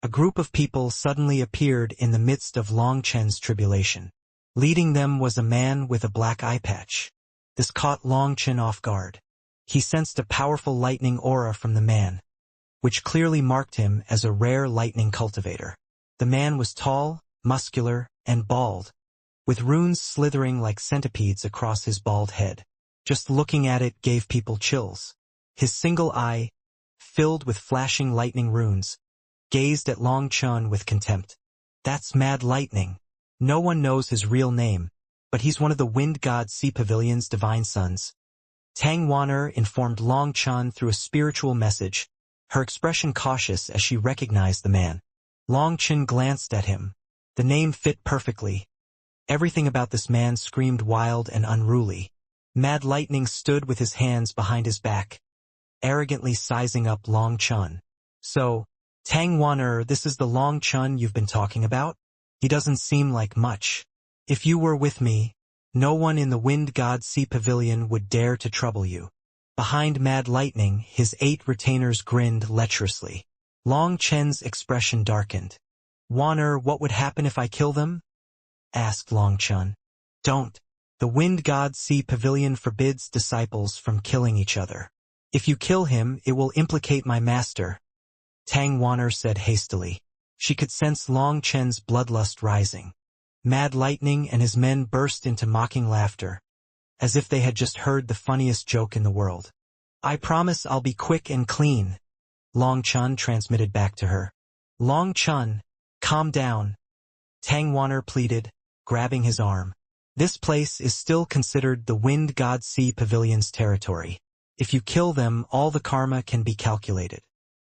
A group of people suddenly appeared in the midst of Long Chen's tribulation. Leading them was a man with a black eye patch. This caught Long Chen off guard. He sensed a powerful lightning aura from the man, which clearly marked him as a rare lightning cultivator. The man was tall, muscular, and bald, with runes slithering like centipedes across his bald head. Just looking at it gave people chills. His single eye, filled with flashing lightning runes, gazed at Long Chen with contempt. That's Mad Lightning. No one knows his real name, but he's one of the Wind God Sea Pavilion's divine sons. Tang Wan'er informed Long Chen through a spiritual message, her expression cautious as she recognized the man. Long Chen glanced at him. The name fit perfectly. Everything about this man screamed wild and unruly. Mad Lightning stood with his hands behind his back, arrogantly sizing up Long Chen. So, Tang Wan'er, this is the Long Chen you've been talking about? He doesn't seem like much. If you were with me, no one in the Wind God Sea Pavilion would dare to trouble you. Behind Mad Lightning, his 8 retainers grinned lecherously. Long Chen's expression darkened. Wan'er, what would happen if I kill them? Asked Long Chen. Don't. The Wind God Sea Pavilion forbids disciples from killing each other. If you kill him, it will implicate my master, Tang Wan'er said hastily. She could sense Long Chen's bloodlust rising. Mad Lightning and his men burst into mocking laughter, as if they had just heard the funniest joke in the world. I promise I'll be quick and clean, Long Chen transmitted back to her. Long Chen, calm down, Tang Wan'er pleaded, grabbing his arm. This place is still considered the Wind God Sea Pavilion's territory. If you kill them, all the karma can be calculated.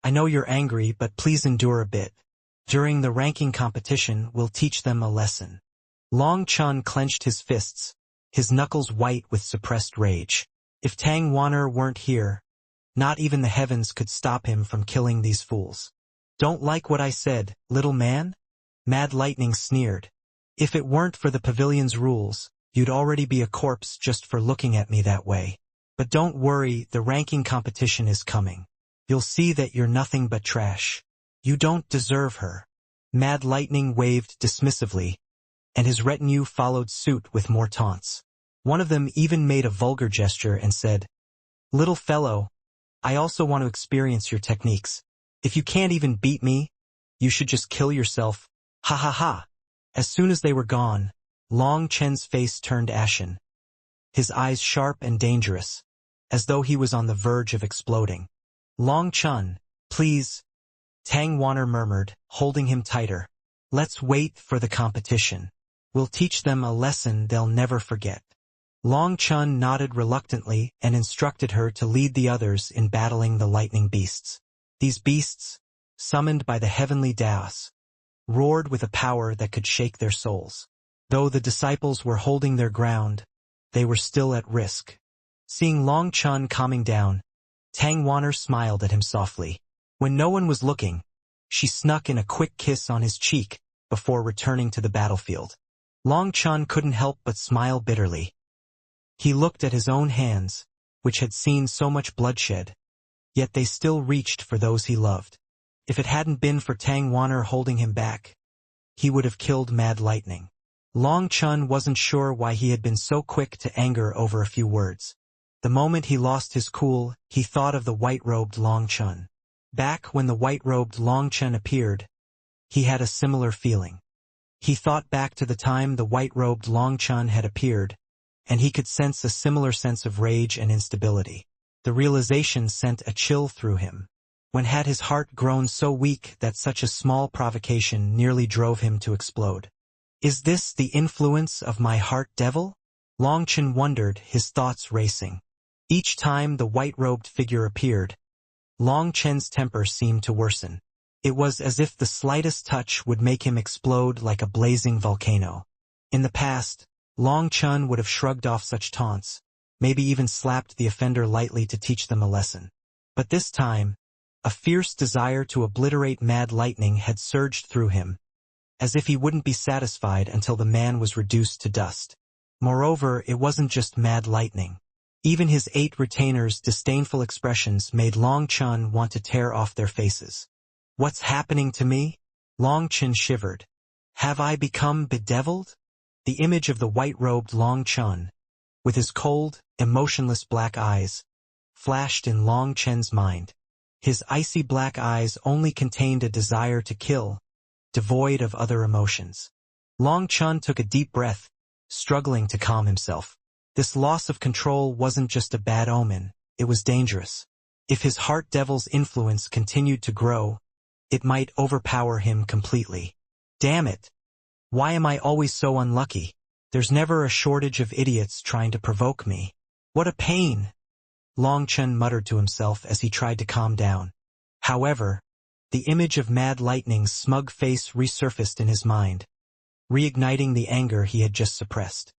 I know you're angry, but please endure a bit. During the ranking competition, we'll teach them a lesson. Long Chen clenched his fists, his knuckles white with suppressed rage. If Tang Wan'er weren't here, not even the heavens could stop him from killing these fools. Don't like what I said, little man? Mad Lightning sneered. If it weren't for the pavilion's rules, you'd already be a corpse just for looking at me that way. But don't worry, the ranking competition is coming. You'll see that you're nothing but trash. You don't deserve her. Mad Lightning waved dismissively, and his retinue followed suit with more taunts. One of them even made a vulgar gesture and said, Little fellow, I also want to experience your techniques. If you can't even beat me, you should just kill yourself. Ha ha ha. As soon as they were gone, Long Chen's face turned ashen, his eyes sharp and dangerous, as though he was on the verge of exploding. Long Chen, please, Tang Wan'er murmured, holding him tighter. Let's wait for the competition. We'll teach them a lesson they'll never forget. Long Chen nodded reluctantly and instructed her to lead the others in battling the lightning beasts. These beasts, summoned by the heavenly Daos, roared with a power that could shake their souls. Though the disciples were holding their ground, they were still at risk. Seeing Long Chen calming down, Tang Wan'er smiled at him softly. When no one was looking, she snuck in a quick kiss on his cheek before returning to the battlefield. Long Chen couldn't help but smile bitterly. He looked at his own hands, which had seen so much bloodshed, yet they still reached for those he loved. If it hadn't been for Tang Wan'er holding him back, he would have killed Mad Lightning. Long Chen wasn't sure why he had been so quick to anger over a few words. The moment he lost his cool, he thought of the white-robed Long Chen. Back when the white-robed Long Chen appeared, he had a similar feeling. He thought back to the time the white-robed Long Chen had appeared, and he could sense a similar sense of rage and instability. The realization sent a chill through him. When had his heart grown so weak that such a small provocation nearly drove him to explode? Is this the influence of my heart devil? Long Chen wondered, his thoughts racing. Each time the white-robed figure appeared, Long Chen's temper seemed to worsen. It was as if the slightest touch would make him explode like a blazing volcano. In the past, Long Chen would have shrugged off such taunts, maybe even slapped the offender lightly to teach them a lesson. But this time, a fierce desire to obliterate Mad Lightning had surged through him, as if he wouldn't be satisfied until the man was reduced to dust. Moreover, it wasn't just Mad Lightning. Even his 8 retainers' disdainful expressions made Long Chen want to tear off their faces. What's happening to me? Long Chen shivered. Have I become bedeviled? The image of the white-robed Long Chen, with his cold, emotionless black eyes, flashed in Long Chen's mind. His icy black eyes only contained a desire to kill, devoid of other emotions. Long Chen took a deep breath, struggling to calm himself. This loss of control wasn't just a bad omen, it was dangerous. If his heart devil's influence continued to grow, it might overpower him completely. Damn it! Why am I always so unlucky? There's never a shortage of idiots trying to provoke me. What a pain! Long Chen muttered to himself as he tried to calm down. However, the image of Mad Lightning's smug face resurfaced in his mind, reigniting the anger he had just suppressed.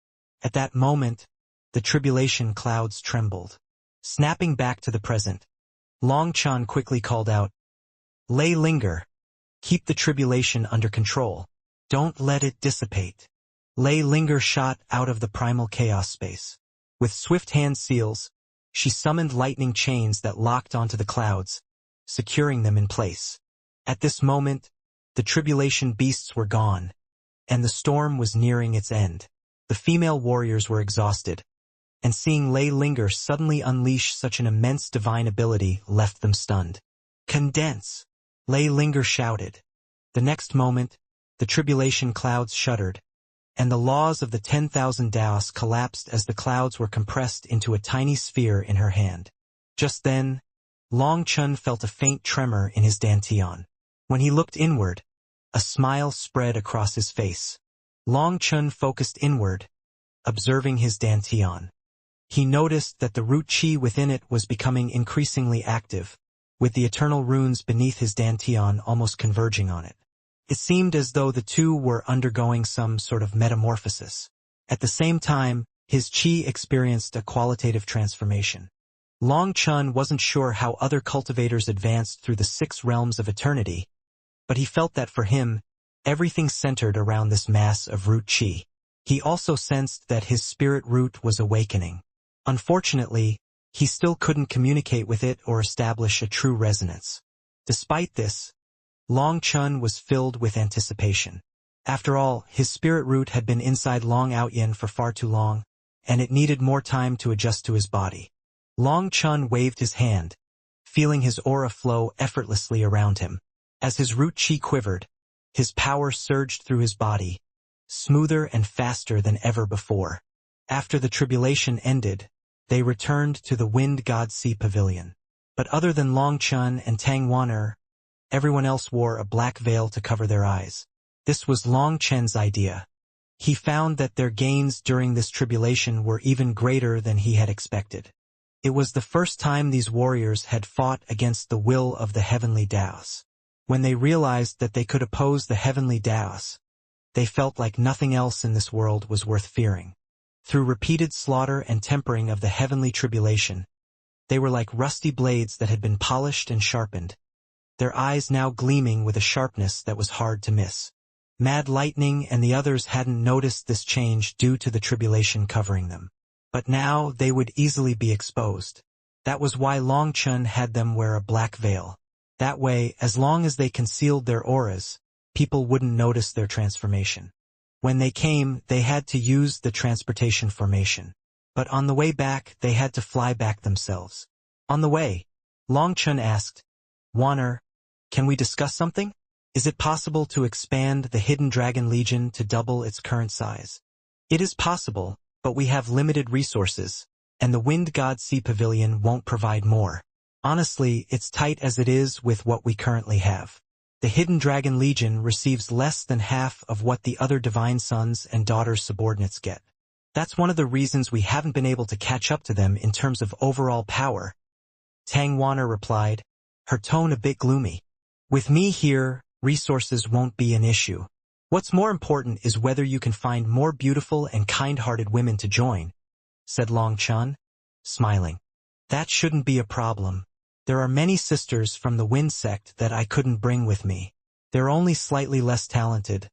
At that moment, the tribulation clouds trembled. Snapping back to the present, Long Chen quickly called out, "Lei Linger. Keep the tribulation under control. Don't let it dissipate." Lei Linger shot out of the primal chaos space. With swift hand seals, she summoned lightning chains that locked onto the clouds, securing them in place. At this moment, the tribulation beasts were gone, and the storm was nearing its end. The female warriors were exhausted, and seeing Lei Linger suddenly unleash such an immense divine ability left them stunned. "Condense!" Lei Linger shouted. The next moment, the tribulation clouds shuddered, and the laws of the 10,000 Daos collapsed as the clouds were compressed into a tiny sphere in her hand. Just then, Long Chen felt a faint tremor in his dantian. When he looked inward, a smile spread across his face. Long Chen focused inward, observing his dantian. He noticed that the root chi within it was becoming increasingly active, with the eternal runes beneath his dantian almost converging on it. It seemed as though the two were undergoing some sort of metamorphosis. At the same time, his chi experienced a qualitative transformation. Long Chen wasn't sure how other cultivators advanced through the 6 realms of eternity, but he felt that for him, everything centered around this mass of root chi. He also sensed that his spirit root was awakening. Unfortunately, he still couldn't communicate with it or establish a true resonance. Despite this, Long Chen was filled with anticipation. After all, his spirit root had been inside Long Outyin for far too long, and it needed more time to adjust to his body. Long Chen waved his hand, feeling his aura flow effortlessly around him. As his root chi quivered, his power surged through his body, smoother and faster than ever before. After the tribulation ended, they returned to the Wind God Sea Pavilion. But other than Long Chen and Tang Wan'er, everyone else wore a black veil to cover their eyes. This was Long Chen's idea. He found that their gains during this tribulation were even greater than he had expected. It was the first time these warriors had fought against the will of the heavenly Daos. When they realized that they could oppose the heavenly Daos, they felt like nothing else in this world was worth fearing. Through repeated slaughter and tempering of the heavenly tribulation, they were like rusty blades that had been polished and sharpened, their eyes now gleaming with a sharpness that was hard to miss. Mad Lightning and the others hadn't noticed this change due to the tribulation covering them. But now they would easily be exposed. That was why Long Chen had them wear a black veil. That way, as long as they concealed their auras, people wouldn't notice their transformation. When they came, they had to use the transportation formation. But on the way back, they had to fly back themselves. On the way, Long Chen asked, "Wan'er, can we discuss something? Is it possible to expand the Hidden Dragon Legion to double its current size?" "It is possible, but we have limited resources, and the Wind God Sea Pavilion won't provide more. Honestly, it's tight as it is with what we currently have. The Hidden Dragon Legion receives less than half of what the other Divine Sons and Daughters subordinates get. That's one of the reasons we haven't been able to catch up to them in terms of overall power," Tang Wan'er replied, her tone a bit gloomy. "With me here, resources won't be an issue. What's more important is whether you can find more beautiful and kind-hearted women to join," said Long Chen, smiling. "That shouldn't be a problem. There are many sisters from the Wind sect that I couldn't bring with me. They're only slightly less talented,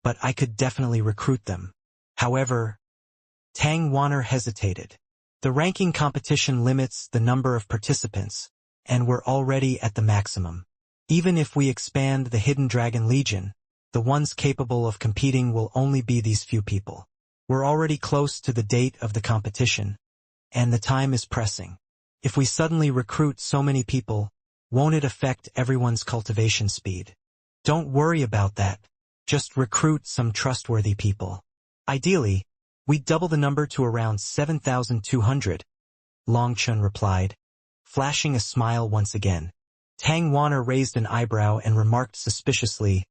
but I could definitely recruit them." However, Tang Wan'er hesitated. The ranking competition limits the number of participants, and we're already at the maximum. Even if we expand the Hidden Dragon Legion, the ones capable of competing will only be these few people. We're already close to the date of the competition, and the time is pressing. If we suddenly recruit so many people, won't it affect everyone's cultivation speed? Don't worry about that. Just recruit some trustworthy people. Ideally, we'd double the number to around 7,200, Long Chun replied, flashing a smile once again. Tang Wanner raised an eyebrow and remarked suspiciously,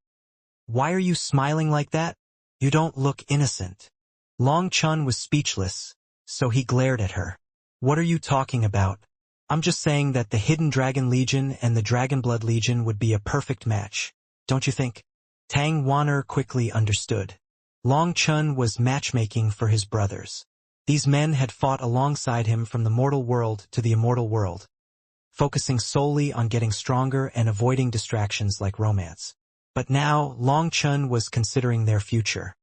"Why are you smiling like that? You don't look innocent." Long Chun was speechless, so he glared at her. "What are you talking about? I'm just saying that the Hidden Dragon Legion and the Dragonblood Legion would be a perfect match, don't you think?" Tang Wanner quickly understood. Long Chun was matchmaking for his brothers. These men had fought alongside him from the mortal world to the immortal world, focusing solely on getting stronger and avoiding distractions like romance. But now, Long Chun was considering their future.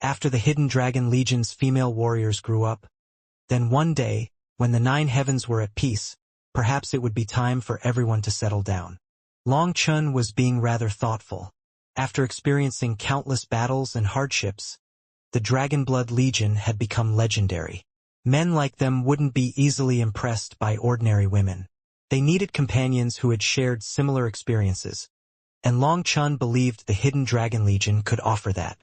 After the Hidden Dragon Legion's female warriors grew up, then one day, when the 9 heavens were at peace, perhaps it would be time for everyone to settle down. Long Chun was being rather thoughtful. After experiencing countless battles and hardships, the Dragonblood Legion had become legendary. Men like them wouldn't be easily impressed by ordinary women. They needed companions who had shared similar experiences, and Long Chun believed the Hidden Dragon Legion could offer that.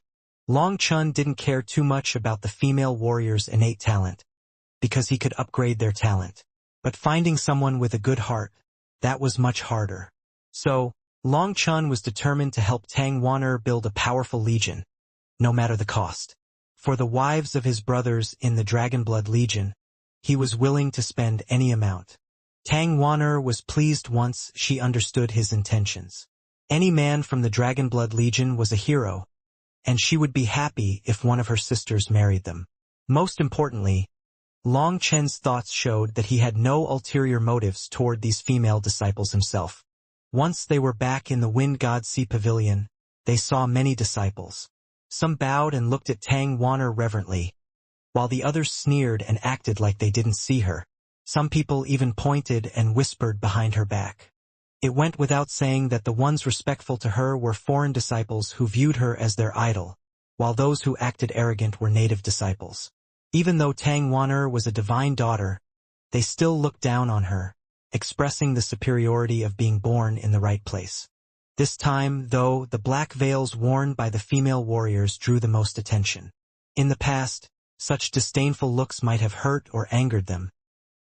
Long Chun didn't care too much about the female warriors' innate talent, because he could upgrade their talent. But finding someone with a good heart, that was much harder. So, Long Chun was determined to help Tang Wanner build a powerful legion, no matter the cost. For the wives of his brothers in the Dragonblood Legion, he was willing to spend any amount. Tang Wanner was pleased once she understood his intentions. Any man from the Dragonblood Legion was a hero, and she would be happy if one of her sisters married them. Most importantly, Long Chen's thoughts showed that he had no ulterior motives toward these female disciples himself. Once they were back in the Wind God Sea Pavilion, they saw many disciples. Some bowed and looked at Tang Wanner reverently, while the others sneered and acted like they didn't see her. Some people even pointed and whispered behind her back. It went without saying that the ones respectful to her were foreign disciples who viewed her as their idol, while those who acted arrogant were native disciples. Even though Tang Wanner was a divine daughter, they still looked down on her, expressing the superiority of being born in the right place. This time, though, the black veils worn by the female warriors drew the most attention. In the past, such disdainful looks might have hurt or angered them,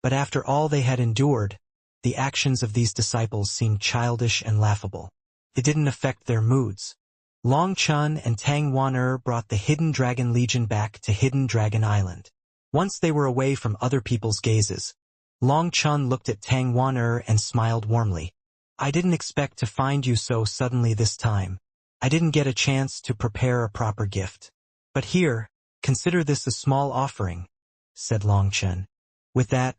but after all they had endured, the actions of these disciples seemed childish and laughable. It didn't affect their moods. Long Chun and Tang Wanner brought the Hidden Dragon Legion back to Hidden Dragon Island. Once they were away from other people's gazes, Long Chun looked at Tang Wanner and smiled warmly. "I didn't expect to find you so suddenly this time. I didn't get a chance to prepare a proper gift. But here, consider this a small offering," said Long Chun. With that,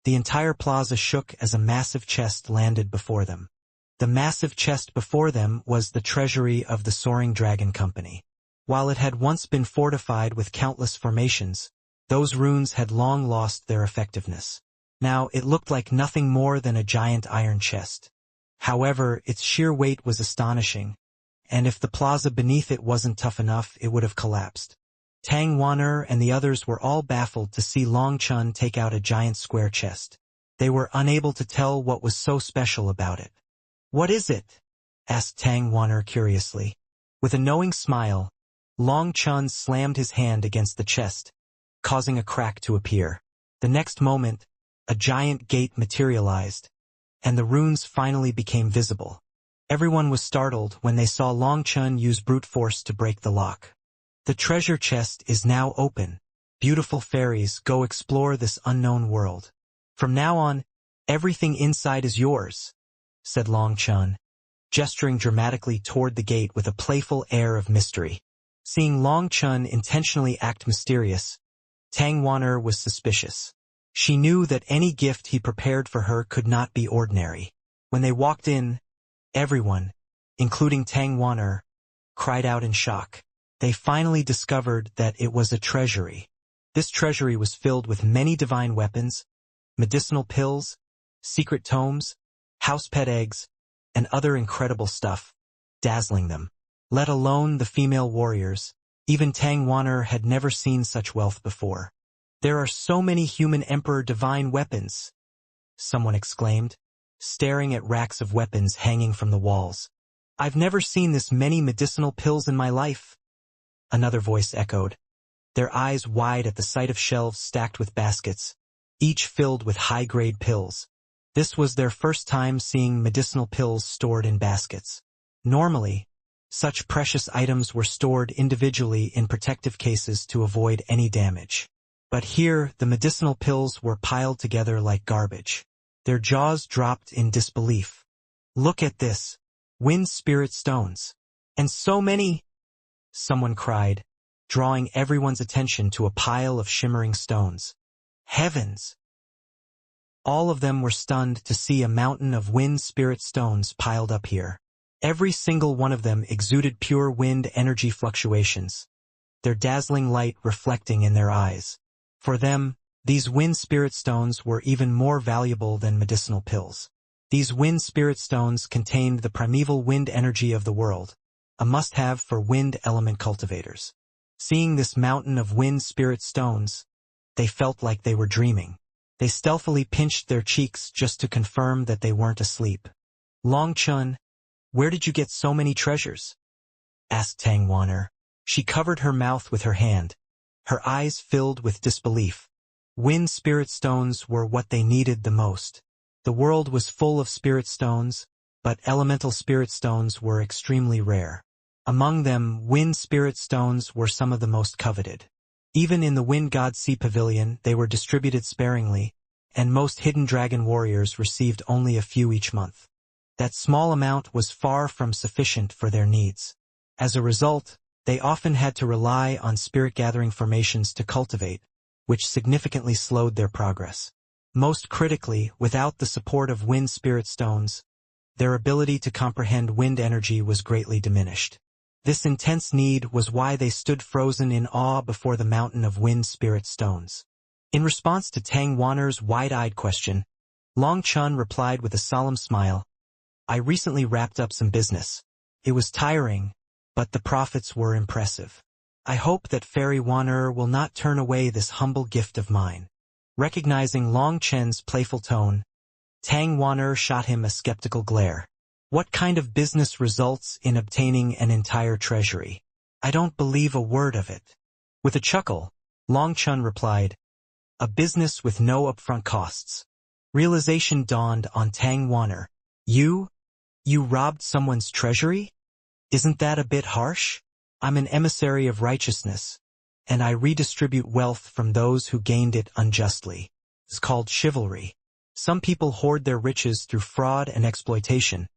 the entire plaza shook as a massive chest landed before them. The massive chest before them was the treasury of the Soaring Dragon Company. While it had once been fortified with countless formations, those runes had long lost their effectiveness. Now it looked like nothing more than a giant iron chest. However, its sheer weight was astonishing, and if the plaza beneath it wasn't tough enough, it would have collapsed. Tang Wanner and the others were all baffled to see Long Chun take out a giant square chest. They were unable to tell what was so special about it. "What is it?" asked Tang Wanner curiously. With a knowing smile, Long Chun slammed his hand against the chest, causing a crack to appear. The next moment, a giant gate materialized, and the runes finally became visible. Everyone was startled when they saw Long Chun use brute force to break the lock. "The treasure chest is now open. Beautiful fairies, go explore this unknown world. From now on, everything inside is yours," said Long Chun, gesturing dramatically toward the gate with a playful air of mystery. Seeing Long Chun intentionally act mysterious, Tang Wanner was suspicious. She knew that any gift he prepared for her could not be ordinary. When they walked in, everyone, including Tang Wanner, cried out in shock. They finally discovered that it was a treasury. This treasury was filled with many divine weapons, medicinal pills, secret tomes, house pet eggs, and other incredible stuff, dazzling them. Let alone the female warriors, even Tang Wanner had never seen such wealth before. There are so many human emperor divine weapons, someone exclaimed, staring at racks of weapons hanging from the walls. I've never seen this many medicinal pills in my life, another voice echoed, their eyes wide at the sight of shelves stacked with baskets, each filled with high-grade pills. This was their first time seeing medicinal pills stored in baskets. Normally, such precious items were stored individually in protective cases to avoid any damage. But here, the medicinal pills were piled together like garbage. Their jaws dropped in disbelief. Look at this. Wind spirit stones. And so many, someone cried, drawing everyone's attention to a pile of shimmering stones. Heavens! All of them were stunned to see a mountain of wind spirit stones piled up here. Every single one of them exuded pure wind energy fluctuations, their dazzling light reflecting in their eyes. For them, these wind spirit stones were even more valuable than medicinal pills. These wind spirit stones contained the primeval wind energy of the world, a must-have for wind element cultivators. Seeing this mountain of wind spirit stones, they felt like they were dreaming. They stealthily pinched their cheeks just to confirm that they weren't asleep. Long Chun, where did you get so many treasures? Asked Tang Wanner. She covered her mouth with her hand, her eyes filled with disbelief. Wind spirit stones were what they needed the most. The world was full of spirit stones, but elemental spirit stones were extremely rare. Among them, wind spirit stones were some of the most coveted. Even in the Wind God Sea Pavilion, they were distributed sparingly, and most hidden dragon warriors received only a few each month. That small amount was far from sufficient for their needs. As a result, they often had to rely on spirit-gathering formations to cultivate, which significantly slowed their progress. Most critically, without the support of wind spirit stones, their ability to comprehend wind energy was greatly diminished. This intense need was why they stood frozen in awe before the mountain of wind spirit stones. In response to Tang Wanner's wide-eyed question, Long Chun replied with a solemn smile, I recently wrapped up some business. It was tiring, but the profits were impressive. I hope that Fairy Wanner will not turn away this humble gift of mine. Recognizing Long Chen's playful tone, Tang Wanner shot him a skeptical glare. What kind of business results in obtaining an entire treasury? I don't believe a word of it. With a chuckle, Long Chun replied, a business with no upfront costs. Realization dawned on Tang Wanner. You robbed someone's treasury? Isn't that a bit harsh? I'm an emissary of righteousness, and I redistribute wealth from those who gained it unjustly. It's called chivalry. Some people hoard their riches through fraud and exploitation,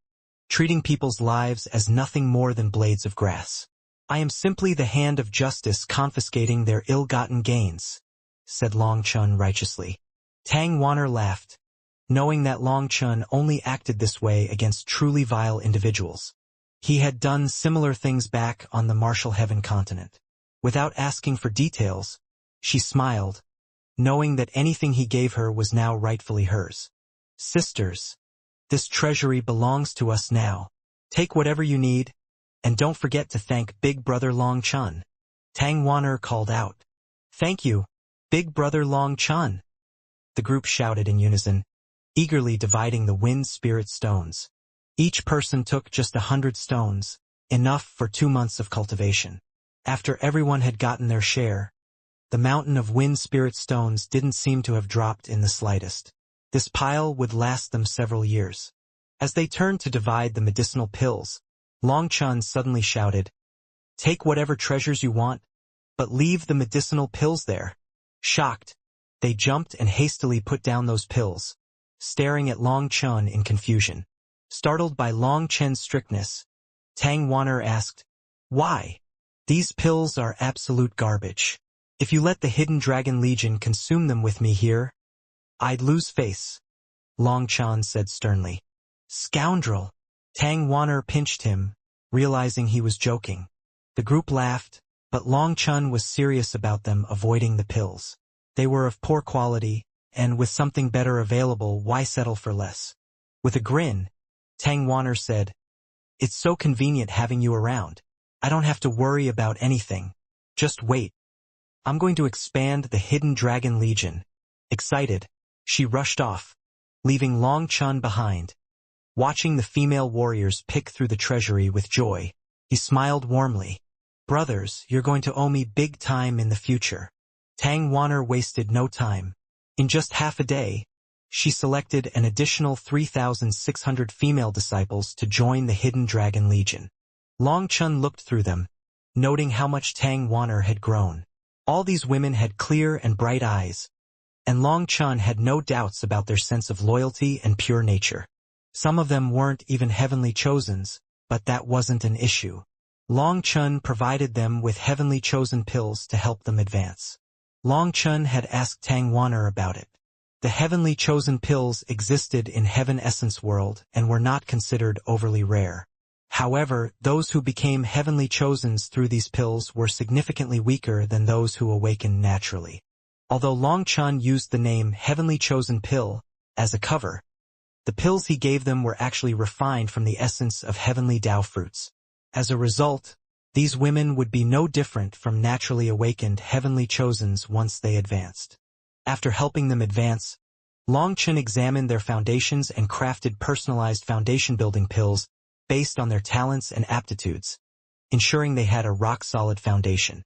treating people's lives as nothing more than blades of grass. I am simply the hand of justice confiscating their ill-gotten gains, said Long Chun righteously. Tang Wanner laughed, knowing that Long Chun only acted this way against truly vile individuals. He had done similar things back on the Martial Heaven continent. Without asking for details, she smiled, knowing that anything he gave her was now rightfully hers. Sisters, this treasury belongs to us now. Take whatever you need, and don't forget to thank Big Brother Long Chun. Tang Wanner called out. Thank you, Big Brother Long Chun. The group shouted in unison, eagerly dividing the wind spirit stones. Each person took just 100 stones, enough for 2 months of cultivation. After everyone had gotten their share, the mountain of wind spirit stones didn't seem to have dropped in the slightest. This pile would last them several years. As they turned to divide the medicinal pills, Long Chun suddenly shouted, take whatever treasures you want, but leave the medicinal pills there. Shocked, they jumped and hastily put down those pills, staring at Long Chun in confusion. Startled by Long Chen's strictness, Tang Wanner asked, why? These pills are absolute garbage. If you let the Hidden Dragon Legion consume them with me here, I'd lose face, Long Chun said sternly. Scoundrel! Tang Wanner pinched him, realizing he was joking. The group laughed, but Long Chun was serious about them avoiding the pills. They were of poor quality, and with something better available, why settle for less? With a grin, Tang Wanner said, "It's so convenient having you around. I don't have to worry about anything. Just wait. I'm going to expand the Hidden Dragon Legion." Excited, she rushed off, leaving Long Chun behind. Watching the female warriors pick through the treasury with joy, he smiled warmly. "Brothers, you're going to owe me big time in the future." Tang Wanner wasted no time. In just half a day, she selected an additional 3,600 female disciples to join the Hidden Dragon Legion. Long Chun looked through them, noting how much Tang Wanner had grown. All these women had clear and bright eyes, and Long Chun had no doubts about their sense of loyalty and pure nature. Some of them weren't even heavenly chosens, but that wasn't an issue. Long Chun provided them with heavenly chosen pills to help them advance. Long Chun had asked Tang Wanner about it. The heavenly chosen pills existed in Heaven Essence World and were not considered overly rare. However, those who became heavenly chosens through these pills were significantly weaker than those who awakened naturally. Although Long Chun used the name Heavenly Chosen Pill as a cover, the pills he gave them were actually refined from the essence of heavenly Tao fruits. As a result, these women would be no different from naturally awakened heavenly chosens once they advanced. After helping them advance, Long Chun examined their foundations and crafted personalized foundation-building pills based on their talents and aptitudes, ensuring they had a rock-solid foundation.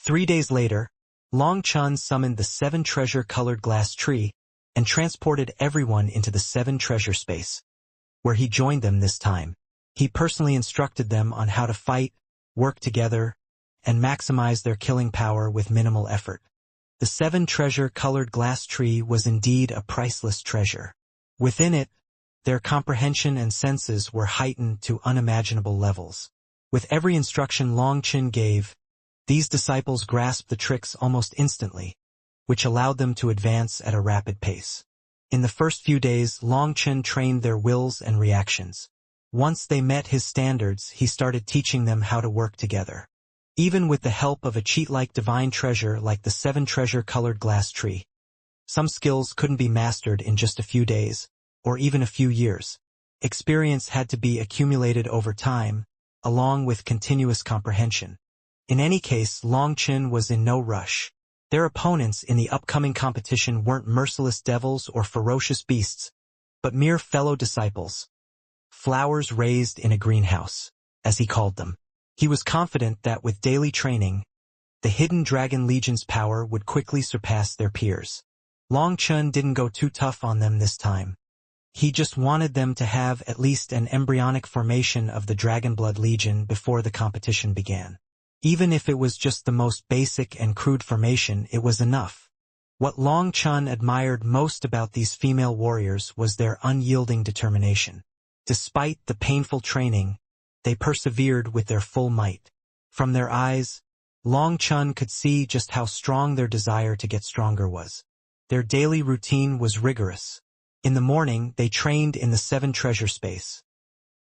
3 days later, Long Chun summoned the 7 treasure-colored glass tree and transported everyone into the 7 treasure space, where he joined them this time. He personally instructed them on how to fight, work together, and maximize their killing power with minimal effort. The 7 treasure-colored glass tree was indeed a priceless treasure. Within it, their comprehension and senses were heightened to unimaginable levels. With every instruction Long Chun gave, these disciples grasped the tricks almost instantly, which allowed them to advance at a rapid pace. In the first few days, Long Chun trained their wills and reactions. Once they met his standards, he started teaching them how to work together. Even with the help of a cheat-like divine treasure like the 7 treasure-colored glass tree, some skills couldn't be mastered in just a few days, or even a few years. Experience had to be accumulated over time, along with continuous comprehension. In any case, Long Chun was in no rush. Their opponents in the upcoming competition weren't merciless devils or ferocious beasts, but mere fellow disciples. Flowers raised in a greenhouse, as he called them. He was confident that with daily training, the Hidden Dragon Legion's power would quickly surpass their peers. Long Chun didn't go too tough on them this time. He just wanted them to have at least an embryonic formation of the Dragonblood Legion before the competition began. Even if it was just the most basic and crude formation, it was enough. What Long Chun admired most about these female warriors was their unyielding determination. Despite the painful training, they persevered with their full might. From their eyes, Long Chun could see just how strong their desire to get stronger was. Their daily routine was rigorous. In the morning, they trained in the 7 treasure space.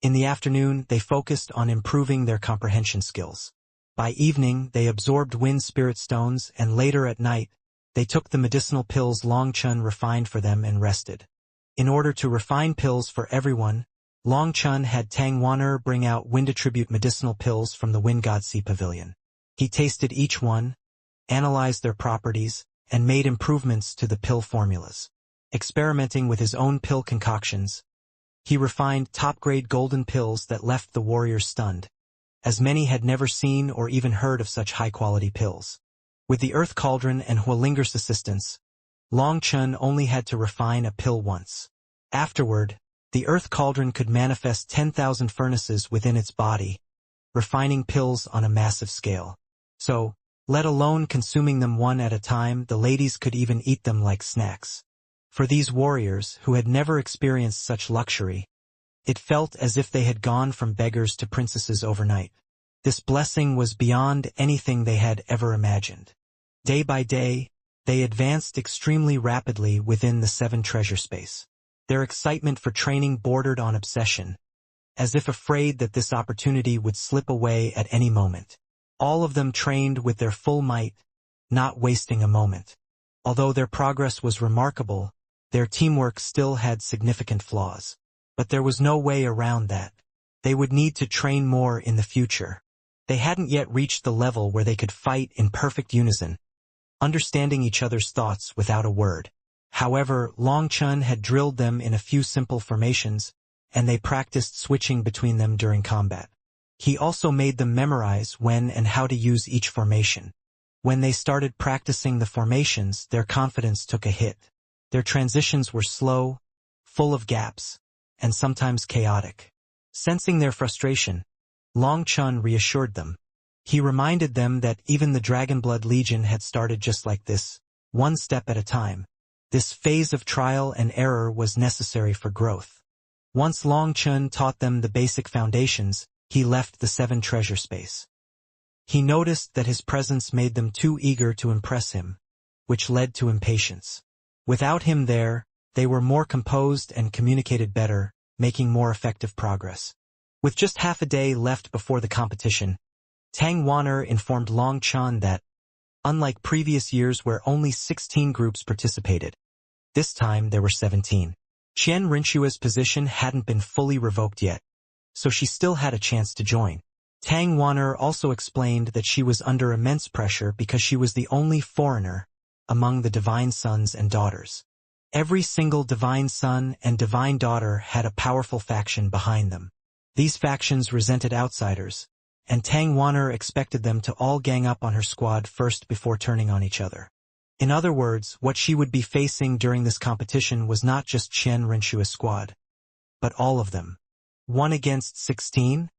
In the afternoon, they focused on improving their comprehension skills. By evening, they absorbed wind spirit stones, and later at night, they took the medicinal pills Long Chun refined for them and rested. In order to refine pills for everyone, Long Chun had Tang Wanner bring out wind attribute medicinal pills from the Wind God Sea Pavilion. He tasted each one, analyzed their properties, and made improvements to the pill formulas. Experimenting with his own pill concoctions, he refined top-grade golden pills that left the warriors stunned, as many had never seen or even heard of such high-quality pills. With the Earth Cauldron and Hualinger's assistance, Long Chun only had to refine a pill once. Afterward, the Earth Cauldron could manifest 10,000 furnaces within its body, refining pills on a massive scale. So, let alone consuming them one at a time, the ladies could even eat them like snacks. For these warriors, who had never experienced such luxury, it felt as if they had gone from beggars to princesses overnight. This blessing was beyond anything they had ever imagined. Day by day, they advanced extremely rapidly within the 7 treasure space. Their excitement for training bordered on obsession, as if afraid that this opportunity would slip away at any moment. All of them trained with their full might, not wasting a moment. Although their progress was remarkable, their teamwork still had significant flaws. But there was no way around that. They would need to train more in the future. They hadn't yet reached the level where they could fight in perfect unison, understanding each other's thoughts without a word. However, Long Chun had drilled them in a few simple formations, and they practiced switching between them during combat. He also made them memorize when and how to use each formation. When they started practicing the formations, their confidence took a hit. Their transitions were slow, full of gaps, and sometimes chaotic. Sensing their frustration, Long Chun reassured them. He reminded them that even the Dragonblood Legion had started just like this, one step at a time. This phase of trial and error was necessary for growth. Once Long Chun taught them the basic foundations, he left the 7 treasure space. He noticed that his presence made them too eager to impress him, which led to impatience. Without him there, they were more composed and communicated better, making more effective progress. With just half a day left before the competition, Tang Wanner informed Long Chun that, unlike previous years where only 16 groups participated, this time there were 17. Qian Rinshua's position hadn't been fully revoked yet, so she still had a chance to join. Tang Wanner also explained that she was under immense pressure because she was the only foreigner among the divine sons and daughters. Every single divine son and divine daughter had a powerful faction behind them. These factions resented outsiders, and Tang Wanner expected them to all gang up on her squad first before turning on each other. In other words, what she would be facing during this competition was not just Qian Rinshua's squad, but all of them. 1 against 16?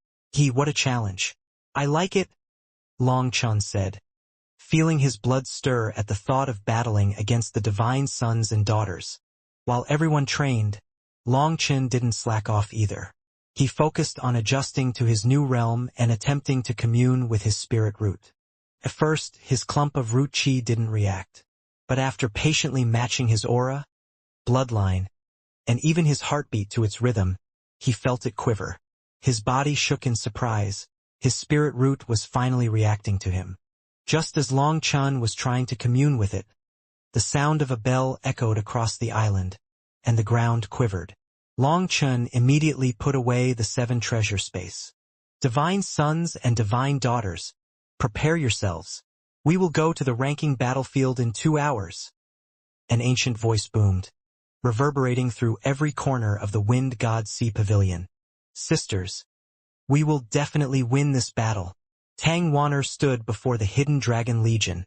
What a challenge. I like it, Long Chun said, feeling his blood stir at the thought of battling against the divine sons and daughters. While everyone trained, Long Chun didn't slack off either. He focused on adjusting to his new realm and attempting to commune with his spirit root. At first, his clump of root chi didn't react, but after patiently matching his aura, bloodline, and even his heartbeat to its rhythm, he felt it quiver. His body shook in surprise. His spirit root was finally reacting to him. Just as Long Chun was trying to commune with it, the sound of a bell echoed across the island, and the ground quivered. Long Chun immediately put away the 7 treasure space. Divine sons and divine daughters, prepare yourselves. We will go to the ranking battlefield in 2 hours. An ancient voice boomed, reverberating through every corner of the Wind God Sea Pavilion. Sisters, we will definitely win this battle. Tang Wanner stood before the Hidden Dragon Legion,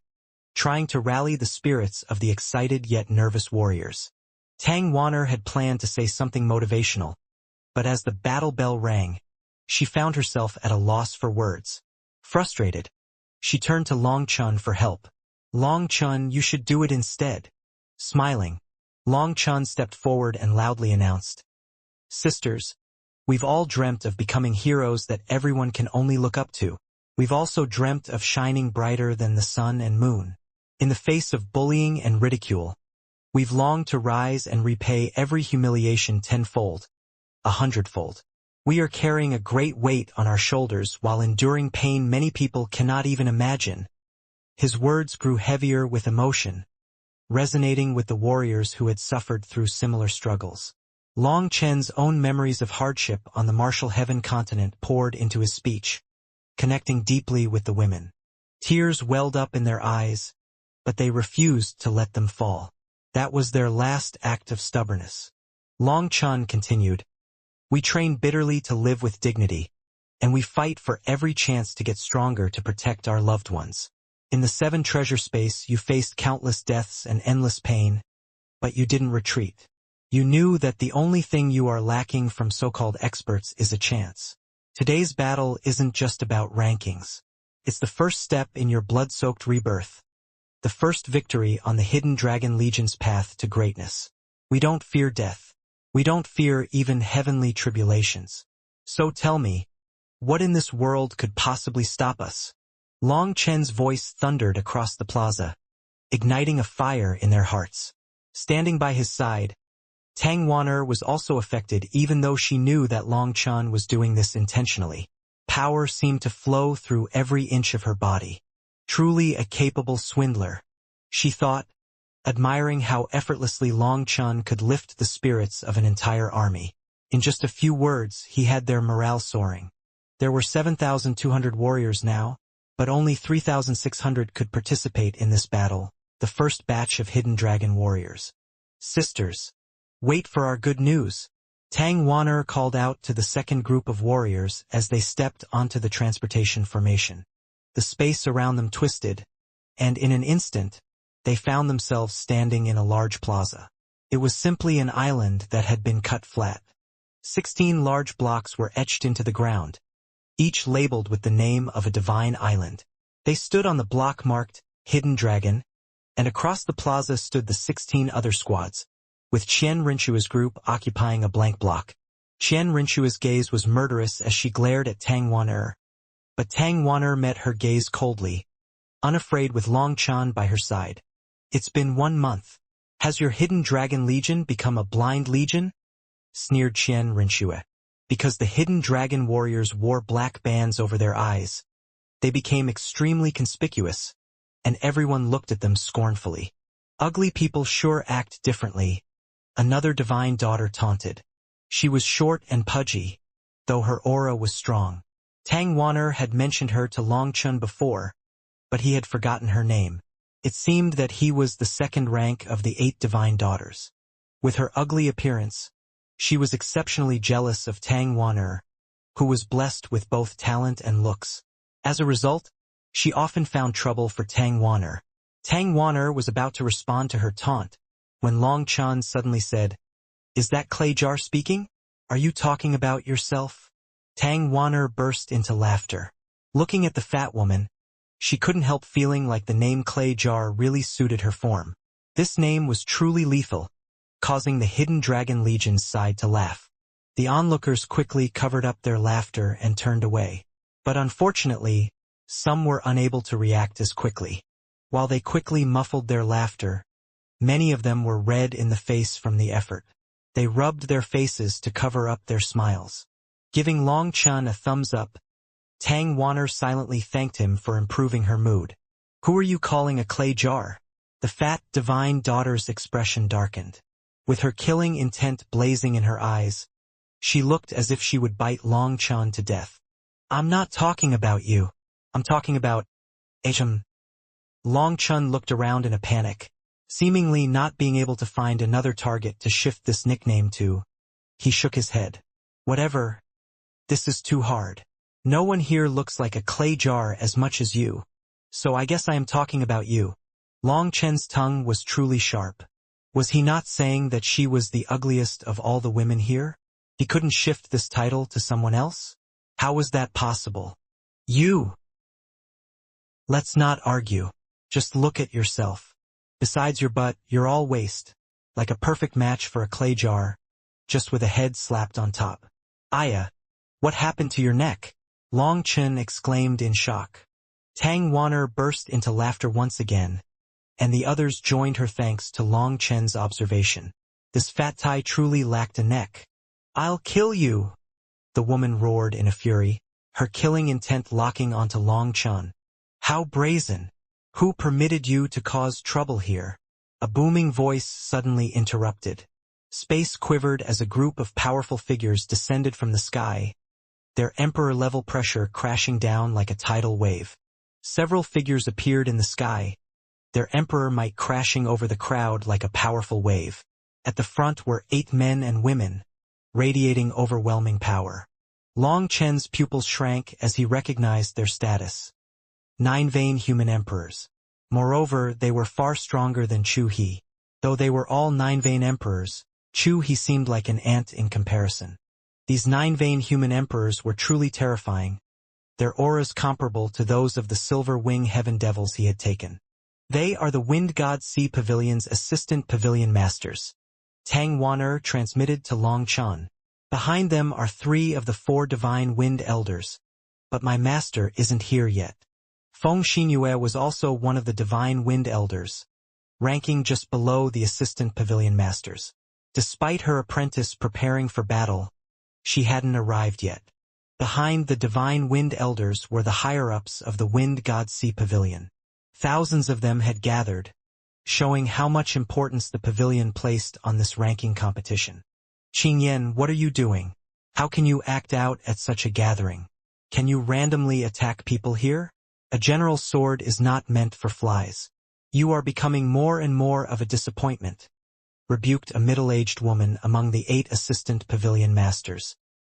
trying to rally the spirits of the excited yet nervous warriors. Tang Wanner had planned to say something motivational, but as the battle bell rang, she found herself at a loss for words. Frustrated, she turned to Long Chun for help. Long Chun, you should do it instead. Smiling, Long Chun stepped forward and loudly announced, Sisters, we've all dreamt of becoming heroes that everyone can only look up to. We've also dreamt of shining brighter than the sun and moon. In the face of bullying and ridicule, we've longed to rise and repay every humiliation 10-fold, 100-fold. We are carrying a great weight on our shoulders while enduring pain many people cannot even imagine. His words grew heavier with emotion, resonating with the warriors who had suffered through similar struggles. Long Chen's own memories of hardship on the Martial Heaven continent poured into his speech, connecting deeply with the women. Tears welled up in their eyes, but they refused to let them fall. That was their last act of stubbornness. Long Chun continued, We train bitterly to live with dignity, and we fight for every chance to get stronger to protect our loved ones. In the 7 treasure space, you faced countless deaths and endless pain, but you didn't retreat. You knew that the only thing you are lacking from so-called experts is a chance. Today's battle isn't just about rankings. It's the first step in your blood-soaked rebirth, the first victory on the Hidden Dragon Legion's path to greatness. We don't fear death. We don't fear even heavenly tribulations. So tell me, what in this world could possibly stop us? Long Chen's voice thundered across the plaza, igniting a fire in their hearts. Standing by his side, Tang Wanner was also affected even though she knew that Long Chun was doing this intentionally. Power seemed to flow through every inch of her body. Truly a capable swindler, she thought, admiring how effortlessly Long Chun could lift the spirits of an entire army. In just a few words, he had their morale soaring. There were 7,200 warriors now, but only 3,600 could participate in this battle, the first batch of hidden dragon warriors. Sisters, wait for our good news. Tang Wan'er called out to the second group of warriors as they stepped onto the transportation formation. The space around them twisted, and in an instant, they found themselves standing in a large plaza. It was simply an island that had been cut flat. 16 large blocks were etched into the ground, each labeled with the name of a divine island. They stood on the block marked Hidden Dragon, and across the plaza stood the 16 other squads, with Qian Rinshua's group occupying a blank block. Qian Rinshua's gaze was murderous as she glared at Tang Wan'er, but Tang Wan'er met her gaze coldly, unafraid with Long Chan by her side. It's been 1 month. Has your hidden dragon legion become a blind legion? Sneered Qian Rinshua. Because the hidden dragon warriors wore black bands over their eyes, they became extremely conspicuous, and everyone looked at them scornfully. Ugly people sure act differently, another divine daughter taunted. She was short and pudgy, though her aura was strong. Tang Wan'er had mentioned her to Long Chun before, but he had forgotten her name. It seemed that he was the second rank of the 8 divine daughters. With her ugly appearance, she was exceptionally jealous of Tang Wan'er, who was blessed with both talent and looks. As a result, she often found trouble for Tang Wan'er. Tang Wan'er was about to respond to her taunt, when Long Chan suddenly said, "Is that clay jar speaking? Are you talking about yourself?" Tang Wan'er burst into laughter. Looking at the fat woman, she couldn't help feeling like the name clay jar really suited her form. This name was truly lethal, causing the Hidden Dragon Legion's side to laugh. The onlookers quickly covered up their laughter and turned away. But unfortunately, some were unable to react as quickly. While they quickly muffled their laughter, many of them were red in the face from the effort. They rubbed their faces to cover up their smiles. Giving Long Chun a thumbs up, Tang Wan'er silently thanked him for improving her mood. "Who are you calling a clay jar?" The fat divine daughter's expression darkened. With her killing intent blazing in her eyes, she looked as if she would bite Long Chun to death. "I'm not talking about you. I'm talking about H.M." Long Chun looked around in a panic, seemingly not being able to find another target to shift this nickname to. He shook his head. "Whatever. This is too hard. No one here looks like a clay jar as much as you. So I guess I am talking about you." Long Chen's tongue was truly sharp. Was he not saying that she was the ugliest of all the women here? He couldn't shift this title to someone else? How was that possible? "You." "Let's not argue. Just look at yourself. Besides your butt, you're all waste. Like a perfect match for a clay jar, just with a head slapped on top." "Aya, what happened to your neck?" Long Chen exclaimed in shock. Tang Wan'er burst into laughter once again, and the others joined her thanks to Long Chen's observation. This fat Tai truly lacked a neck. "I'll kill you," the woman roared in a fury, her killing intent locking onto Long Chen. "How brazen! Who permitted you to cause trouble here?" A booming voice suddenly interrupted. Space quivered as a group of powerful figures descended from the sky, their emperor-level pressure crashing down like a tidal wave. Several figures appeared in the sky, their emperor might crashing over the crowd like a powerful wave. At the front were 8 men and women, radiating overwhelming power. Long Chen's pupils shrank as he recognized their status. 9 vain human emperors. Moreover, they were far stronger than Chu He. Though they were all 9 vain emperors, Chu He seemed like an ant in comparison. These 9 vain human emperors were truly terrifying, their auras comparable to those of the silver wing heaven devils he had taken. "They are the Wind God Sea Pavilion's assistant pavilion masters," Tang Wan'er transmitted to Long Chan. "Behind them are 3 of the 4 divine wind elders, but my master isn't here yet." Feng Xinyue was also one of the divine wind elders, ranking just below the assistant pavilion masters. Despite her apprentice preparing for battle, she hadn't arrived yet. Behind the divine wind elders were the higher-ups of the Wind God Sea Pavilion. Thousands of them had gathered, showing how much importance the pavilion placed on this ranking competition. Qingyan, what are you doing? How can you act out at such a gathering? Can you randomly attack people here? A general's sword is not meant for flies. You are becoming more and more of a disappointment, rebuked a middle-aged woman among the 8 assistant pavilion masters.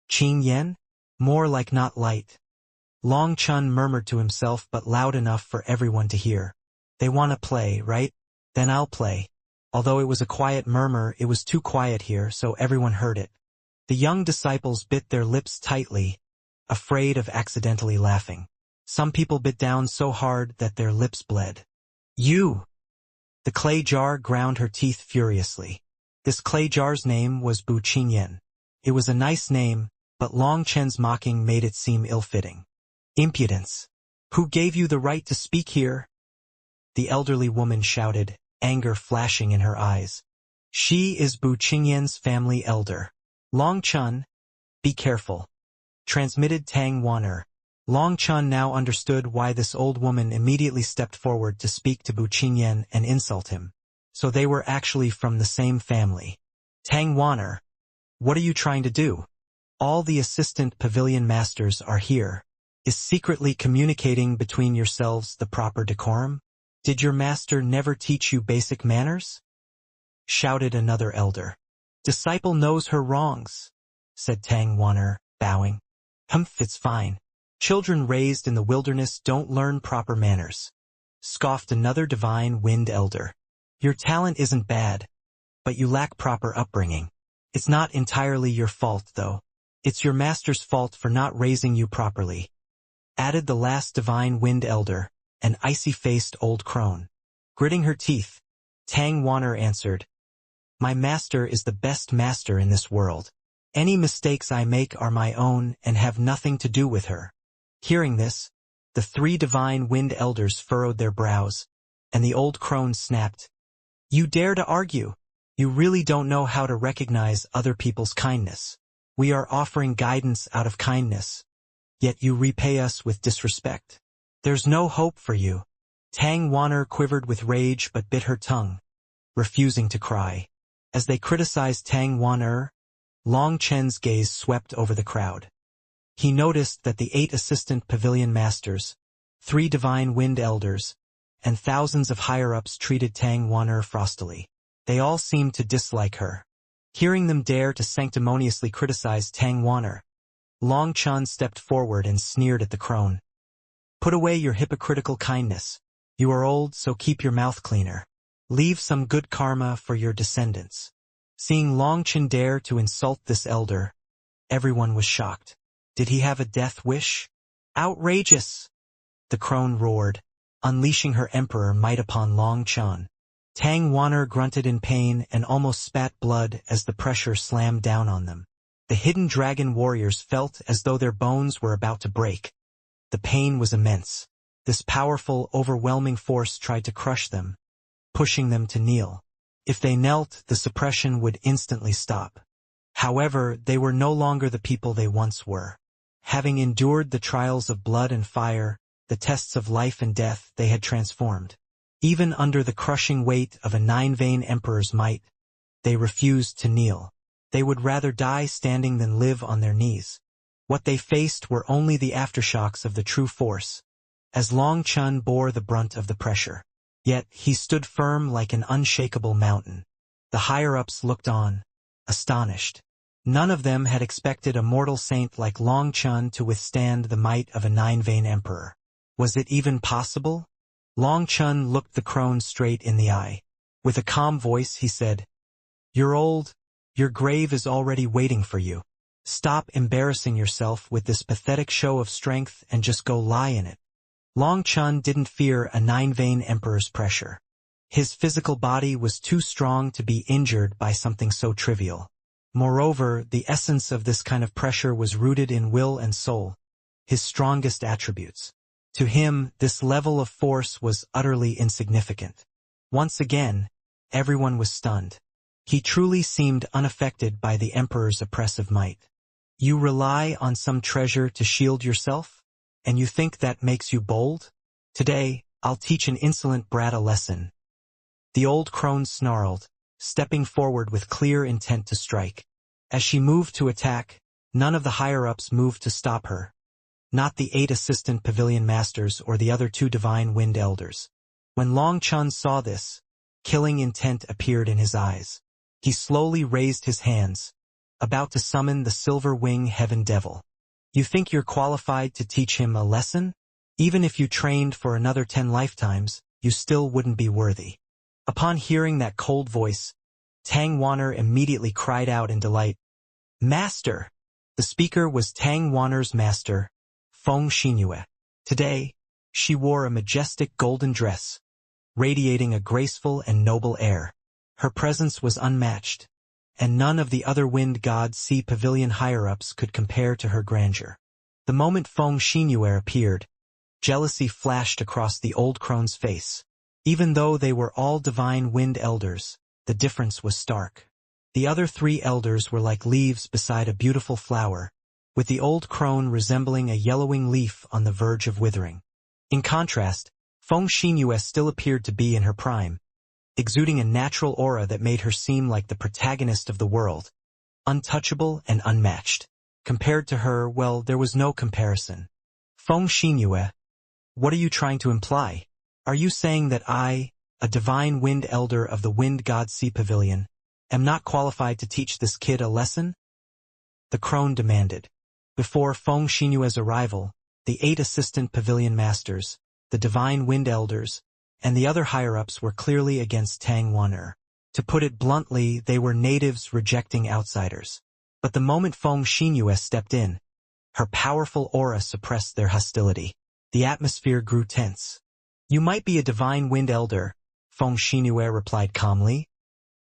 Qingyan? More like not light. Long Chun murmured to himself, but loud enough for everyone to hear. They want to play, right? Then I'll play. Although it was a quiet murmur, it was too quiet here, so everyone heard it. The young disciples bit their lips tightly, afraid of accidentally laughing. Some people bit down so hard that their lips bled. You! The clay jar ground her teeth furiously. This clay jar's name was Bu Qingyan. It was a nice name, but Long Chen's mocking made it seem ill-fitting. Impudence! Who gave you the right to speak here? The elderly woman shouted, anger flashing in her eyes. She is Bu Qingyan's family elder. Long Chun, be careful. Transmitted Tang Wan'er. Long Chun now understood why this old woman immediately stepped forward to speak to Bu Qingyan and insult him. So they were actually from the same family. Tang Wan'er, what are you trying to do? All the assistant pavilion masters are here. Is secretly communicating between yourselves the proper decorum? Did your master never teach you basic manners? Shouted another elder. Disciple knows her wrongs, said Tang Wan'er, bowing. Humph, it's fine. Children raised in the wilderness don't learn proper manners. Scoffed another divine wind elder. Your talent isn't bad, but you lack proper upbringing. It's not entirely your fault, though. It's your master's fault for not raising you properly. Added the last divine wind elder, an icy-faced old crone. Gritting her teeth, Tang Wan'er answered, My master is the best master in this world. Any mistakes I make are my own and have nothing to do with her. Hearing this, the 3 divine wind elders furrowed their brows, and the old crone snapped. You dare to argue? You really don't know how to recognize other people's kindness. We are offering guidance out of kindness, yet you repay us with disrespect. There's no hope for you. Tang Wan'er quivered with rage but bit her tongue, refusing to cry. As they criticized Tang Wan'er, Long Chen's gaze swept over the crowd. He noticed that the 8 assistant pavilion masters, 3 divine wind elders, and thousands of higher-ups treated Tang Wan'er frostily. They all seemed to dislike her. Hearing them dare to sanctimoniously criticize Tang Wan'er, Long Chun stepped forward and sneered at the crone. Put away your hypocritical kindness. You are old, so keep your mouth cleaner. Leave some good karma for your descendants. Seeing Long Chun dare to insult this elder, everyone was shocked. Did he have a death wish? Outrageous! The crone roared, unleashing her emperor might upon Long Chun. Tang Wan'er grunted in pain and almost spat blood as the pressure slammed down on them. The hidden dragon warriors felt as though their bones were about to break. The pain was immense. This powerful, overwhelming force tried to crush them, pushing them to kneel. If they knelt, the suppression would instantly stop. However, they were no longer the people they once were. Having endured the trials of blood and fire, the tests of life and death, they had transformed. Even under the crushing weight of a 9-vein emperor's might, they refused to kneel. They would rather die standing than live on their knees. What they faced were only the aftershocks of the true force, as Long Chun bore the brunt of the pressure. Yet he stood firm like an unshakable mountain. The higher-ups looked on, astonished. None of them had expected a mortal saint like Long Chun to withstand the might of a 9-vein emperor. Was it even possible? Long Chun looked the crone straight in the eye. With a calm voice he said, You're old. Your grave is already waiting for you. Stop embarrassing yourself with this pathetic show of strength and just go lie in it. Long Chun didn't fear a 9-vein emperor's pressure. His physical body was too strong to be injured by something so trivial. Moreover, the essence of this kind of pressure was rooted in will and soul, his strongest attributes. To him, this level of force was utterly insignificant. Once again, everyone was stunned. He truly seemed unaffected by the emperor's oppressive might. You rely on some treasure to shield yourself? And you think that makes you bold? Today, I'll teach an insolent brat a lesson. The old crone snarled, stepping forward with clear intent to strike. As she moved to attack, none of the higher-ups moved to stop her. Not the 8 assistant pavilion masters or the other 2 divine wind elders. When Long Chun saw this, killing intent appeared in his eyes. He slowly raised his hands, about to summon the silver wing heaven devil. You think you're qualified to teach him a lesson? Even if you trained for another 10 lifetimes, you still wouldn't be worthy. Upon hearing that cold voice, Tang Wanner immediately cried out in delight. Master! The speaker was Tang Wanner's master, Feng Xinyue. Today, she wore a majestic golden dress, radiating a graceful and noble air. Her presence was unmatched, and none of the other wind gods sea pavilion higher-ups could compare to her grandeur. The moment Feng Xinyue appeared, jealousy flashed across the old crone's face. Even though they were all divine wind elders, the difference was stark. The other 3 elders were like leaves beside a beautiful flower, with the old crone resembling a yellowing leaf on the verge of withering. In contrast, Feng Xinyue still appeared to be in her prime, exuding a natural aura that made her seem like the protagonist of the world, untouchable and unmatched. Compared to her, well, there was no comparison. Feng Xinyue, what are you trying to imply? Are you saying that I, a divine wind elder of the wind god sea pavilion, am not qualified to teach this kid a lesson? The crone demanded. Before Feng Xinyue's arrival, the 8 assistant pavilion masters, the divine wind elders, and the other higher-ups were clearly against Tang Wanner. To put it bluntly, they were natives rejecting outsiders. But the moment Feng Xinyue stepped in, her powerful aura suppressed their hostility. The atmosphere grew tense. You might be a divine wind elder, Feng Xinyue replied calmly,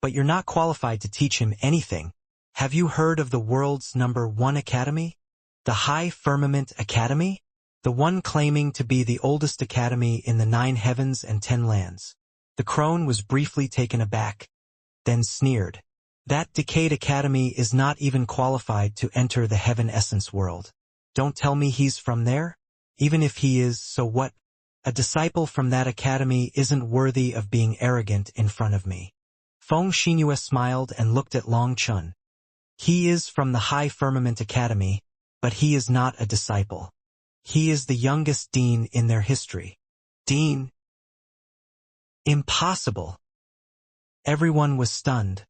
but you're not qualified to teach him anything. Have you heard of the world's #1 academy? The High Firmament Academy? The one claiming to be the oldest academy in the 9 heavens and 10 lands. The crone was briefly taken aback, then sneered. That decayed academy is not even qualified to enter the heaven essence world. Don't tell me he's from there? Even if he is, so what? A disciple from that academy isn't worthy of being arrogant in front of me. Feng Xinyue smiled and looked at Long Chun. He is from the High Firmament Academy, but he is not a disciple. He is the youngest dean in their history. Dean? Impossible. Everyone was stunned,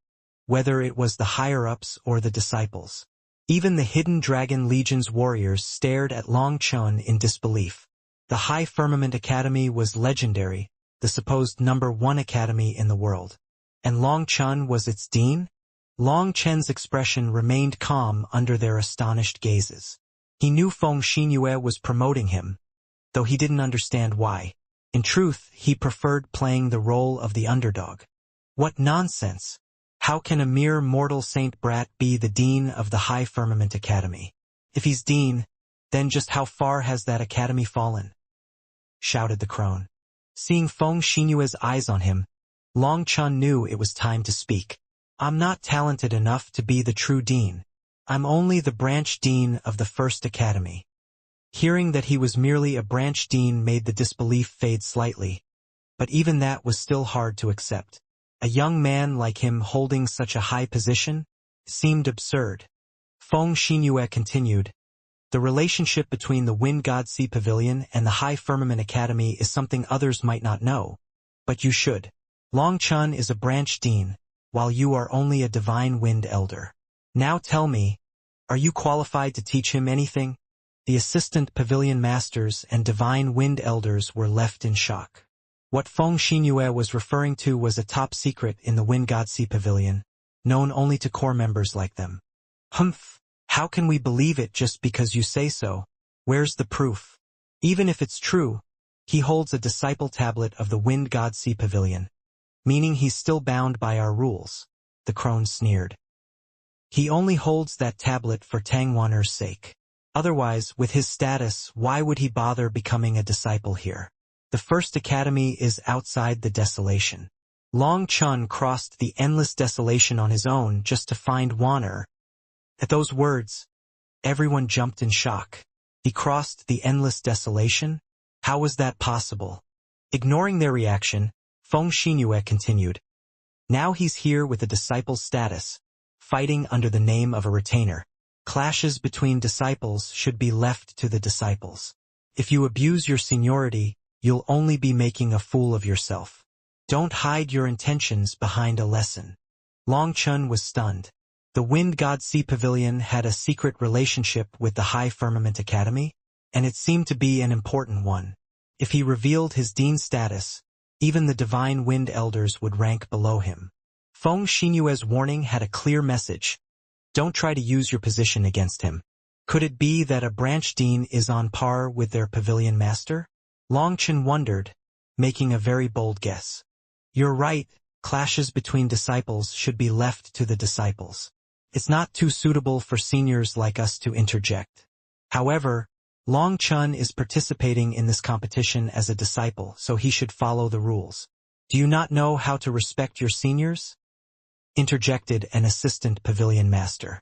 whether it was the higher-ups or the disciples. Even the Hidden Dragon Legion's warriors stared at Long Chun in disbelief. The High Firmament Academy was legendary, the supposed #1 academy in the world. And Long Chun was its dean? Long Chen's expression remained calm under their astonished gazes. He knew Feng Xinyue was promoting him, though he didn't understand why. In truth, he preferred playing the role of the underdog. What nonsense! How can a mere mortal Saint Brat be the dean of the High Firmament Academy? If he's dean, then just how far has that academy fallen? Shouted the crone. Seeing Feng Xinyue's eyes on him, Long Chun knew it was time to speak. I'm not talented enough to be the true dean. I'm only the branch dean of the first academy. Hearing that he was merely a branch dean made the disbelief fade slightly, but even that was still hard to accept. A young man like him holding such a high position seemed absurd. Feng Xinyue continued, the relationship between the Wind God Sea Pavilion and the High Firmament Academy is something others might not know, but you should. Long Chun is a branch dean, while you are only a divine wind elder. Now tell me, are you qualified to teach him anything? The assistant pavilion masters and divine wind elders were left in shock. What Feng Xinyue was referring to was a top secret in the Wind God Sea Pavilion, known only to core members like them. Humph, how can we believe it just because you say so? Where's the proof? Even if it's true, he holds a disciple tablet of the Wind God Sea Pavilion, meaning he's still bound by our rules, the crone sneered. He only holds that tablet for Tang Wanner's sake. Otherwise, with his status, why would he bother becoming a disciple here? The first academy is outside the desolation. Long Chun crossed the endless desolation on his own just to find Wanner. At those words, everyone jumped in shock. He crossed the endless desolation? How was that possible? Ignoring their reaction, Feng Xinyue continued. Now he's here with a disciple's status, fighting under the name of a retainer. Clashes between disciples should be left to the disciples. If you abuse your seniority, you'll only be making a fool of yourself. Don't hide your intentions behind a lesson. Long Chun was stunned. The Wind God Sea Pavilion had a secret relationship with the High Firmament Academy, and it seemed to be an important one. If he revealed his dean status, even the Divine Wind Elders would rank below him. Feng Xinyue's warning had a clear message. Don't try to use your position against him. Could it be that a branch dean is on par with their pavilion master? Long Chen wondered, making a very bold guess. You're right, clashes between disciples should be left to the disciples. It's not too suitable for seniors like us to interject. However, Long Chun is participating in this competition as a disciple, so he should follow the rules. Do you not know how to respect your seniors? Interjected an assistant pavilion master.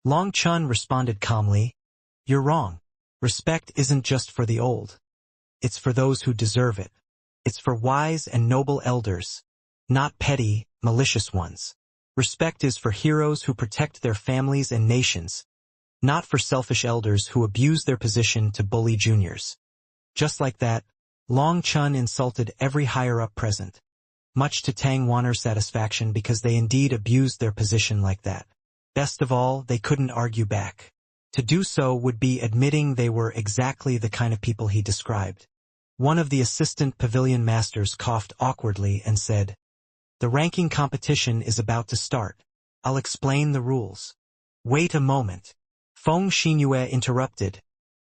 Long Chun responded calmly, You're wrong. Respect isn't just for the old. It's for those who deserve it. It's for wise and noble elders, not petty, malicious ones. Respect is for heroes who protect their families and nations, not for selfish elders who abuse their position to bully juniors. Just like that, Long Chun insulted every higher-up present, much to Tang Wanner's satisfaction because they indeed abused their position like that. Best of all, they couldn't argue back. To do so would be admitting they were exactly the kind of people he described. One of the assistant pavilion masters coughed awkwardly and said, The ranking competition is about to start. I'll explain the rules. Wait a moment. Feng Xinyue interrupted.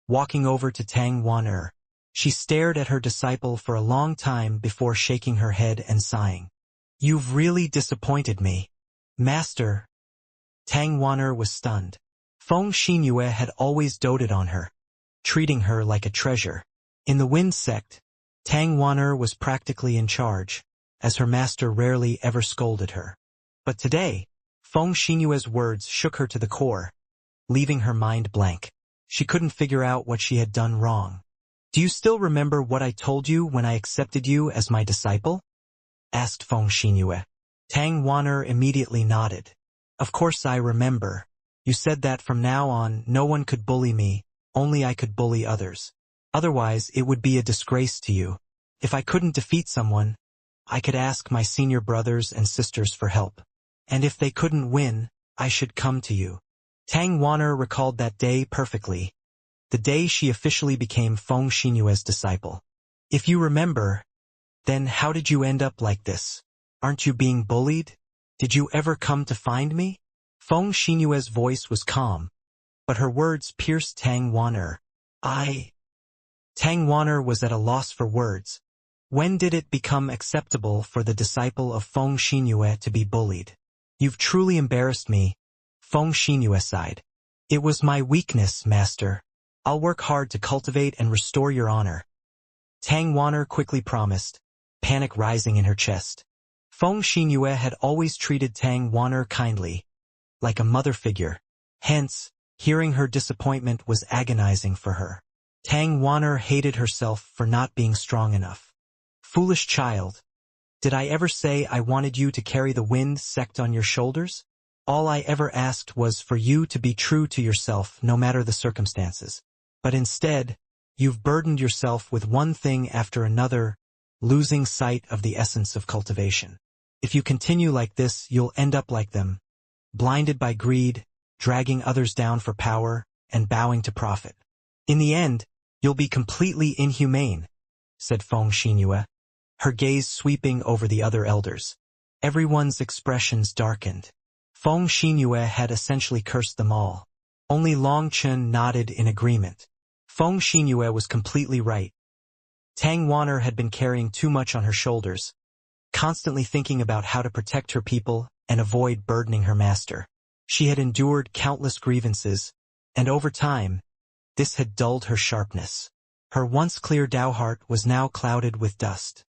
Walking over to Tang Wan'er, she stared at her disciple for a long time before shaking her head and sighing. You've really disappointed me. Master. Tang Wan'er was stunned. Feng Xinyue had always doted on her, treating her like a treasure. In the Wind sect, Tang Wan'er was practically in charge, as her master rarely ever scolded her. But today, Feng Xinyue's words shook her to the core, leaving her mind blank. She couldn't figure out what she had done wrong. Do you still remember what I told you when I accepted you as my disciple? Asked Feng Xinyue. Tang Wan'er immediately nodded. Of course I remember. You said that from now on no one could bully me, only I could bully others. Otherwise it would be a disgrace to you. If I couldn't defeat someone, I could ask my senior brothers and sisters for help. And if they couldn't win, I should come to you. Tang Wan'er recalled that day perfectly, the day she officially became Feng Xinyue's disciple. If you remember, then how did you end up like this? Aren't you being bullied? Did you ever come to find me? Feng Xinyue's voice was calm, but her words pierced Tang Wan'er. Tang Wan'er was at a loss for words. When did it become acceptable for the disciple of Feng Xinyue to be bullied? You've truly embarrassed me, Feng Xinyue sighed. It was my weakness, master. I'll work hard to cultivate and restore your honor. Tang Wan'er quickly promised, panic rising in her chest. Feng Xinyue had always treated Tang Wan'er kindly, like a mother figure. Hence, hearing her disappointment was agonizing for her. Tang Wan'er hated herself for not being strong enough. Foolish child. Did I ever say I wanted you to carry the Wind sect on your shoulders? All I ever asked was for you to be true to yourself no matter the circumstances. But instead, you've burdened yourself with one thing after another, losing sight of the essence of cultivation. If you continue like this, you'll end up like them, blinded by greed, dragging others down for power, and bowing to profit. In the end, you'll be completely inhumane, said Feng Xinyue, her gaze sweeping over the other elders. Everyone's expressions darkened. Feng Xinyue had essentially cursed them all. Only Long Chen nodded in agreement. Feng Xinyue was completely right. Tang Wan'er had been carrying too much on her shoulders, constantly thinking about how to protect her people and avoid burdening her master. She had endured countless grievances, and over time, this had dulled her sharpness. Her once clear Tao heart was now clouded with dust.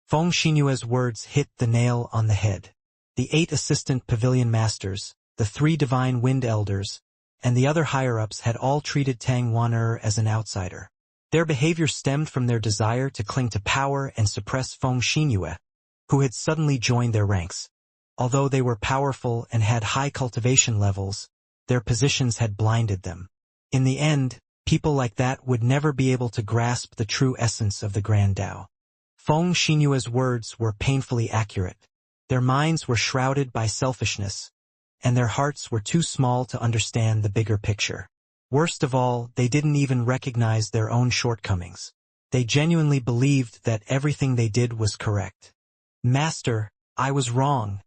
Feng Xinyue's words hit the nail on the head. The 8 assistant pavilion masters, the 3 divine wind elders, and the other higher-ups had all treated Tang Wan'er as an outsider. Their behavior stemmed from their desire to cling to power and suppress Feng Xinyue, who had suddenly joined their ranks. Although they were powerful and had high cultivation levels, their positions had blinded them. In the end, people like that would never be able to grasp the true essence of the Grand Tao. Feng Xinyue's words were painfully accurate. Their minds were shrouded by selfishness, and their hearts were too small to understand the bigger picture. Worst of all, they didn't even recognize their own shortcomings. They genuinely believed that everything they did was correct. "Master, I was wrong,"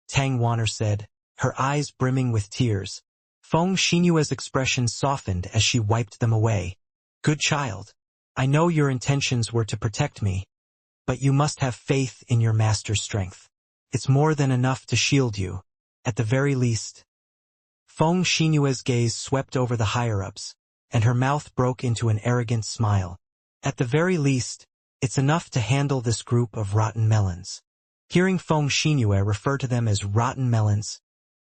Tang Wanner said, her eyes brimming with tears. Feng Xinyue's expression softened as she wiped them away. "Good child. I know your intentions were to protect me, but you must have faith in your master's strength. It's more than enough to shield you, at the very least." Feng Xinyue's gaze swept over the higher-ups, and her mouth broke into an arrogant smile. "At the very least, it's enough to handle this group of rotten melons." Hearing Feng Xinyue refer to them as rotten melons,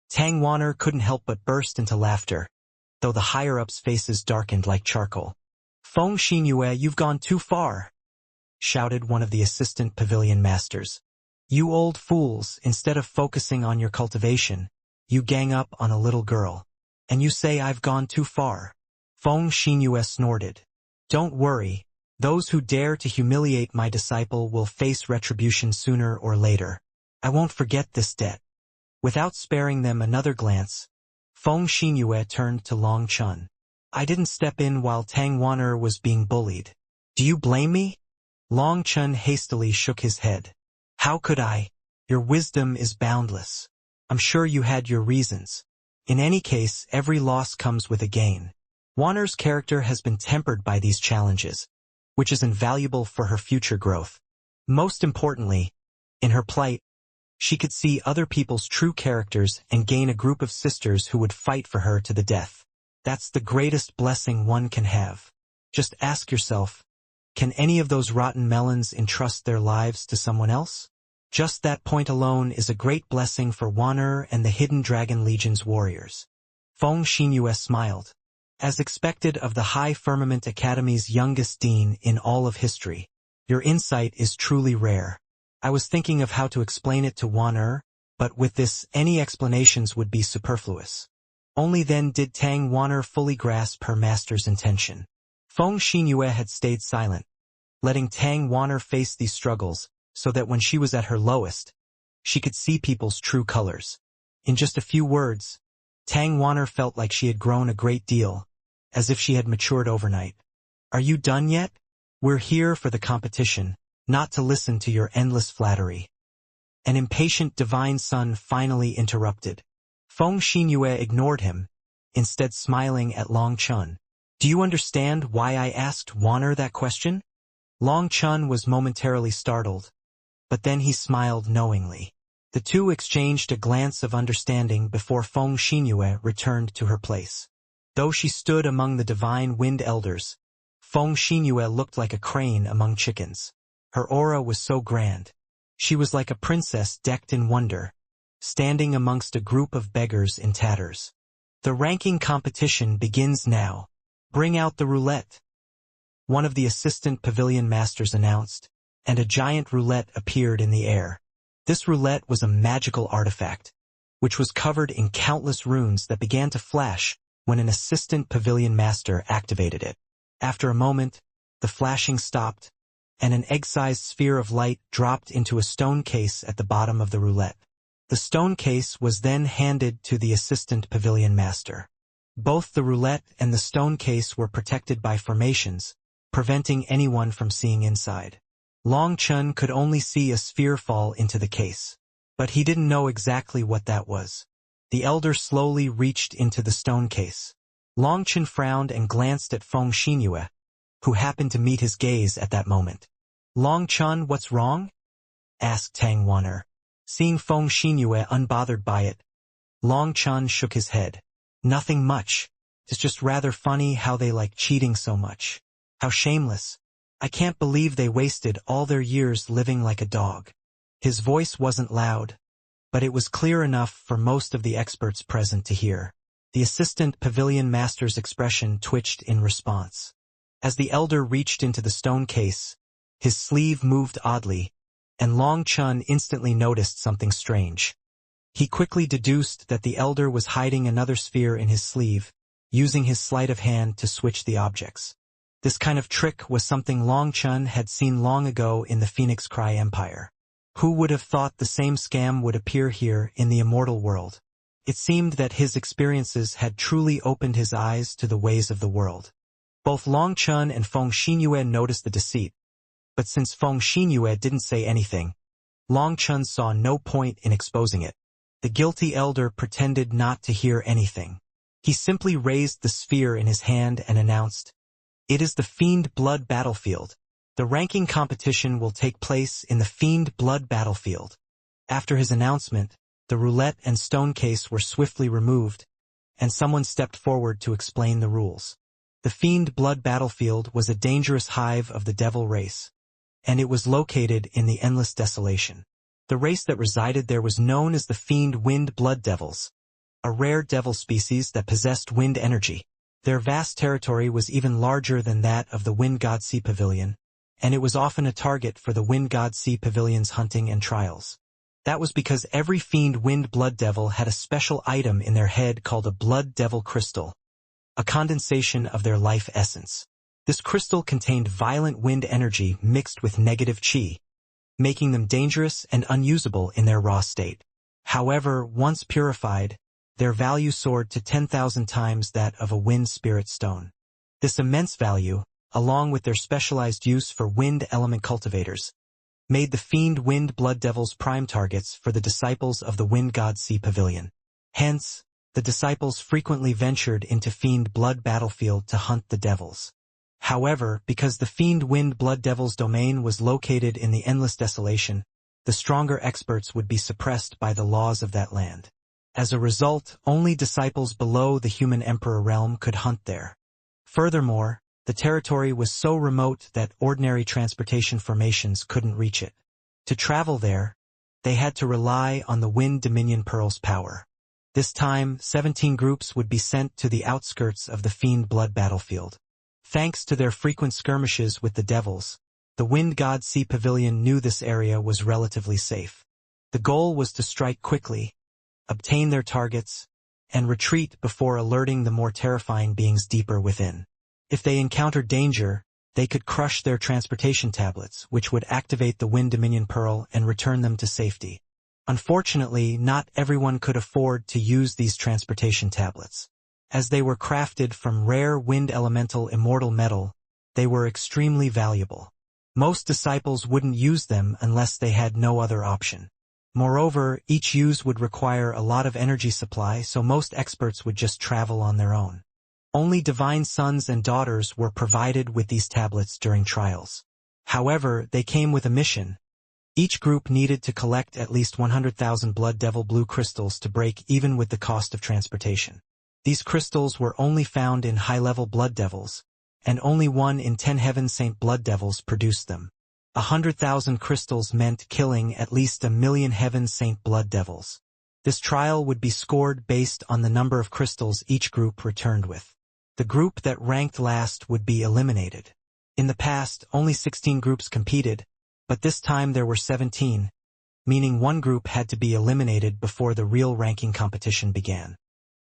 Tang Wanner couldn't help but burst into laughter, though the higher-ups' faces darkened like charcoal. "Feng Xinyue, you've gone too far," shouted one of the assistant pavilion masters. "You old fools, instead of focusing on your cultivation, you gang up on a little girl. And you say I've gone too far." Feng Xinyue snorted. "Don't worry. Those who dare to humiliate my disciple will face retribution sooner or later. I won't forget this debt." Without sparing them another glance, Feng Xinyue turned to Long Chun. "I didn't step in while Tang Wanner was being bullied. Do you blame me?" Long Chun hastily shook his head. "How could I? Your wisdom is boundless. I'm sure you had your reasons. In any case, every loss comes with a gain. Wanner's character has been tempered by these challenges, which is invaluable for her future growth. Most importantly, in her plight, she could see other people's true characters and gain a group of sisters who would fight for her to the death. That's the greatest blessing one can have. Just ask yourself, can any of those rotten melons entrust their lives to someone else? Just that point alone is a great blessing for Wanner and the Hidden Dragon Legion's warriors." Feng Xinyue smiled. "As expected of the High Firmament Academy's youngest dean in all of history, your insight is truly rare. I was thinking of how to explain it to Wanner, but with this, any explanations would be superfluous." Only then did Tang Wanner fully grasp her master's intention. Feng Xinyue had stayed silent, letting Tang Wanner face these struggles, so that when she was at her lowest, she could see people's true colors. In just a few words, Tang Wanner felt like she had grown a great deal, as if she had matured overnight. "Are you done yet? We're here for the competition, not to listen to your endless flattery." An impatient divine son finally interrupted. Feng Xinyue ignored him, instead smiling at Long Chun. "Do you understand why I asked Wanner that question?" Long Chun was momentarily startled, but then he smiled knowingly. The two exchanged a glance of understanding before Feng Xinyue returned to her place. Though she stood among the divine wind elders, Feng Xinyue looked like a crane among chickens. Her aura was so grand. She was like a princess decked in wonder, standing amongst a group of beggars in tatters. "The ranking competition begins now. Bring out the roulette," one of the assistant pavilion masters announced, and a giant roulette appeared in the air. This roulette was a magical artifact, which was covered in countless runes that began to flash when an assistant pavilion master activated it. After a moment, the flashing stopped, and an egg-sized sphere of light dropped into a stone case at the bottom of the roulette. The stone case was then handed to the assistant pavilion master. Both the roulette and the stone case were protected by formations, preventing anyone from seeing inside. Long Chun could only see a sphere fall into the case, but he didn't know exactly what that was. The elder slowly reached into the stone case. Long Chun frowned and glanced at Feng Xinyue, who happened to meet his gaze at that moment. "Long Chun, what's wrong?" asked Tang Wanner. Seeing Feng Xinyue unbothered by it, Long Chun shook his head. "Nothing much. It's just rather funny how they like cheating so much. How shameless. I can't believe they wasted all their years living like a dog." His voice wasn't loud, but it was clear enough for most of the experts present to hear. The assistant pavilion master's expression twitched in response. As the elder reached into the stone case, his sleeve moved oddly, and Long Chun instantly noticed something strange. He quickly deduced that the elder was hiding another sphere in his sleeve, using his sleight of hand to switch the objects. This kind of trick was something Long Chun had seen long ago in the Phoenix Cry Empire. Who would have thought the same scam would appear here in the immortal world? It seemed that his experiences had truly opened his eyes to the ways of the world. Both Long Chun and Feng Xinyue noticed the deceit, but since Feng Xinyue didn't say anything, Long Chun saw no point in exposing it. The guilty elder pretended not to hear anything. He simply raised the sphere in his hand and announced, "It is the Fiend Blood Battlefield. The ranking competition will take place in the Fiend Blood Battlefield." After his announcement, the roulette and stone case were swiftly removed, and someone stepped forward to explain the rules. The Fiend Blood Battlefield was a dangerous hive of the devil race, and it was located in the Endless Desolation. The race that resided there was known as the Fiend Wind Blood Devils, a rare devil species that possessed wind energy. Their vast territory was even larger than that of the Wind God Sea Pavilion, and it was often a target for the Wind God Sea Pavilion's hunting and trials. That was because every Fiend Wind Blood Devil had a special item in their head called a Blood Devil Crystal, a condensation of their life essence. This crystal contained violent wind energy mixed with negative chi, making them dangerous and unusable in their raw state. However, once purified, their value soared to 10,000 times that of a wind spirit stone. This immense value, along with their specialized use for wind element cultivators, made the Fiend Wind Blood Devils prime targets for the disciples of the Wind God Sea Pavilion. Hence, the disciples frequently ventured into Fiend Blood Battlefield to hunt the devils. However, because the Fiend Wind Blood Devils domain was located in the Endless Desolation, the stronger experts would be suppressed by the laws of that land. As a result, only disciples below the human emperor realm could hunt there. Furthermore, the territory was so remote that ordinary transportation formations couldn't reach it. To travel there, they had to rely on the Wind Dominion Pearl's power. This time, 17 groups would be sent to the outskirts of the Fiend Blood Battlefield. Thanks to their frequent skirmishes with the devils, the Wind God Sea Pavilion knew this area was relatively safe. The goal was to strike quickly, obtain their targets, and retreat before alerting the more terrifying beings deeper within. If they encountered danger, they could crush their transportation tablets, which would activate the Wind Dominion Pearl and return them to safety. Unfortunately, not everyone could afford to use these transportation tablets. As they were crafted from rare wind elemental immortal metal, they were extremely valuable. Most disciples wouldn't use them unless they had no other option. Moreover, each use would require a lot of energy supply, so most experts would just travel on their own. Only divine sons and daughters were provided with these tablets during trials. However, they came with a mission. Each group needed to collect at least 100,000 Blood Devil Blue crystals to break even with the cost of transportation. These crystals were only found in high-level Blood Devils, and only 1 in 10 Heaven Saint Blood Devils produced them. 100,000 crystals meant killing at least 1,000,000 Heaven Saint Blood Devils. This trial would be scored based on the number of crystals each group returned with. The group that ranked last would be eliminated. In the past, only 16 groups competed, but this time there were 17, meaning one group had to be eliminated before the real ranking competition began.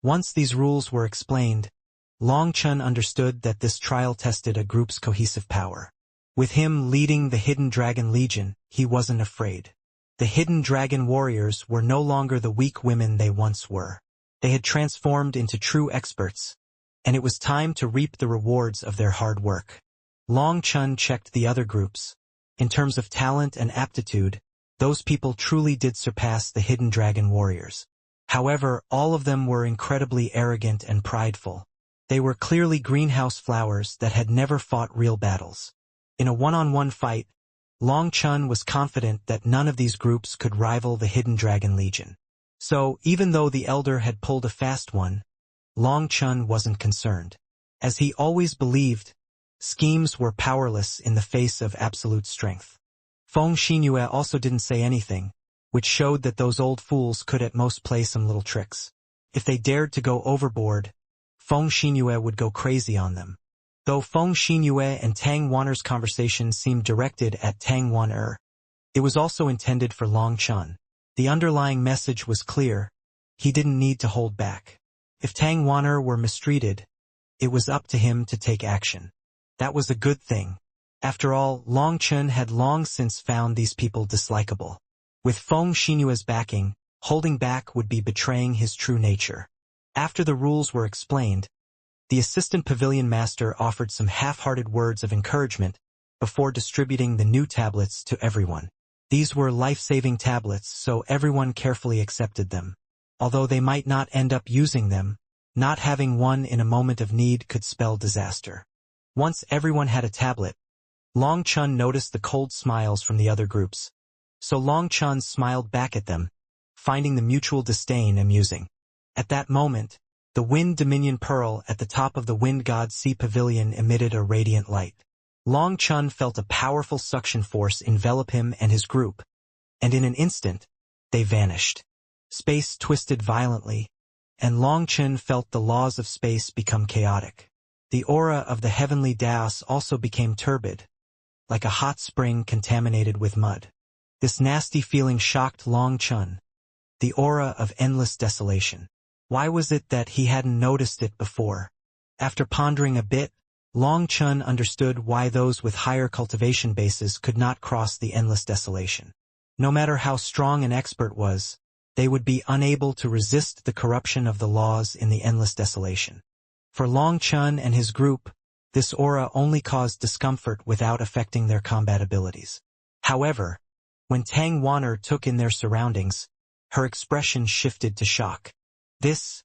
Once these rules were explained, Long Chun understood that this trial tested a group's cohesive power. With him leading the Hidden Dragon Legion, he wasn't afraid. The Hidden Dragon Warriors were no longer the weak women they once were. They had transformed into true experts, and it was time to reap the rewards of their hard work. Long Chun checked the other groups. In terms of talent and aptitude, those people truly did surpass the Hidden Dragon Warriors. However, all of them were incredibly arrogant and prideful. They were clearly greenhouse flowers that had never fought real battles. In a one-on-one fight, Long Chun was confident that none of these groups could rival the Hidden Dragon Legion. So, even though the Elder had pulled a fast one, Long Chun wasn't concerned. As he always believed, schemes were powerless in the face of absolute strength. Feng Xinyue also didn't say anything, which showed that those old fools could at most play some little tricks. If they dared to go overboard, Feng Xinyue would go crazy on them. Though Feng Xinyue and Tang Wan'er's conversation seemed directed at Tang Wan'er, it was also intended for Long Chun. The underlying message was clear. He didn't need to hold back. If Tang Wan'er were mistreated, it was up to him to take action. That was a good thing. After all, Long Chen had long since found these people dislikable. With Feng Xinyue's backing, holding back would be betraying his true nature. After the rules were explained, the assistant pavilion master offered some half-hearted words of encouragement before distributing the new tablets to everyone. These were life-saving tablets, so everyone carefully accepted them. Although they might not end up using them, not having one in a moment of need could spell disaster. Once everyone had a tablet, Long Chen noticed the cold smiles from the other groups. So Long Chen smiled back at them, finding the mutual disdain amusing. At that moment, the Wind Dominion Pearl at the top of the Wind God Sea Pavilion emitted a radiant light. Long Chen felt a powerful suction force envelop him and his group, and in an instant, they vanished. Space twisted violently, and Long Chen felt the laws of space become chaotic. The aura of the heavenly Daos also became turbid, like a hot spring contaminated with mud. This nasty feeling shocked Long Chen, the aura of endless desolation. Why was it that he hadn't noticed it before? After pondering a bit, Long Chen understood why those with higher cultivation bases could not cross the endless desolation. No matter how strong an expert was, they would be unable to resist the corruption of the laws in the endless desolation. For Long Chen and his group, this aura only caused discomfort without affecting their combat abilities. However, when Tang Wan'er took in their surroundings, her expression shifted to shock. This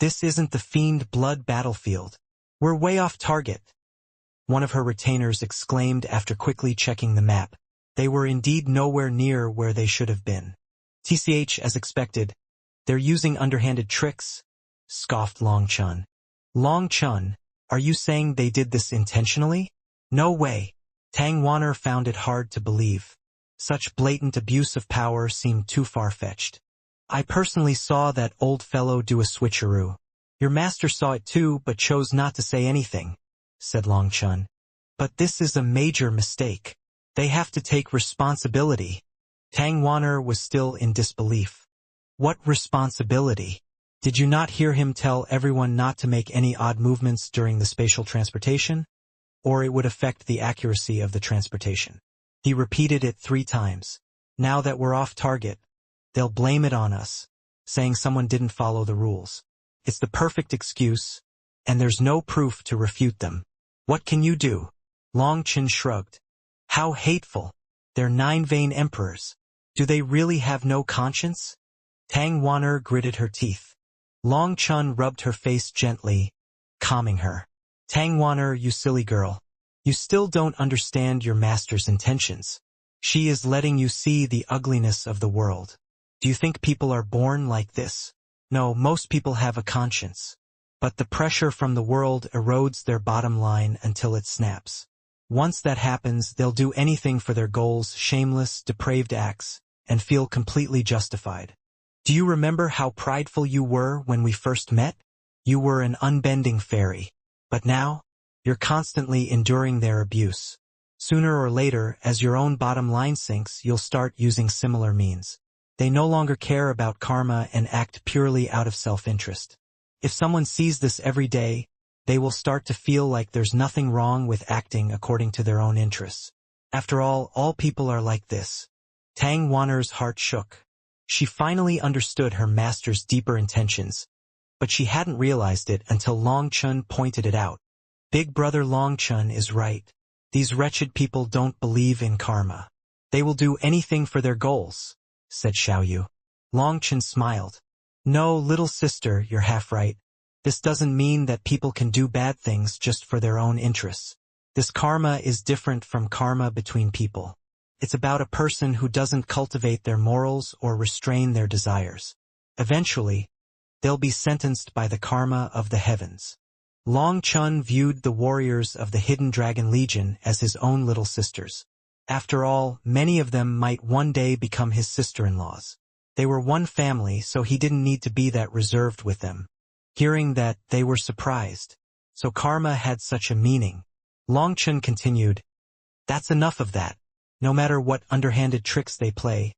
isn't the Fiend Blood battlefield. We're way off target, one of her retainers exclaimed after quickly checking the map. They were indeed nowhere near where they should have been. TCH, as expected, they're using underhanded tricks, scoffed Long Chen. Long Chen, are you saying they did this intentionally? No way. Tang Wan'er found it hard to believe. Such blatant abuse of power seemed too far-fetched. I personally saw that old fellow do a switcheroo. Your master saw it too, but chose not to say anything, said Long Chen. But this is a major mistake. They have to take responsibility. Tang Wan'er was still in disbelief. What responsibility? Did you not hear him tell everyone not to make any odd movements during the spatial transportation? Or it would affect the accuracy of the transportation. He repeated it 3 times. Now that we're off target, they'll blame it on us, saying someone didn't follow the rules. It's the perfect excuse, and there's no proof to refute them. What can you do? Long Chen shrugged. How hateful. They're 9 vain emperors. Do they really have no conscience? Tang Wan'er gritted her teeth. Long Chen rubbed her face gently, calming her. Tang Wan'er, you silly girl. You still don't understand your master's intentions. She is letting you see the ugliness of the world. Do you think people are born like this? No, most people have a conscience. But the pressure from the world erodes their bottom line until it snaps. Once that happens, they'll do anything for their goals, shameless, depraved acts, and feel completely justified. Do you remember how prideful you were when we first met? You were an unbending fairy. But now, you're constantly enduring their abuse. Sooner or later, as your own bottom line sinks, you'll start using similar means. They no longer care about karma and act purely out of self-interest. If someone sees this every day, they will start to feel like there's nothing wrong with acting according to their own interests. After all people are like this. Tang Wan'er's heart shook. She finally understood her master's deeper intentions, but she hadn't realized it until Long Chen pointed it out. Big brother Long Chen is right. These wretched people don't believe in karma. They will do anything for their goals, said Xiaoyu. Long Chen smiled. No, little sister, you're half right. This doesn't mean that people can do bad things just for their own interests. This karma is different from karma between people. It's about a person who doesn't cultivate their morals or restrain their desires. Eventually, they'll be sentenced by the karma of the heavens. Long Chen viewed the warriors of the Hidden Dragon Legion as his own little sisters. After all, many of them might one day become his sister-in-laws. They were one family, so he didn't need to be that reserved with them. Hearing that, they were surprised. So karma had such a meaning. Long Chen continued, that's enough of that. No matter what underhanded tricks they play,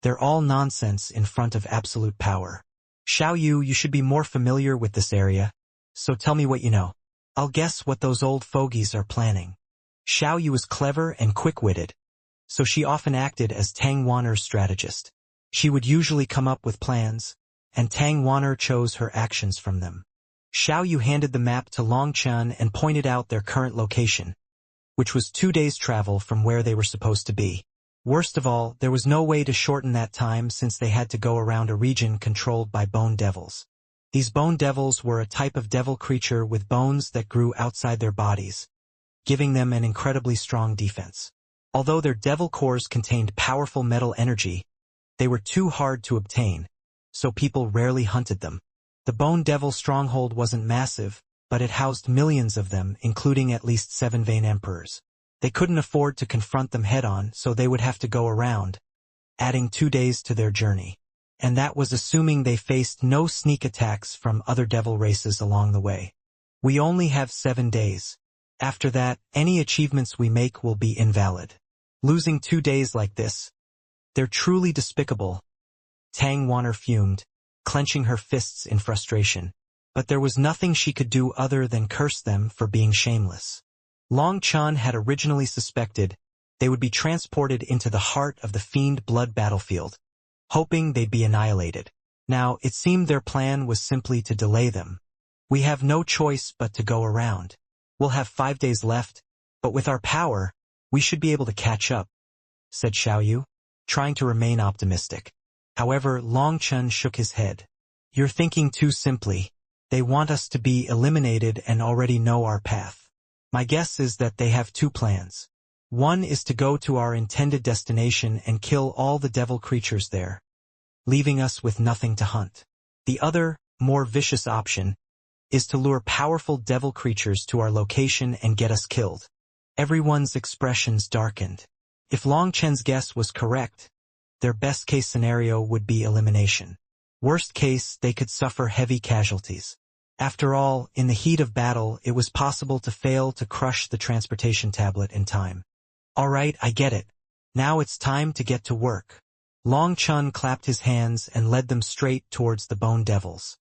They're all nonsense in front of absolute power. Xiao Yu, you should be more familiar with this area, so tell me what you know. I'll guess what those old fogies are planning. Xiao Yu was clever and quick-witted, so she often acted as Tang Wan'er's strategist. She would usually come up with plans, and Tang Wan'er chose her actions from them. Xiao Yu handed the map to Long Chen and pointed out their current location, which was 2 days' travel from where they were supposed to be. Worst of all, there was no way to shorten that time since they had to go around a region controlled by bone devils. These bone devils were a type of devil creature with bones that grew outside their bodies, giving them an incredibly strong defense. Although their devil cores contained powerful metal energy, they were too hard to obtain, so people rarely hunted them. The bone devil stronghold wasn't massive, but it housed millions of them, including at least 7 vain emperors. They couldn't afford to confront them head-on, so they would have to go around, adding 2 days to their journey. And that was assuming they faced no sneak attacks from other devil races along the way. We only have 7 days. After that, any achievements we make will be invalid. Losing 2 days like this, they're truly despicable. Tang Wan'er fumed, clenching her fists in frustration. But there was nothing she could do other than curse them for being shameless. Long Chen had originally suspected they would be transported into the heart of the fiend blood battlefield, hoping they'd be annihilated. Now, it seemed their plan was simply to delay them. We have no choice but to go around. We'll have 5 days left, but with our power, we should be able to catch up, said Xiao Yu, trying to remain optimistic. However, Long Chen shook his head. You're thinking too simply. They want us to be eliminated and already know our path. My guess is that they have 2 plans. One is to go to our intended destination and kill all the devil creatures there, leaving us with nothing to hunt. The other, more vicious option, is to lure powerful devil creatures to our location and get us killed. Everyone's expressions darkened. If Long Chen's guess was correct, their best-case scenario would be elimination. Worst case, they could suffer heavy casualties. After all, in the heat of battle, it was possible to fail to crush the transportation tablet in time. All right, I get it. Now it's time to get to work. Long Chen clapped his hands and led them straight towards the bone devils.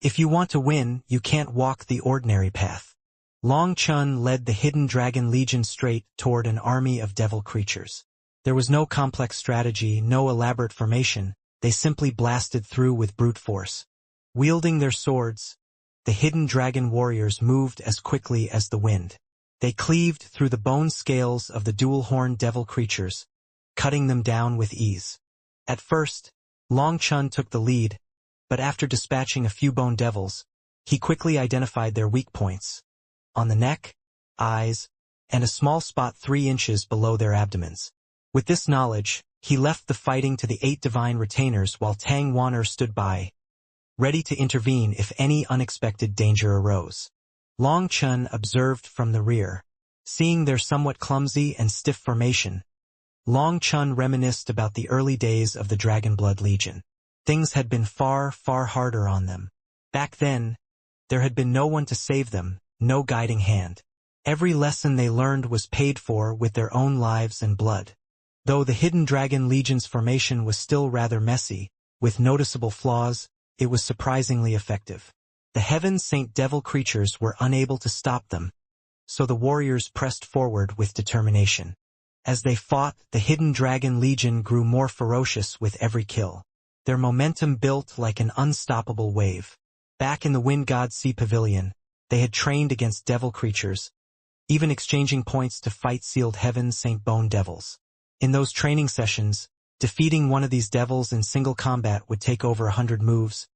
If you want to win, you can't walk the ordinary path. Long Chen led the Hidden Dragon Legion straight toward an army of devil creatures. There was no complex strategy, no elaborate formation. They simply blasted through with brute force. Wielding their swords, the Hidden Dragon warriors moved as quickly as the wind. They cleaved through the bone scales of the dual-horned devil creatures, cutting them down with ease. At first, Long Chen took the lead, but after dispatching a few bone devils, he quickly identified their weak points, on the neck, eyes, and a small spot 3 inches below their abdomens. With this knowledge, he left the fighting to the 8 divine retainers while Tang Wan'er stood by, ready to intervene if any unexpected danger arose. Long Chen observed from the rear. Seeing their somewhat clumsy and stiff formation, Long Chen reminisced about the early days of the Dragonblood Legion. Things had been far, far harder on them. Back then, there had been no one to save them, no guiding hand. Every lesson they learned was paid for with their own lives and blood. Though the Hidden Dragon Legion's formation was still rather messy, with noticeable flaws, it was surprisingly effective. The Heaven Saint Devil creatures were unable to stop them, so the warriors pressed forward with determination. As they fought, the Hidden Dragon Legion grew more ferocious with every kill. Their momentum built like an unstoppable wave. Back in the Wind God Sea Pavilion, they had trained against devil creatures, even exchanging points to fight sealed Heaven Saint Bone Devils. In those training sessions, defeating one of these devils in single combat would take over 100 moves,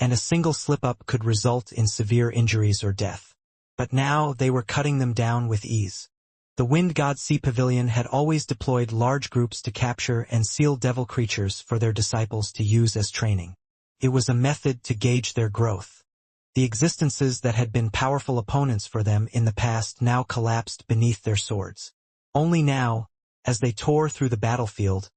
and a single slip-up could result in severe injuries or death. But now they were cutting them down with ease. The Wind God Sea Pavilion had always deployed large groups to capture and seal devil creatures for their disciples to use as training. It was a method to gauge their growth. The existences that had been powerful opponents for them in the past now collapsed beneath their swords. Only now, as they tore through the battlefield,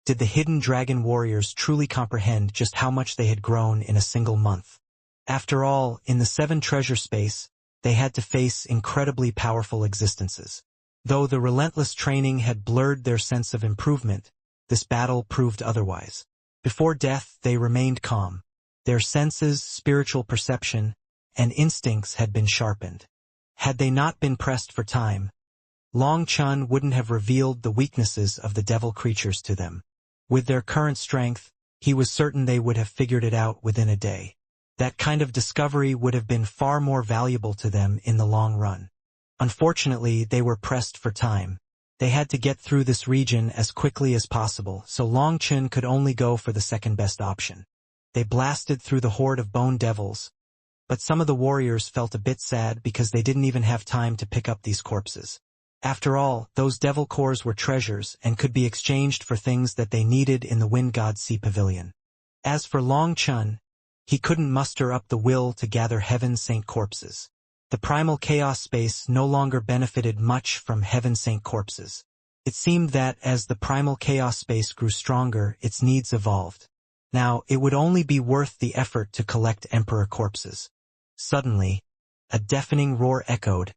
did the Hidden Dragon warriors truly comprehend just how much they had grown in a single month. After all, in the 7 treasure space, they had to face incredibly powerful existences. Though the relentless training had blurred their sense of improvement, this battle proved otherwise. Before death, they remained calm. Their senses, spiritual perception, and instincts had been sharpened. Had they not been pressed for time, Long Chun wouldn't have revealed the weaknesses of the devil creatures to them. With their current strength, he was certain they would have figured it out within a day. That kind of discovery would have been far more valuable to them in the long run. Unfortunately, they were pressed for time. They had to get through this region as quickly as possible, so Long Chun could only go for the second best option. They blasted through the horde of bone devils, but some of the warriors felt a bit sad because they didn't even have time to pick up these corpses. After all, those devil cores were treasures and could be exchanged for things that they needed in the Wind God Sea Pavilion. As for Long Chun, he couldn't muster up the will to gather Heaven Saint corpses. The primal chaos space no longer benefited much from Heaven Saint corpses. It seemed that as the primal chaos space grew stronger, its needs evolved. Now, it would only be worth the effort to collect Emperor corpses. Suddenly, a deafening roar echoed,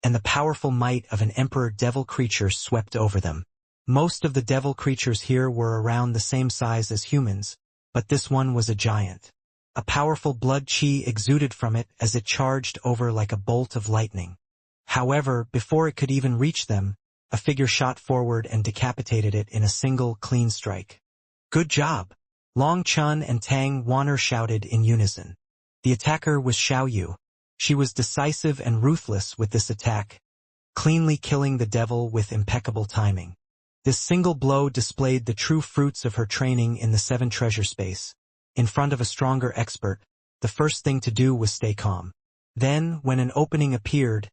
and the powerful might of an Emperor devil creature swept over them. Most of the devil creatures here were around the same size as humans, but this one was a giant. A powerful blood chi exuded from it as it charged over like a bolt of lightning. However, before it could even reach them, a figure shot forward and decapitated it in a single, clean strike. "Good job!" Long Chun and Tang Wanner shouted in unison. The attacker was Xiao Yu. She was decisive and ruthless with this attack, cleanly killing the devil with impeccable timing. This single blow displayed the true fruits of her training in the Seven Treasure Space. In front of a stronger expert, the first thing to do was stay calm. Then, when an opening appeared,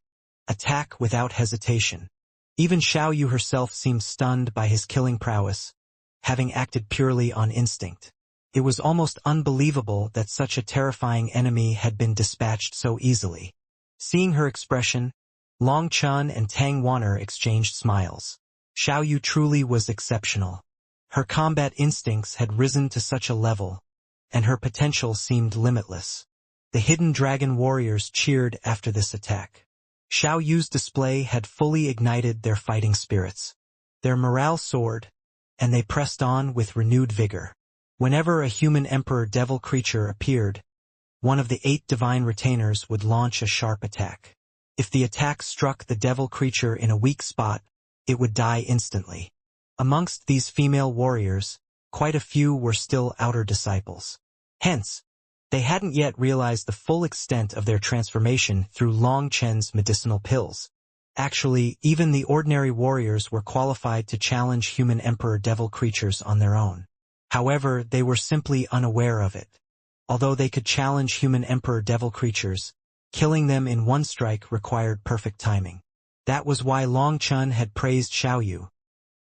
attack without hesitation. Even Xiao Yu herself seemed stunned by his killing prowess, having acted purely on instinct. It was almost unbelievable that such a terrifying enemy had been dispatched so easily. Seeing her expression, Long Chun and Tang Wanner exchanged smiles. Xiao Yu truly was exceptional. Her combat instincts had risen to such a level, and her potential seemed limitless. The hidden dragon warriors cheered after this attack. Xiao Yu's display had fully ignited their fighting spirits. Their morale soared, and they pressed on with renewed vigor. Whenever a human emperor devil creature appeared, one of the 8 divine retainers would launch a sharp attack. If the attack struck the devil creature in a weak spot, it would die instantly. Amongst these female warriors, quite a few were still outer disciples. Hence, they hadn't yet realized the full extent of their transformation through Long Chen's medicinal pills. Actually, even the ordinary warriors were qualified to challenge human emperor devil creatures on their own. However, they were simply unaware of it. Although they could challenge human emperor devil creatures, killing them in one strike required perfect timing. That was why Long Chun had praised Xiao Yu.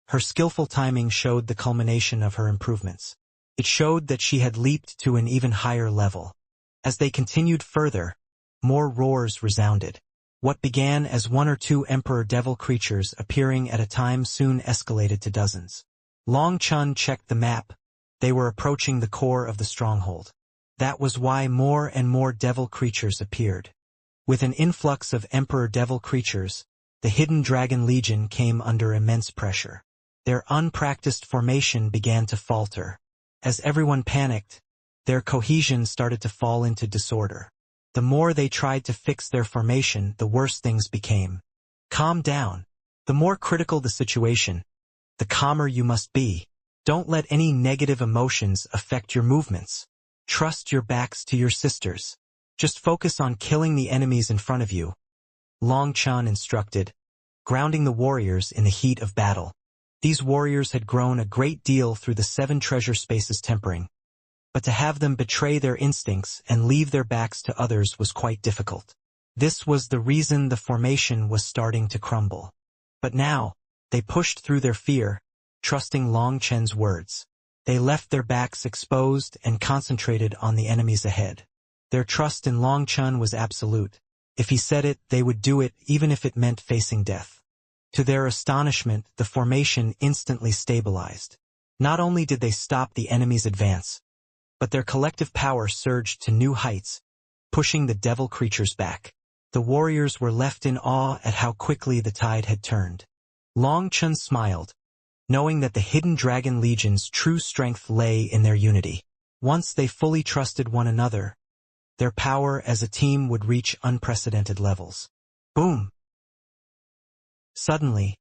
Her skillful timing showed the culmination of her improvements. It showed that she had leaped to an even higher level. As they continued further, more roars resounded. What began as 1 or 2 emperor devil creatures appearing at a time soon escalated to dozens. Long Chun checked the map. They were approaching the core of the stronghold. That was why more and more devil creatures appeared. With an influx of emperor devil creatures, the hidden dragon legion came under immense pressure. Their unpracticed formation began to falter. As everyone panicked, their cohesion started to fall into disorder. The more they tried to fix their formation, the worse things became. Calm down. The more critical the situation, the calmer you must be. Don't let any negative emotions affect your movements. Trust your backs to your sisters. Just focus on killing the enemies in front of you, Long Chun instructed, grounding the warriors in the heat of battle. These warriors had grown a great deal through the 7 treasure spaces tempering, but to have them betray their instincts and leave their backs to others was quite difficult. This was the reason the formation was starting to crumble. But now, they pushed through their fear, trusting Long Chen's words. They left their backs exposed and concentrated on the enemies ahead. Their trust in Long Chun was absolute. If he said it, they would do it, even if it meant facing death. To their astonishment, the formation instantly stabilized. Not only did they stop the enemy's advance, but their collective power surged to new heights, pushing the devil creatures back. The warriors were left in awe at how quickly the tide had turned. Long Chun smiled. knowing that the hidden Dragon Legion's true strength lay in their unity. Once they fully trusted one another, their power as a team would reach unprecedented levels. Boom! Suddenly,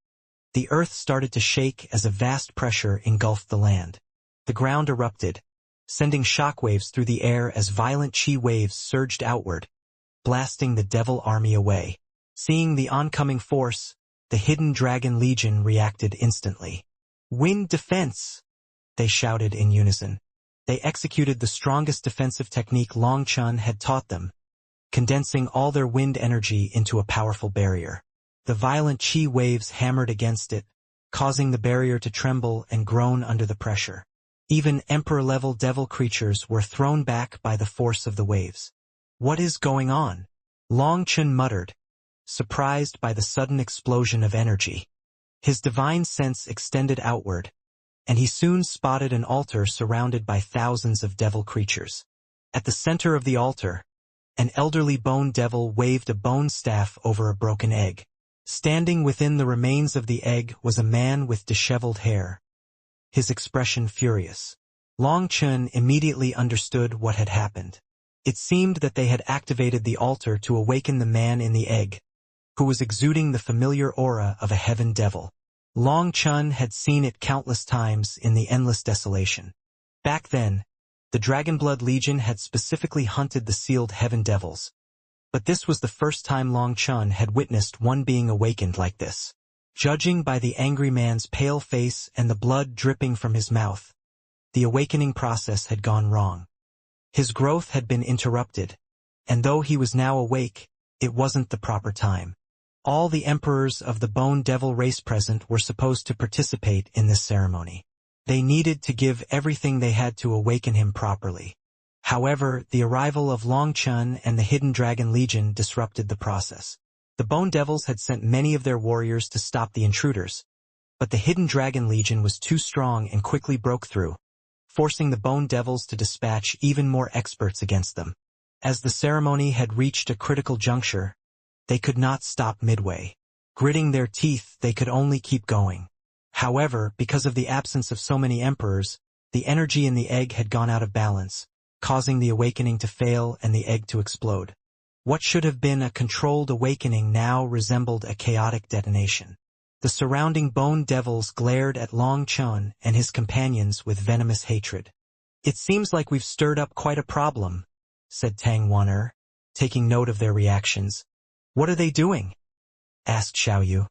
the earth started to shake as a vast pressure engulfed the land. The ground erupted, sending shockwaves through the air as violent chi waves surged outward, blasting the devil army away. Seeing the oncoming force, the hidden Dragon Legion reacted instantly. "Wind defense!" they shouted in unison. They executed the strongest defensive technique Long Chun had taught them, condensing all their wind energy into a powerful barrier. The violent chi waves hammered against it, causing the barrier to tremble and groan under the pressure. Even Emperor-level devil creatures were thrown back by the force of the waves. "What is going on?" Long Chun muttered, surprised by the sudden explosion of energy. His divine sense extended outward, and he soon spotted an altar surrounded by thousands of devil creatures. At the center of the altar, an elderly bone devil waved a bone staff over a broken egg. Standing within the remains of the egg was a man with disheveled hair, his expression furious. Long Chun immediately understood what had happened. It seemed that they had activated the altar to awaken the man in the egg, who was exuding the familiar aura of a heaven devil. Long Chun had seen it countless times in the endless desolation. Back then, the Dragonblood Legion had specifically hunted the sealed heaven devils. But this was the first time Long Chun had witnessed one being awakened like this. Judging by the angry man's pale face and the blood dripping from his mouth, the awakening process had gone wrong. His growth had been interrupted, and though he was now awake, it wasn't the proper time. All the emperors of the Bone Devil race present were supposed to participate in this ceremony. They needed to give everything they had to awaken him properly. However, the arrival of Long Chun and the Hidden Dragon Legion disrupted the process. The Bone Devils had sent many of their warriors to stop the intruders, but the Hidden Dragon Legion was too strong and quickly broke through, forcing the Bone Devils to dispatch even more experts against them. As the ceremony had reached a critical juncture, they could not stop midway. Gritting their teeth, they could only keep going. However, because of the absence of so many emperors, the energy in the egg had gone out of balance, causing the awakening to fail and the egg to explode. What should have been a controlled awakening now resembled a chaotic detonation. The surrounding Bone Devils glared at Long Chun and his companions with venomous hatred. "It seems like we've stirred up quite a problem," said Tang Wan'er, taking note of their reactions. "What are they doing?" asked Xiaoyu.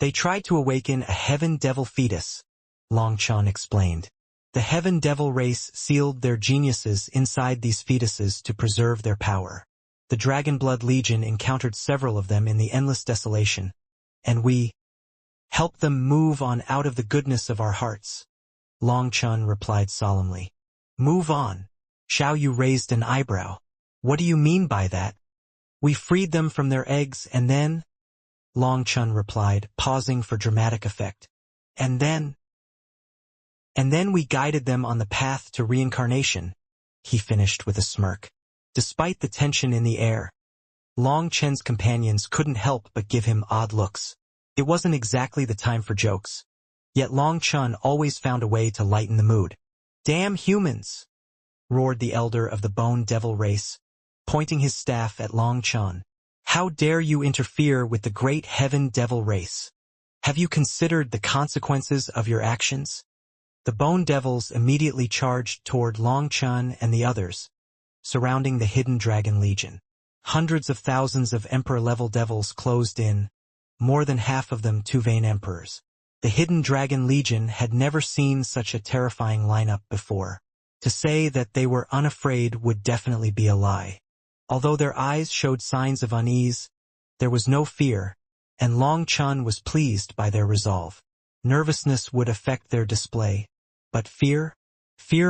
"They tried to awaken a Heaven Devil fetus," Long Chun explained. "The Heaven Devil race sealed their geniuses inside these fetuses to preserve their power. The Dragonblood Legion encountered several of them in the endless desolation, and we helped them move on out of the goodness of our hearts," Long Chun replied solemnly. "Move on?" Xiaoyu raised an eyebrow. "What do you mean by that?" "We freed them from their eggs and then," Long Chun replied, pausing for dramatic effect. And then we guided them on the path to reincarnation," he finished with a smirk. Despite the tension in the air, Long Chun's companions couldn't help but give him odd looks. It wasn't exactly the time for jokes, yet Long Chun always found a way to lighten the mood. "Damn humans!" roared the elder of the Bone Devil race, pointing his staff at Long Chun. "How dare you interfere with the great Heaven Devil race? Have you considered the consequences of your actions?" The Bone Devils immediately charged toward Long Chun and the others, surrounding the Hidden Dragon Legion. Hundreds of thousands of Emperor-level devils closed in, more than half of them Tuvain emperors. The Hidden Dragon Legion had never seen such a terrifying lineup before. To say that they were unafraid would definitely be a lie. Although their eyes showed signs of unease, there was no fear, and Long Chun was pleased by their resolve. Nervousness would affect their display, but fear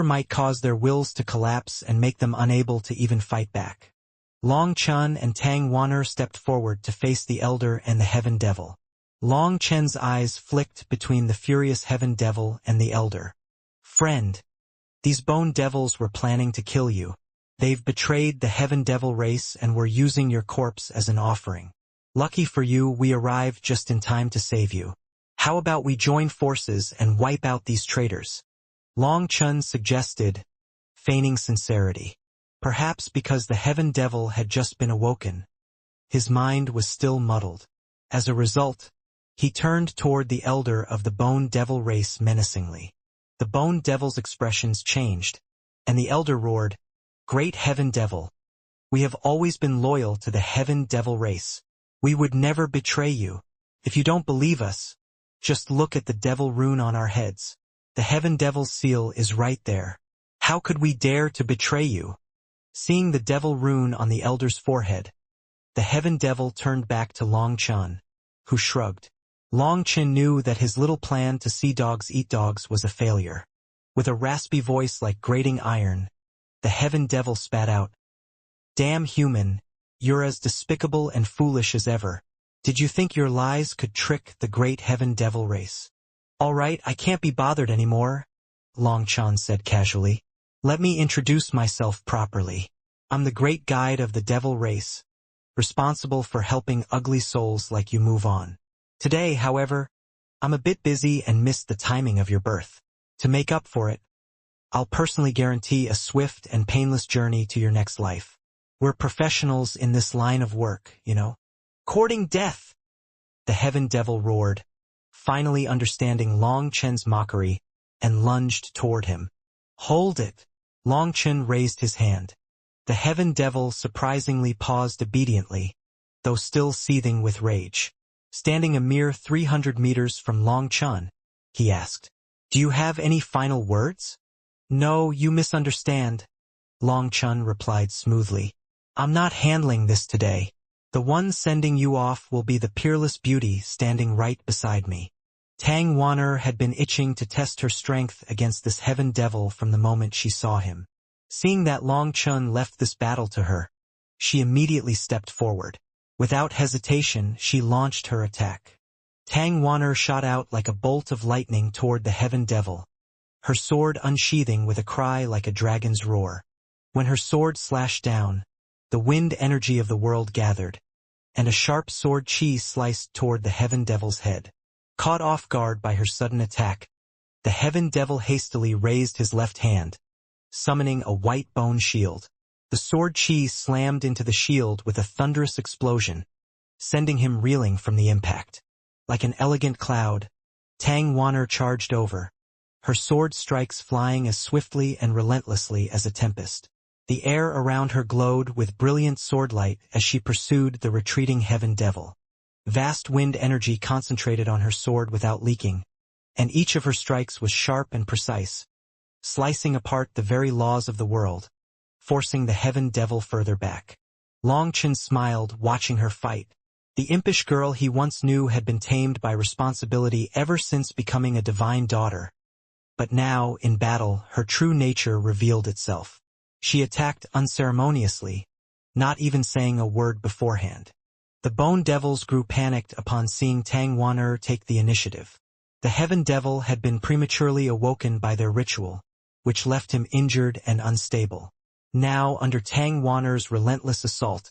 might cause their wills to collapse and make them unable to even fight back. Long Chun and Tang Wan'er stepped forward to face the Elder and the Heaven Devil. Long Chun's eyes flicked between the furious Heaven Devil and the Elder. "Friend, these Bone Devils were planning to kill you. They've betrayed the Heaven Devil race and were using your corpse as an offering. Lucky for you, we arrived just in time to save you." How about we join forces and wipe out these traitors? Long Chun suggested, feigning sincerity. Perhaps because the heaven devil had just been awoken. His mind was still muddled. As a result, he turned toward the elder of the Bone Devil race menacingly. The Bone Devil's expressions changed, and the elder roared, "Great Heaven Devil! We have always been loyal to the Heaven Devil race. We would never betray you. If you don't believe us, just look at the devil rune on our heads. The Heaven Devil's seal is right there. How could we dare to betray you?" Seeing the devil rune on the elder's forehead, the Heaven Devil turned back to Long Chun, who shrugged. Long Chun knew that his little plan to see dogs eat dogs was a failure. With a raspy voice like grating iron, the Heaven Devil spat out, "Damn human, you're as despicable and foolish as ever. Did you think your lies could trick the great Heaven Devil race?" "All right, I can't be bothered anymore," Long Chun said casually. "Let me introduce myself properly. I'm the great guide of the devil race, responsible for helping ugly souls like you move on. Today, however, I'm a bit busy and missed the timing of your birth. To make up for it, I'll personally guarantee a swift and painless journey to your next life. We're professionals in this line of work, you know." "Courting death!" the Heaven Devil roared, finally understanding Long Chun's mockery, and lunged toward him. "Hold it!" Long Chun raised his hand. The Heaven Devil surprisingly paused obediently, though still seething with rage. Standing a mere 300 meters from Long Chun, he asked, "Do you have any final words?" "No, you misunderstand," Long Chun replied smoothly. "I'm not handling this today. The one sending you off will be the peerless beauty standing right beside me." Tang Wanner had been itching to test her strength against this Heaven Devil from the moment she saw him. Seeing that Long Chun left this battle to her, she immediately stepped forward. Without hesitation, she launched her attack. Tang Wanner shot out like a bolt of lightning toward the Heaven Devil, her sword unsheathing with a cry like a dragon's roar. When her sword slashed down, the wind energy of the world gathered, and a sharp sword chi sliced toward the Heaven Devil's head. Caught off guard by her sudden attack, the Heaven Devil hastily raised his left hand, summoning a white bone shield. The sword chi slammed into the shield with a thunderous explosion, sending him reeling from the impact. Like an elegant cloud, Tang Wanner charged over, her sword strikes flying as swiftly and relentlessly as a tempest. The air around her glowed with brilliant swordlight as she pursued the retreating Heaven Devil. Vast wind energy concentrated on her sword without leaking, and each of her strikes was sharp and precise, slicing apart the very laws of the world, forcing the Heaven Devil further back. Long Chun smiled, watching her fight. The impish girl he once knew had been tamed by responsibility ever since becoming a divine daughter. But now, in battle, her true nature revealed itself. She attacked unceremoniously, not even saying a word beforehand. The Bone Devils grew panicked upon seeing Tang Wanner take the initiative. The Heaven Devil had been prematurely awoken by their ritual, which left him injured and unstable. Now, under Tang Wanner's relentless assault,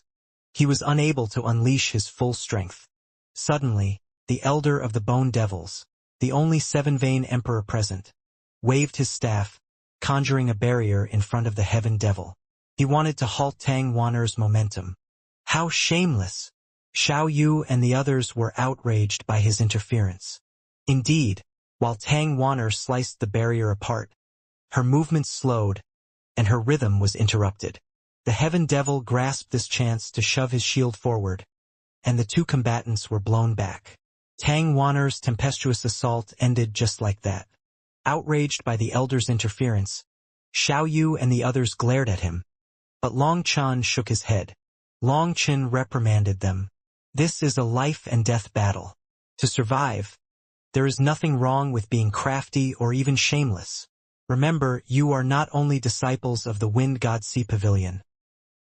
he was unable to unleash his full strength. Suddenly, the elder of the Bone Devils, the only seven-vein emperor present, waved his staff, conjuring a barrier in front of the Heaven Devil. He wanted to halt Tang Wanner's momentum. How shameless! Xiao Yu and the others were outraged by his interference. Indeed, while Tang Wanner sliced the barrier apart, her movements slowed, and her rhythm was interrupted. The Heaven Devil grasped this chance to shove his shield forward, and the two combatants were blown back. Tang Wanner's tempestuous assault ended just like that. Outraged by the elder's interference, Xiao Yu and the others glared at him, but Long Chun shook his head. Long Chun reprimanded them. "This is a life-and-death battle. To survive, there is nothing wrong with being crafty or even shameless. Remember, you are not only disciples of the Wind God Sea Pavilion.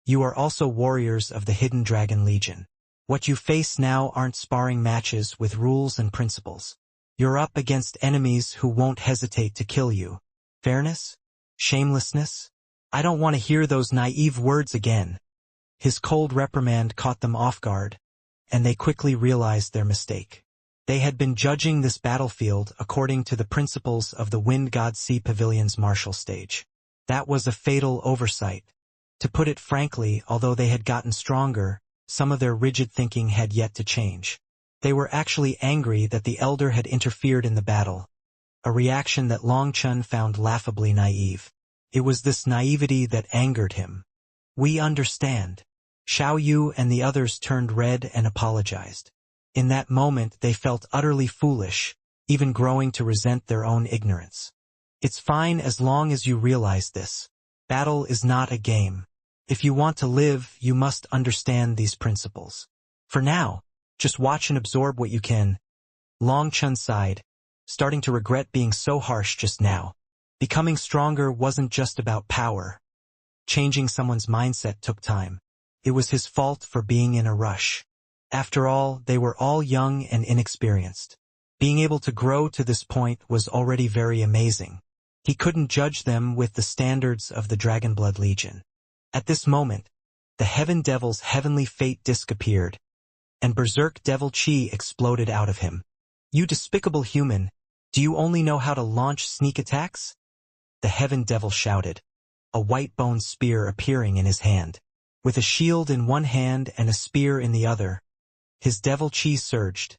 You are also warriors of the Hidden Dragon Legion. What you face now aren't sparring matches with rules and principles. You're up against enemies who won't hesitate to kill you. Fairness? Shamelessness? I don't want to hear those naive words again." His cold reprimand caught them off guard, and they quickly realized their mistake. They had been judging this battlefield according to the principles of the Wind God Sea Pavilion's martial stage. That was a fatal oversight. To put it frankly, although they had gotten stronger, some of their rigid thinking had yet to change. They were actually angry that the elder had interfered in the battle, a reaction that Long Chun found laughably naive. It was this naivety that angered him. "We understand." Xiao Yu and the others turned red and apologized. In that moment they felt utterly foolish, even growing to resent their own ignorance. "It's fine as long as you realize this. Battle is not a game. If you want to live, you must understand these principles. For now, just watch and absorb what you can." Long Chun sighed, starting to regret being so harsh just now. Becoming stronger wasn't just about power. Changing someone's mindset took time. It was his fault for being in a rush. After all, they were all young and inexperienced. Being able to grow to this point was already very amazing. He couldn't judge them with the standards of the Dragonblood Legion. At this moment, the Heaven Devil's heavenly fate disc appeared, and Berserk Devil Chi exploded out of him. "You despicable human, do you only know how to launch sneak attacks?" The Heaven Devil shouted, a white bone spear appearing in his hand. With a shield in one hand and a spear in the other, his Devil Chi surged,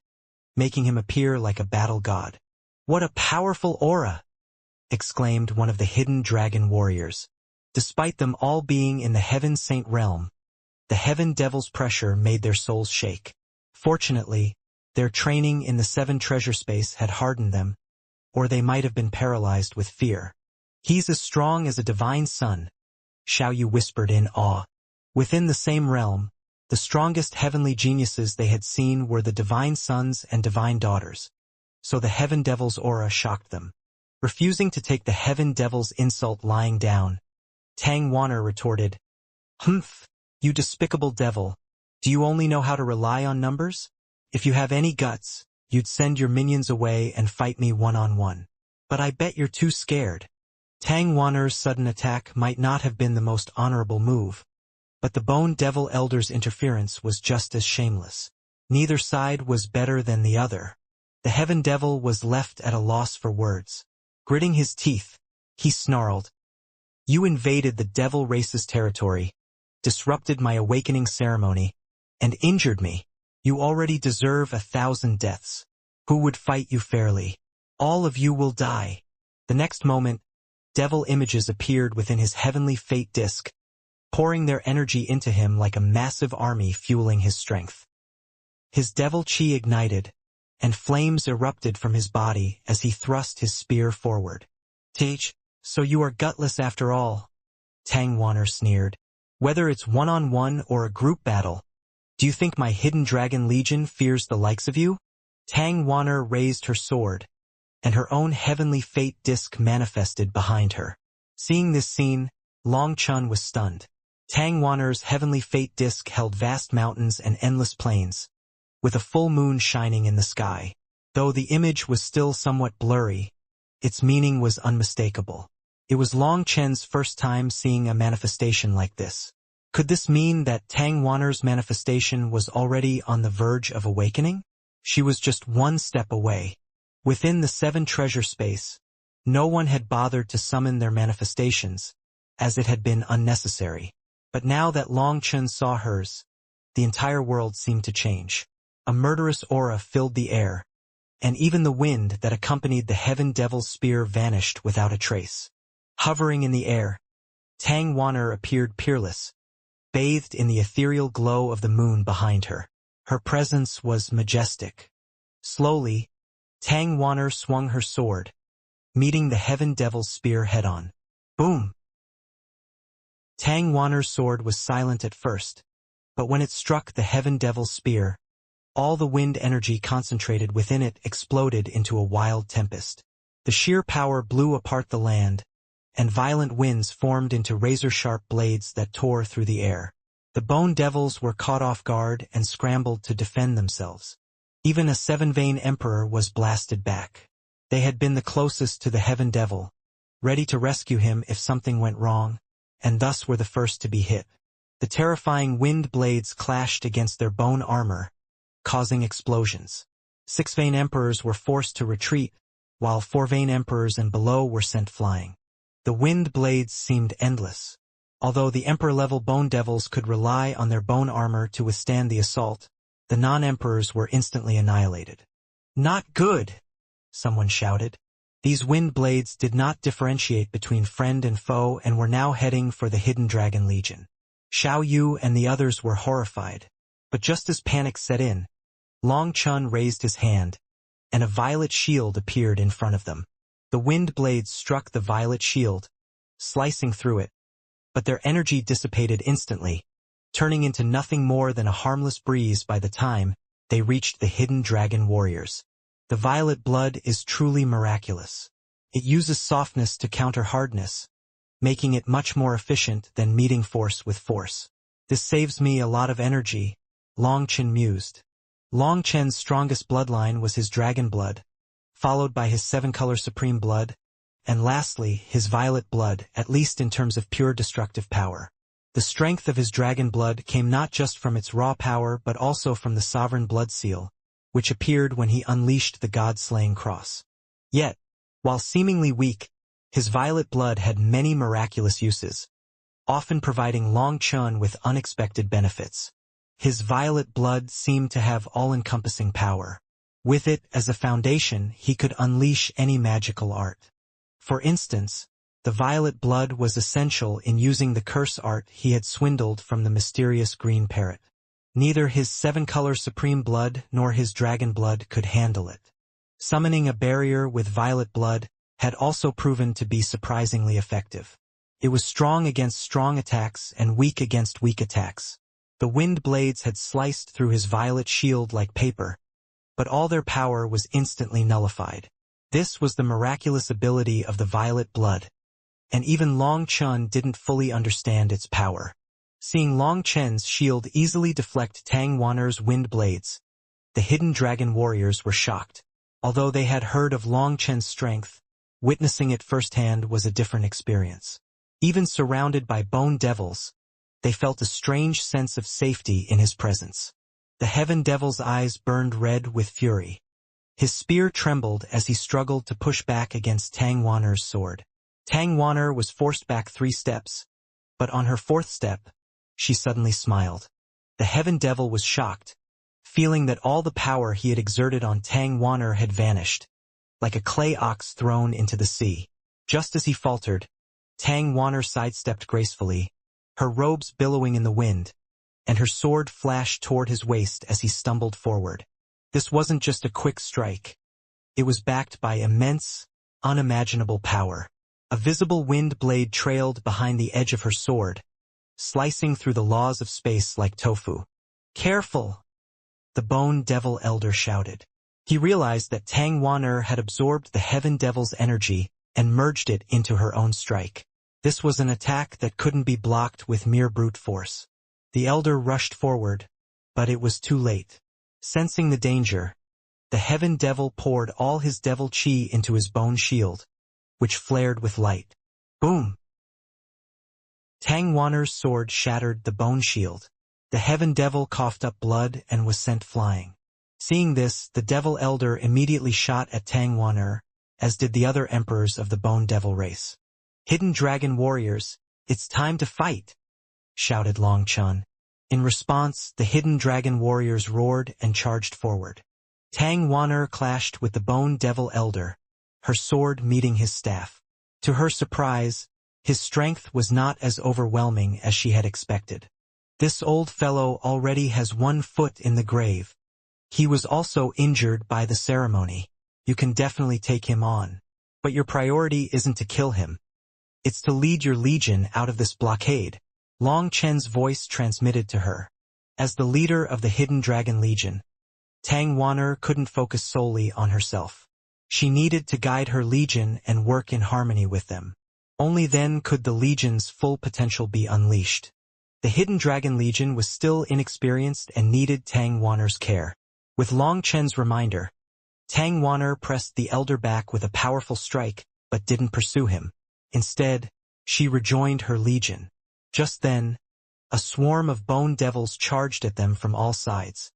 making him appear like a battle god. "What a powerful aura!" exclaimed one of the hidden dragon warriors. Despite them all being in the Heaven Saint realm, the Heaven Devil's pressure made their souls shake. Fortunately, their training in the 7 treasure space had hardened them, or they might have been paralyzed with fear. "He's as strong as a divine son," Xiao Yu whispered in awe. Within the same realm, the strongest heavenly geniuses they had seen were the divine sons and divine daughters, so the Heaven Devil's aura shocked them. Refusing to take the Heaven Devil's insult lying down, Tang Wanner retorted, "Humph, you despicable devil, do you only know how to rely on numbers? If you have any guts, you'd send your minions away and fight me one-on-one. But I bet you're too scared." Tang Wanner's sudden attack might not have been the most honorable move, but the Bone Devil Elder's interference was just as shameless. Neither side was better than the other. The Heaven Devil was left at a loss for words. Gritting his teeth, he snarled, "You invaded the devil race's territory, disrupted my awakening ceremony, and injured me. You already deserve 1,000 deaths. Who would fight you fairly? All of you will die." The next moment, devil images appeared within his heavenly fate disc, pouring their energy into him like a massive army fueling his strength. His Devil Chi ignited, and flames erupted from his body as he thrust his spear forward. "Teach, so you are gutless after all," Tang Wanner sneered. "Whether it's one-on-one or a group battle, do you think my Hidden Dragon Legion fears the likes of you?" Tang Wanner raised her sword, and her own heavenly fate disc manifested behind her. Seeing this scene, Long Chun was stunned. Tang Wanner's heavenly fate disc held vast mountains and endless plains, with a full moon shining in the sky. Though the image was still somewhat blurry, its meaning was unmistakable. It was Long Chen's first time seeing a manifestation like this. Could this mean that Tang Wanner's manifestation was already on the verge of awakening? She was just one step away. Within the 7 treasure space, no one had bothered to summon their manifestations, as it had been unnecessary. But now that Long Chun saw hers, the entire world seemed to change. A murderous aura filled the air, and even the wind that accompanied the Heaven Devil's spear vanished without a trace. Hovering in the air, Tang Wanner appeared peerless, bathed in the ethereal glow of the moon behind her. Her presence was majestic. Slowly, Tang Wanner swung her sword, meeting the Heaven Devil's spear head-on. Boom! Tang Wanner's sword was silent at first, but when it struck the Heaven Devil's spear, all the wind energy concentrated within it exploded into a wild tempest. The sheer power blew apart the land, and violent winds formed into razor-sharp blades that tore through the air. The Bone Devils were caught off guard and scrambled to defend themselves. Even a 7-vein emperor was blasted back. They had been the closest to the Heaven Devil, ready to rescue him if something went wrong, and thus were the first to be hit. The terrifying wind blades clashed against their bone armor, causing explosions. 6 vain emperors were forced to retreat, while 4 vain emperors and below were sent flying. The wind blades seemed endless. Although the emperor-level bone devils could rely on their bone armor to withstand the assault, the non-emperors were instantly annihilated. "Not good!" someone shouted. These wind blades did not differentiate between friend and foe and were now heading for the Hidden Dragon Legion. Xiao Yu and the others were horrified. But just as panic set in, Long Chun raised his hand, and a violet shield appeared in front of them. The wind blades struck the violet shield, slicing through it, but their energy dissipated instantly, turning into nothing more than a harmless breeze by the time they reached the Hidden Dragon Warriors. The violet blood is truly miraculous. It uses softness to counter hardness, making it much more efficient than meeting force with force. "This saves me a lot of energy," Long Chen mused. Long Chen's strongest bloodline was his dragon blood, followed by his 7-color supreme blood, and lastly, his violet blood, at least in terms of pure destructive power. The strength of his dragon blood came not just from its raw power but also from the sovereign blood seal, which appeared when he unleashed the god-slaying cross. Yet, while seemingly weak, his violet blood had many miraculous uses, often providing Long Chun with unexpected benefits. His violet blood seemed to have all-encompassing power. With it as a foundation, he could unleash any magical art. For instance, the violet blood was essential in using the curse art he had swindled from the mysterious green parrot. Neither his 7-color supreme blood nor his dragon blood could handle it. Summoning a barrier with violet blood had also proven to be surprisingly effective. It was strong against strong attacks and weak against weak attacks. The wind blades had sliced through his violet shield like paper, but all their power was instantly nullified. This was the miraculous ability of the violet blood, and even Long Chun didn't fully understand its power. Seeing Long Chen's shield easily deflect Tang Wan'er's wind blades, the Hidden Dragon Warriors were shocked. Although they had heard of Long Chen's strength, witnessing it firsthand was a different experience. Even surrounded by bone devils, they felt a strange sense of safety in his presence. The Heaven Devil's eyes burned red with fury. His spear trembled as he struggled to push back against Tang Wan'er's sword. Tang Wan'er was forced back 3 steps, but on her 4th step, she suddenly smiled. The Heaven Devil was shocked, feeling that all the power he had exerted on Tang Wan'er had vanished, like a clay ox thrown into the sea. Just as he faltered, Tang Wan'er sidestepped gracefully, her robes billowing in the wind, and her sword flashed toward his waist as he stumbled forward. This wasn't just a quick strike. It was backed by immense, unimaginable power. A visible wind blade trailed behind the edge of her sword, slicing through the laws of space like tofu. "Careful!" the Bone Devil Elder shouted. He realized that Tang Wan'er had absorbed the Heaven Devil's energy and merged it into her own strike. This was an attack that couldn't be blocked with mere brute force. The Elder rushed forward, but it was too late. Sensing the danger, the Heaven Devil poured all his devil chi into his bone shield, which flared with light. Boom! Tang Wan'er's sword shattered the bone shield. The Heaven Devil coughed up blood and was sent flying. Seeing this, the Devil Elder immediately shot at Tang Wan'er, as did the other emperors of the Bone Devil race. "Hidden Dragon Warriors, it's time to fight!" shouted Long Chun. In response, the Hidden Dragon Warriors roared and charged forward. Tang Wan'er clashed with the Bone Devil Elder, her sword meeting his staff. To her surprise, his strength was not as overwhelming as she had expected. "This old fellow already has 1 foot in the grave. He was also injured by the ceremony. You can definitely take him on. But your priority isn't to kill him. It's to lead your legion out of this blockade." Long Chen's voice transmitted to her. As the leader of the Hidden Dragon Legion, Tang Wan'er couldn't focus solely on herself. She needed to guide her legion and work in harmony with them. Only then could the legion's full potential be unleashed. The Hidden Dragon Legion was still inexperienced and needed Tang Wan'er's care. With Long Chen's reminder, Tang Wan'er pressed the Elder back with a powerful strike, but didn't pursue him. Instead, she rejoined her legion. Just then, a swarm of bone devils charged at them from all sides.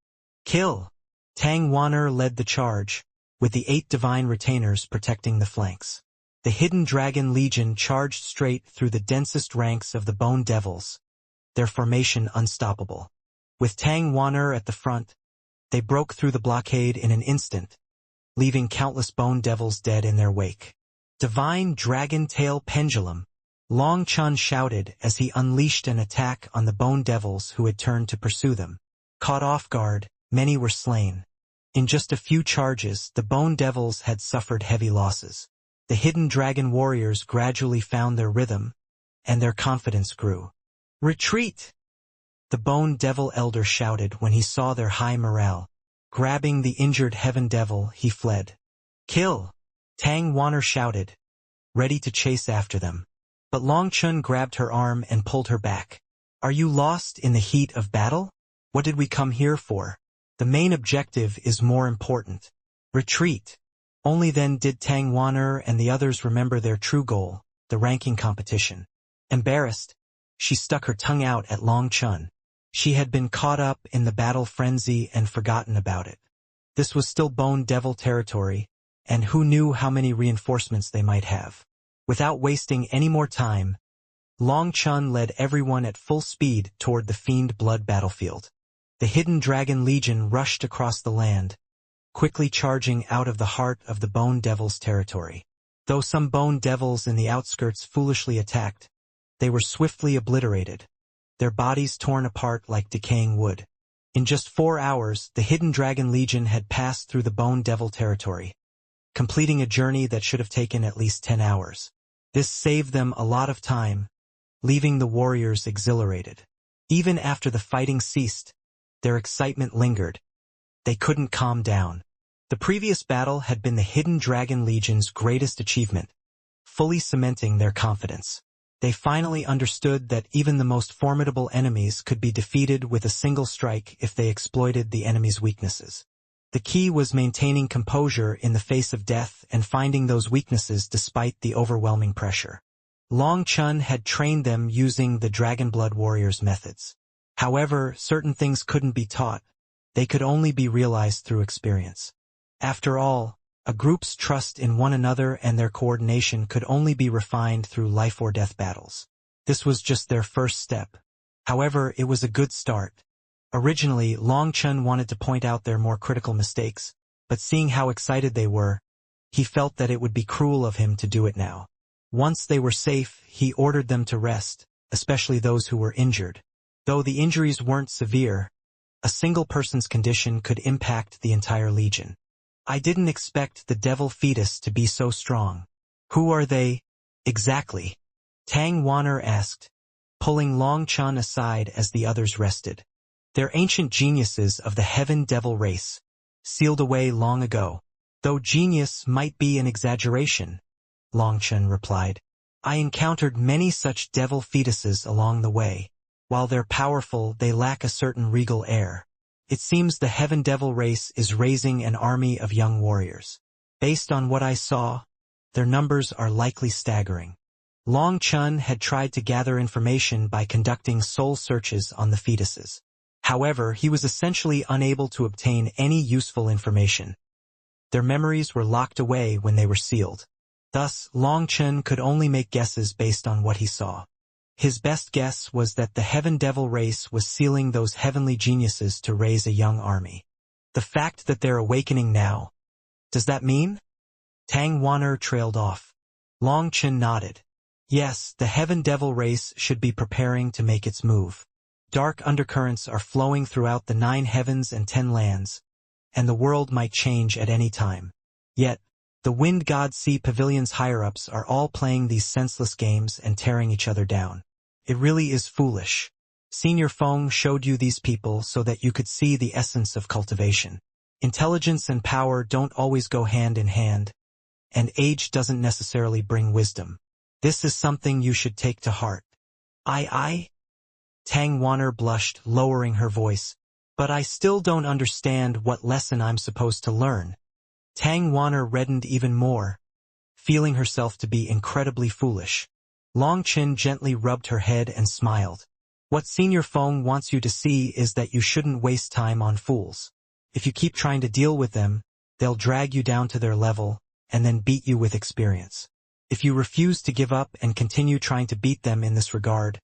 "Kill!" Tang Wan'er led the charge, with the 8 divine retainers protecting the flanks. The hidden dragon legion charged straight through the densest ranks of the bone devils, their formation unstoppable. With Tang Wan'er at the front, they broke through the blockade in an instant, leaving countless bone devils dead in their wake. Divine Dragon Tail Pendulum, Long Chun shouted as he unleashed an attack on the bone devils who had turned to pursue them. Caught off guard, many were slain. In just a few charges, the bone devils had suffered heavy losses. The hidden dragon warriors gradually found their rhythm, and their confidence grew. Retreat! The bone devil elder shouted when he saw their high morale. Grabbing the injured heaven devil, he fled. Kill! Tang Wan'er shouted, ready to chase after them. But Long Chun grabbed her arm and pulled her back. Are you lost in the heat of battle? What did we come here for? The main objective is more important. Retreat. Only then did Tang Wan'er and the others remember their true goal, the ranking competition. Embarrassed, she stuck her tongue out at Long Chun. She had been caught up in the battle frenzy and forgotten about it. This was still Bone Devil territory, and who knew how many reinforcements they might have. Without wasting any more time, Long Chun led everyone at full speed toward the Fiend Blood battlefield. The hidden dragon legion rushed across the land, quickly charging out of the heart of the Bone Devil's territory. Though some Bone Devils in the outskirts foolishly attacked, they were swiftly obliterated, their bodies torn apart like decaying wood. In just 4 hours, the hidden dragon legion had passed through the Bone Devil territory, completing a journey that should have taken at least 10 hours. This saved them a lot of time, leaving the warriors exhilarated. Even after the fighting ceased, their excitement lingered. They couldn't calm down. The previous battle had been the Hidden Dragon Legion's greatest achievement, fully cementing their confidence. They finally understood that even the most formidable enemies could be defeated with a single strike if they exploited the enemy's weaknesses. The key was maintaining composure in the face of death and finding those weaknesses despite the overwhelming pressure. Long Chun had trained them using the Dragonblood Warriors' methods. However, certain things couldn't be taught. They could only be realized through experience. After all, a group's trust in one another and their coordination could only be refined through life-or-death battles. This was just their first step. However, it was a good start. Originally, Long Chun wanted to point out their more critical mistakes, but seeing how excited they were, he felt that it would be cruel of him to do it now. Once they were safe, he ordered them to rest, especially those who were injured. Though the injuries weren't severe, a single person's condition could impact the entire legion. I didn't expect the devil fetus to be so strong. Who are they, exactly? Tang Wan'er asked, pulling Long Chun aside as the others rested. They're ancient geniuses of the Heaven Devil race, sealed away long ago. Though genius might be an exaggeration, Long Chun replied. I encountered many such devil fetuses along the way. While they're powerful, they lack a certain regal air. It seems the Heaven Devil race is raising an army of young warriors. Based on what I saw, their numbers are likely staggering. Long Chun had tried to gather information by conducting soul searches on the fetuses. However, he was essentially unable to obtain any useful information. Their memories were locked away when they were sealed. Thus, Long Chun could only make guesses based on what he saw. His best guess was that the Heaven Devil race was sealing those heavenly geniuses to raise a young army. The fact that they're awakening now, does that mean? Tang Wan'er trailed off. Long Chun nodded. Yes, the Heaven Devil race should be preparing to make its move. Dark undercurrents are flowing throughout the 9 heavens and 10 lands, and the world might change at any time. Yet, the Wind God Sea Pavilion's higher-ups are all playing these senseless games and tearing each other down. It really is foolish. Senior Feng showed you these people so that you could see the essence of cultivation. Intelligence and power don't always go hand in hand, and age doesn't necessarily bring wisdom. This is something you should take to heart. I? Tang Wan'er blushed, lowering her voice. But I still don't understand what lesson I'm supposed to learn. Tang Wan'er reddened even more, feeling herself to be incredibly foolish. Long Chun gently rubbed her head and smiled. What Senior Feng wants you to see is that you shouldn't waste time on fools. If you keep trying to deal with them, they'll drag you down to their level and then beat you with experience. If you refuse to give up and continue trying to beat them in this regard,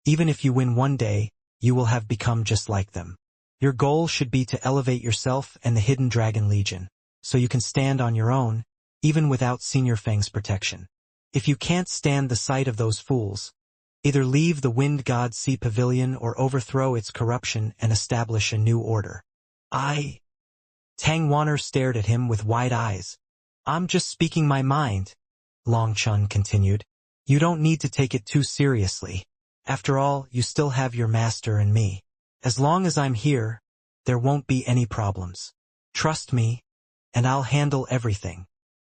even if you win one day, you will have become just like them. Your goal should be to elevate yourself and the Hidden Dragon Legion, so you can stand on your own, even without Senior Fang's protection. If you can't stand the sight of those fools, either leave the Wind God Sea Pavilion or overthrow its corruption and establish a new order. Tang Wanner stared at him with wide eyes. I'm just speaking my mind, Long Chun continued. You don't need to take it too seriously. After all, you still have your master and me. As long as I'm here, there won't be any problems. Trust me, and I'll handle everything.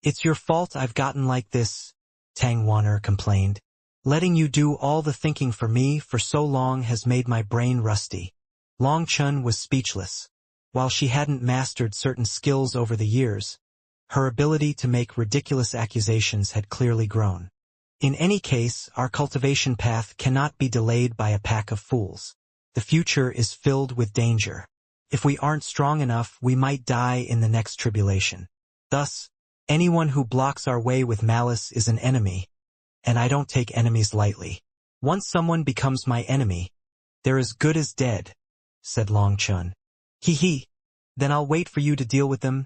It's your fault I've gotten like this, Tang Wanner complained. Letting you do all the thinking for me for so long has made my brain rusty. Long Chun was speechless. While she hadn't mastered certain skills over the years, her ability to make ridiculous accusations had clearly grown. In any case, our cultivation path cannot be delayed by a pack of fools. The future is filled with danger. If we aren't strong enough, we might die in the next tribulation. Thus, anyone who blocks our way with malice is an enemy, and I don't take enemies lightly. Once someone becomes my enemy, they're as good as dead, said Long Chun. Hee, then I'll wait for you to deal with them,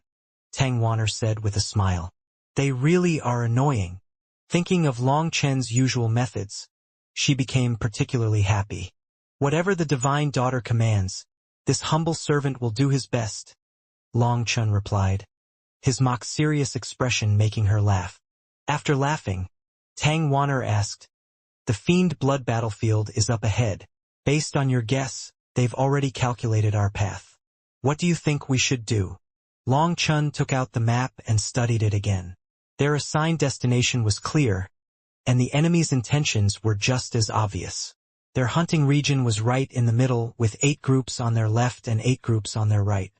Tang Wanner said with a smile. They really are annoying. Thinking of Long Chen's usual methods, she became particularly happy. Whatever the divine daughter commands, this humble servant will do his best, Long Chun replied, his mock-serious expression making her laugh. After laughing, Tang Wanner asked, The Fiend Blood battlefield is up ahead. Based on your guess, they've already calculated our path. What do you think we should do? Long Chun took out the map and studied it again. Their assigned destination was clear, and the enemy's intentions were just as obvious. Their hunting region was right in the middle, with 8 groups on their left and 8 groups on their right.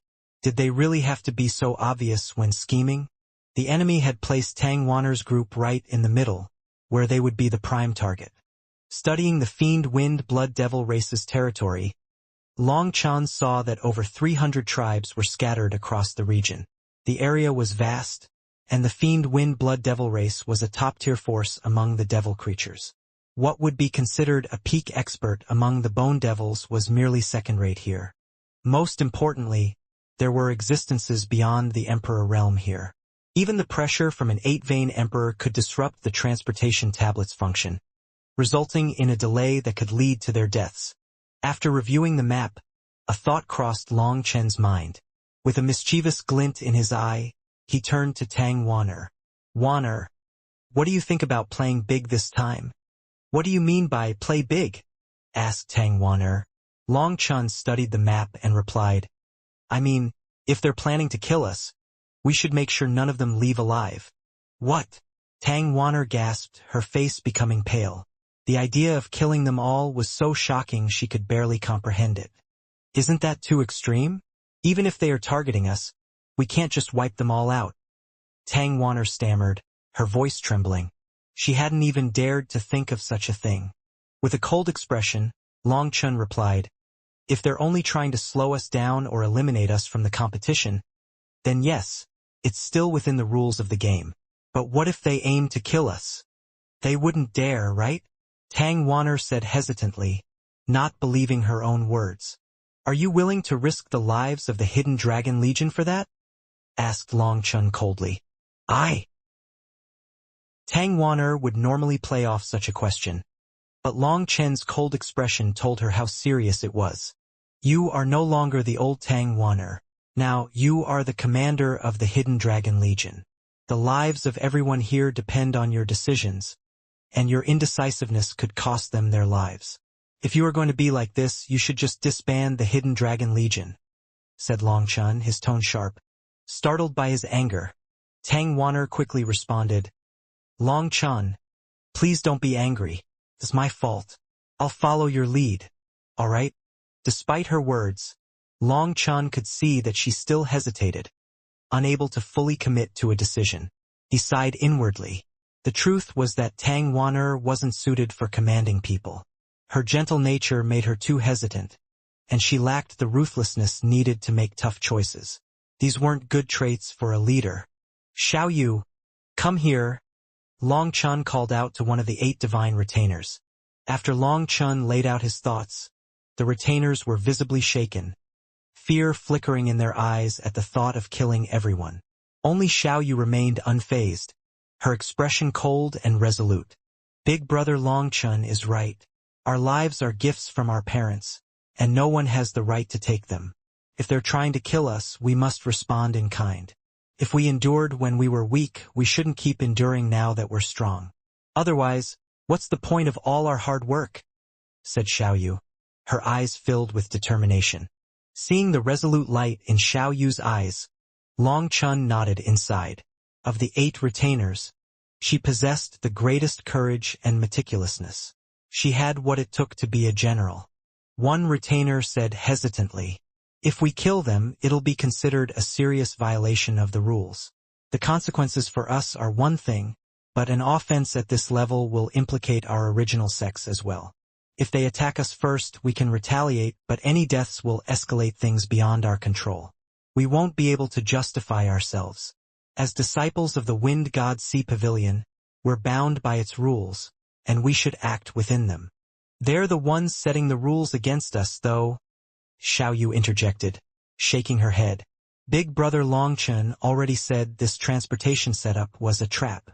Did they really have to be so obvious when scheming? The enemy had placed Tang Wanner's group right in the middle, where they would be the prime target. Studying the Fiend Wind Blood Devil race's territory, Long Chun saw that over 300 tribes were scattered across the region. The area was vast, and the Fiend Wind Blood Devil race was a top-tier force among the devil creatures. What would be considered a peak expert among the bone devils was merely second-rate here. Most importantly, there were existences beyond the Emperor realm here. Even the pressure from an 8-vein Emperor could disrupt the transportation tablet's function, resulting in a delay that could lead to their deaths. After reviewing the map, a thought crossed Long Chen's mind. With a mischievous glint in his eye, he turned to Tang Wanner. Wanner, what do you think about playing big this time? What do you mean by play big? Asked Tang Wanner. Long Chun studied the map and replied, I mean, if they're planning to kill us, we should make sure none of them leave alive. What? Tang Wanner gasped, her face becoming pale. The idea of killing them all was so shocking she could barely comprehend it. Isn't that too extreme? Even if they are targeting us, we can't just wipe them all out. Tang Wanner stammered, her voice trembling. She hadn't even dared to think of such a thing. With a cold expression, Long Chun replied, If they're only trying to slow us down or eliminate us from the competition, then yes, it's still within the rules of the game. But what if they aim to kill us? They wouldn't dare, right? Tang Wanner said hesitantly, not believing her own words. Are you willing to risk the lives of the Hidden Dragon Legion for that? Asked Long Chun coldly. Aye. Tang Wanner would normally play off such a question, but Long Chen's cold expression told her how serious it was. You are no longer the old Tang Wanner. Now you are the commander of the Hidden Dragon Legion. The lives of everyone here depend on your decisions, and your indecisiveness could cost them their lives. If you are going to be like this, you should just disband the Hidden Dragon Legion, said Long Chun, his tone sharp. Startled by his anger, Tang Wanner quickly responded, Long Chun, please don't be angry. It's my fault. I'll follow your lead. All right? Despite her words, Long Chun could see that she still hesitated, unable to fully commit to a decision. He sighed inwardly. The truth was that Tang Wanner wasn't suited for commanding people. Her gentle nature made her too hesitant, and she lacked the ruthlessness needed to make tough choices. These weren't good traits for a leader. Xiao Yu, come here. Long Chun called out to one of the 8 divine retainers. After Long Chun laid out his thoughts, the retainers were visibly shaken, fear flickering in their eyes at the thought of killing everyone. Only Xiao Yu remained unfazed, her expression cold and resolute. Big brother Long Chun is right. Our lives are gifts from our parents, and no one has the right to take them. If they're trying to kill us, we must respond in kind. If we endured when we were weak, we shouldn't keep enduring now that we're strong. Otherwise, what's the point of all our hard work? Said Xiao Yu, her eyes filled with determination. Seeing the resolute light in Xiao Yu's eyes, Long Chun nodded inside. Of the 8 retainers, she possessed the greatest courage and meticulousness. She had what it took to be a general. One retainer said hesitantly, "If we kill them, it'll be considered a serious violation of the rules. The consequences for us are one thing, but an offense at this level will implicate our original sex as well. If they attack us first, we can retaliate, but any deaths will escalate things beyond our control. We won't be able to justify ourselves. As disciples of the Wind God Sea Pavilion, we're bound by its rules, and we should act within them. They're the ones setting the rules against us, though," Xiao Yu interjected, shaking her head. Big brother Long Chun already said this transportation setup was a trap.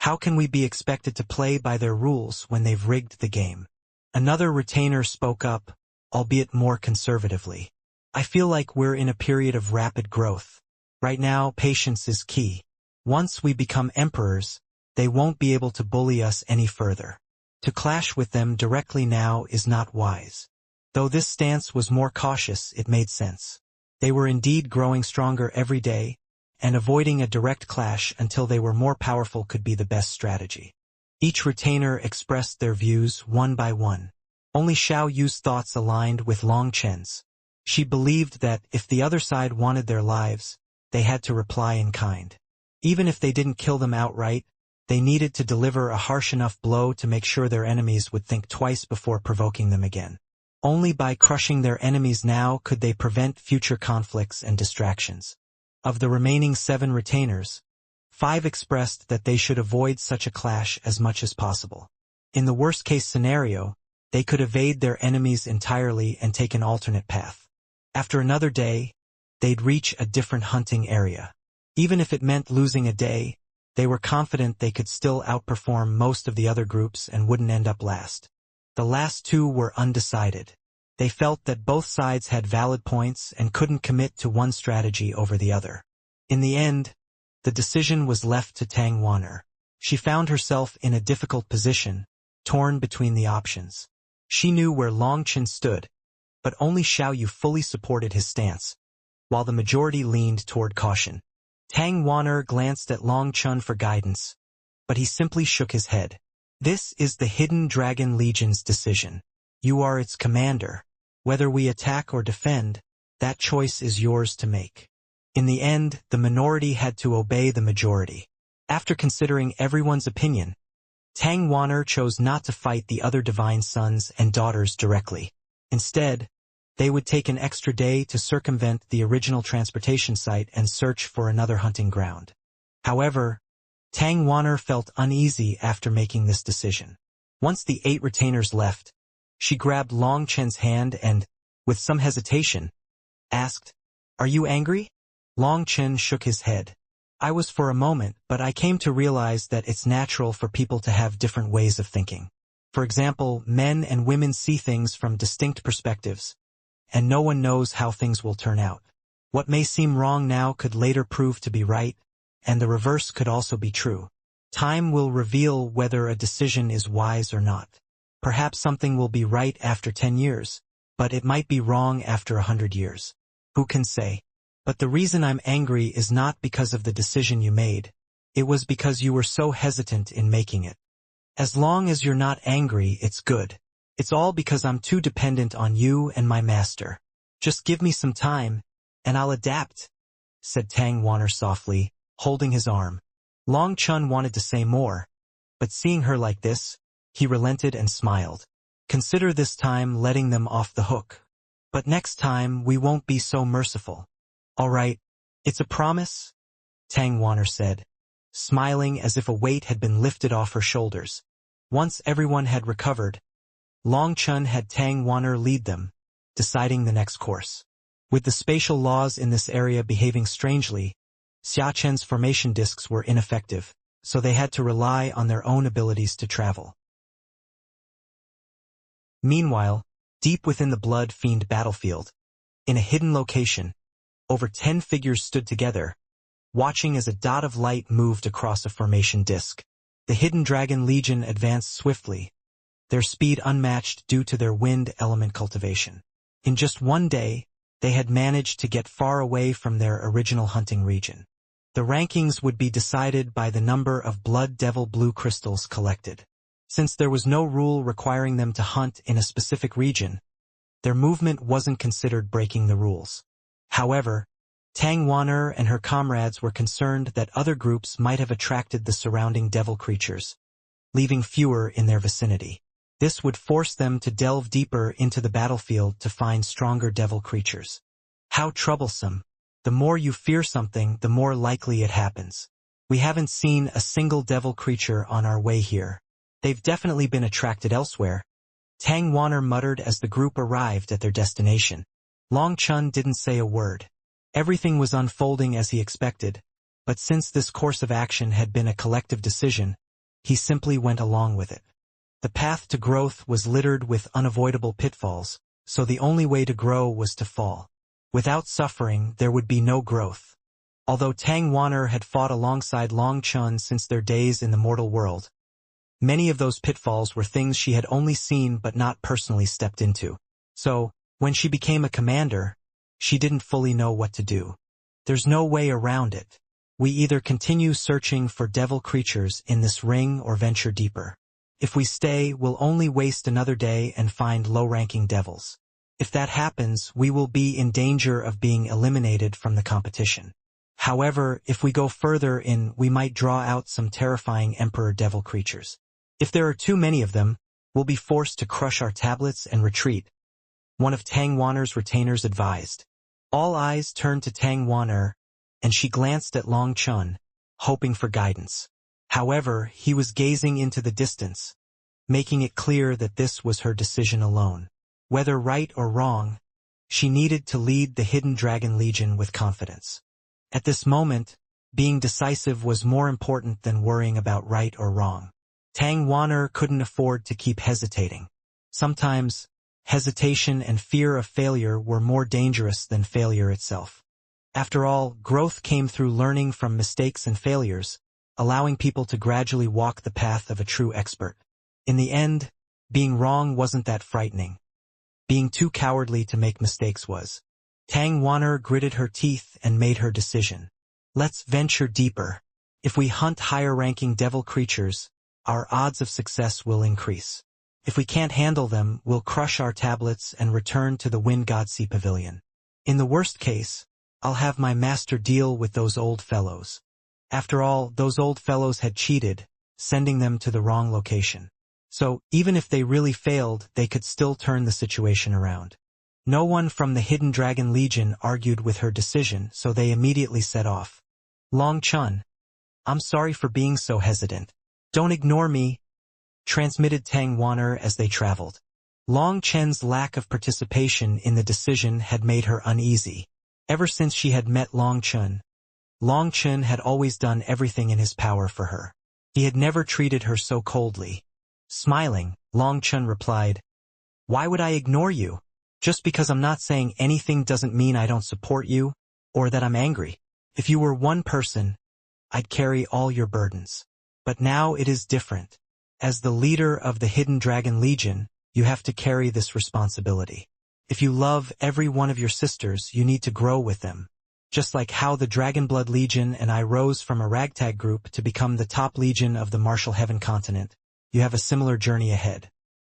How can we be expected to play by their rules when they've rigged the game? Another retainer spoke up, albeit more conservatively. "I feel like we're in a period of rapid growth. Right now, patience is key. Once we become emperors, they won't be able to bully us any further. To clash with them directly now is not wise." Though this stance was more cautious, it made sense. They were indeed growing stronger every day, and avoiding a direct clash until they were more powerful could be the best strategy. Each retainer expressed their views one by one. Only Xiao Yu's thoughts aligned with Long Chen's. She believed that if the other side wanted their lives, they had to reply in kind. Even if they didn't kill them outright, they needed to deliver a harsh enough blow to make sure their enemies would think twice before provoking them again. Only by crushing their enemies now could they prevent future conflicts and distractions. Of the remaining 7 retainers, 5 expressed that they should avoid such a clash as much as possible. In the worst-case scenario, they could evade their enemies entirely and take an alternate path. After another day, they'd reach a different hunting area. Even if it meant losing a day, they were confident they could still outperform most of the other groups and wouldn't end up last. The last 2 were undecided. They felt that both sides had valid points and couldn't commit to one strategy over the other. In the end, the decision was left to Tang Wanner. She found herself in a difficult position, torn between the options. She knew where Long Chen stood, but only Xiao Yu fully supported his stance, while the majority leaned toward caution. Tang Wanner glanced at Long Chun for guidance, but he simply shook his head. "This is the Hidden Dragon Legion's decision. You are its commander. Whether we attack or defend, that choice is yours to make." In the end, the minority had to obey the majority. After considering everyone's opinion, Tang Wanner chose not to fight the other divine sons and daughters directly. Instead, they would take an extra day to circumvent the original transportation site and search for another hunting ground. However, Tang Wanner felt uneasy after making this decision. Once the 8 retainers left, she grabbed Long Chen's hand and, with some hesitation, asked, "Are you angry?" Long Chen shook his head. "I was for a moment, but I came to realize that it's natural for people to have different ways of thinking. For example, men and women see things from distinct perspectives, and no one knows how things will turn out. What may seem wrong now could later prove to be right, and the reverse could also be true. Time will reveal whether a decision is wise or not. Perhaps something will be right after 10 years, but it might be wrong after 100 years. Who can say? But the reason I'm angry is not because of the decision you made. It was because you were so hesitant in making it. As long as you're not angry, it's good. It's all because I'm too dependent on you and my master. Just give me some time, and I'll adapt," said Tang Wanner softly, holding his arm. Long Chun wanted to say more, but seeing her like this, he relented and smiled. "Consider this time letting them off the hook. But next time, we won't be so merciful. All right, it's a promise? Tang Wanner said, smiling as if a weight had been lifted off her shoulders. Once everyone had recovered, Long Chun had Tang Wanner lead them, deciding the next course. With the spatial laws in this area behaving strangely, Xia Chen's formation discs were ineffective, so they had to rely on their own abilities to travel. Meanwhile, deep within the Blood Fiend battlefield, in a hidden location, over 10 figures stood together, watching as a dot of light moved across a formation disc. The Hidden Dragon Legion advanced swiftly, their speed unmatched due to their wind element cultivation. In just one day, they had managed to get far away from their original hunting region. The rankings would be decided by the number of Blood Devil Blue crystals collected. Since there was no rule requiring them to hunt in a specific region, their movement wasn't considered breaking the rules. However, Tang Wanner and her comrades were concerned that other groups might have attracted the surrounding devil creatures, leaving fewer in their vicinity. This would force them to delve deeper into the battlefield to find stronger devil creatures. How troublesome. The more you fear something, the more likely it happens. We haven't seen a single devil creature on our way here. They've definitely been attracted elsewhere. Tang Wanner muttered as the group arrived at their destination. Long Chun didn't say a word. Everything was unfolding as he expected, but since this course of action had been a collective decision, he simply went along with it. The path to growth was littered with unavoidable pitfalls, so the only way to grow was to fall. Without suffering, there would be no growth. Although Tang Wanner had fought alongside Long Chun since their days in the mortal world, many of those pitfalls were things she had only seen but not personally stepped into. So, when she became a commander, she didn't fully know what to do. There's no way around it. We either continue searching for devil creatures in this ring or venture deeper. If we stay, we'll only waste another day and find low-ranking devils. If that happens, we will be in danger of being eliminated from the competition. However, if we go further in, we might draw out some terrifying emperor devil creatures. If there are too many of them, we'll be forced to crush our tablets and retreat, one of Tang Wanner's retainers advised. All eyes turned to Tang Wanner, and she glanced at Long Chun, hoping for guidance. However, he was gazing into the distance, making it clear that this was her decision alone. Whether right or wrong, she needed to lead the Hidden Dragon Legion with confidence. At this moment, being decisive was more important than worrying about right or wrong. Tang Wanner couldn't afford to keep hesitating. Sometimes, hesitation and fear of failure were more dangerous than failure itself. After all, growth came through learning from mistakes and failures, allowing people to gradually walk the path of a true expert. In the end, being wrong wasn't that frightening. Being too cowardly to make mistakes was. Tang Wanner gritted her teeth and made her decision. Let's venture deeper. If we hunt higher-ranking devil creatures, our odds of success will increase. If we can't handle them, we'll crush our tablets and return to the Wind God Sea Pavilion. In the worst case, I'll have my master deal with those old fellows. After all, those old fellows had cheated, sending them to the wrong location. So, even if they really failed, they could still turn the situation around. No one from the Hidden Dragon Legion argued with her decision, so they immediately set off. Long Chun, I'm sorry for being so hesitant. Don't ignore me, transmitted Tang Wanner as they traveled. Long Chen's lack of participation in the decision had made her uneasy. Ever since she had met Long Chun had always done everything in his power for her. He had never treated her so coldly. Smiling, Long Chun replied, "Why would I ignore you? Just because I'm not saying anything doesn't mean I don't support you, or that I'm angry. If you were one person, I'd carry all your burdens. But now it is different. As the leader of the Hidden Dragon Legion, you have to carry this responsibility. If you love every one of your sisters, you need to grow with them. Just like how the Dragonblood Legion and I rose from a ragtag group to become the top legion of the Martial Heaven continent, you have a similar journey ahead.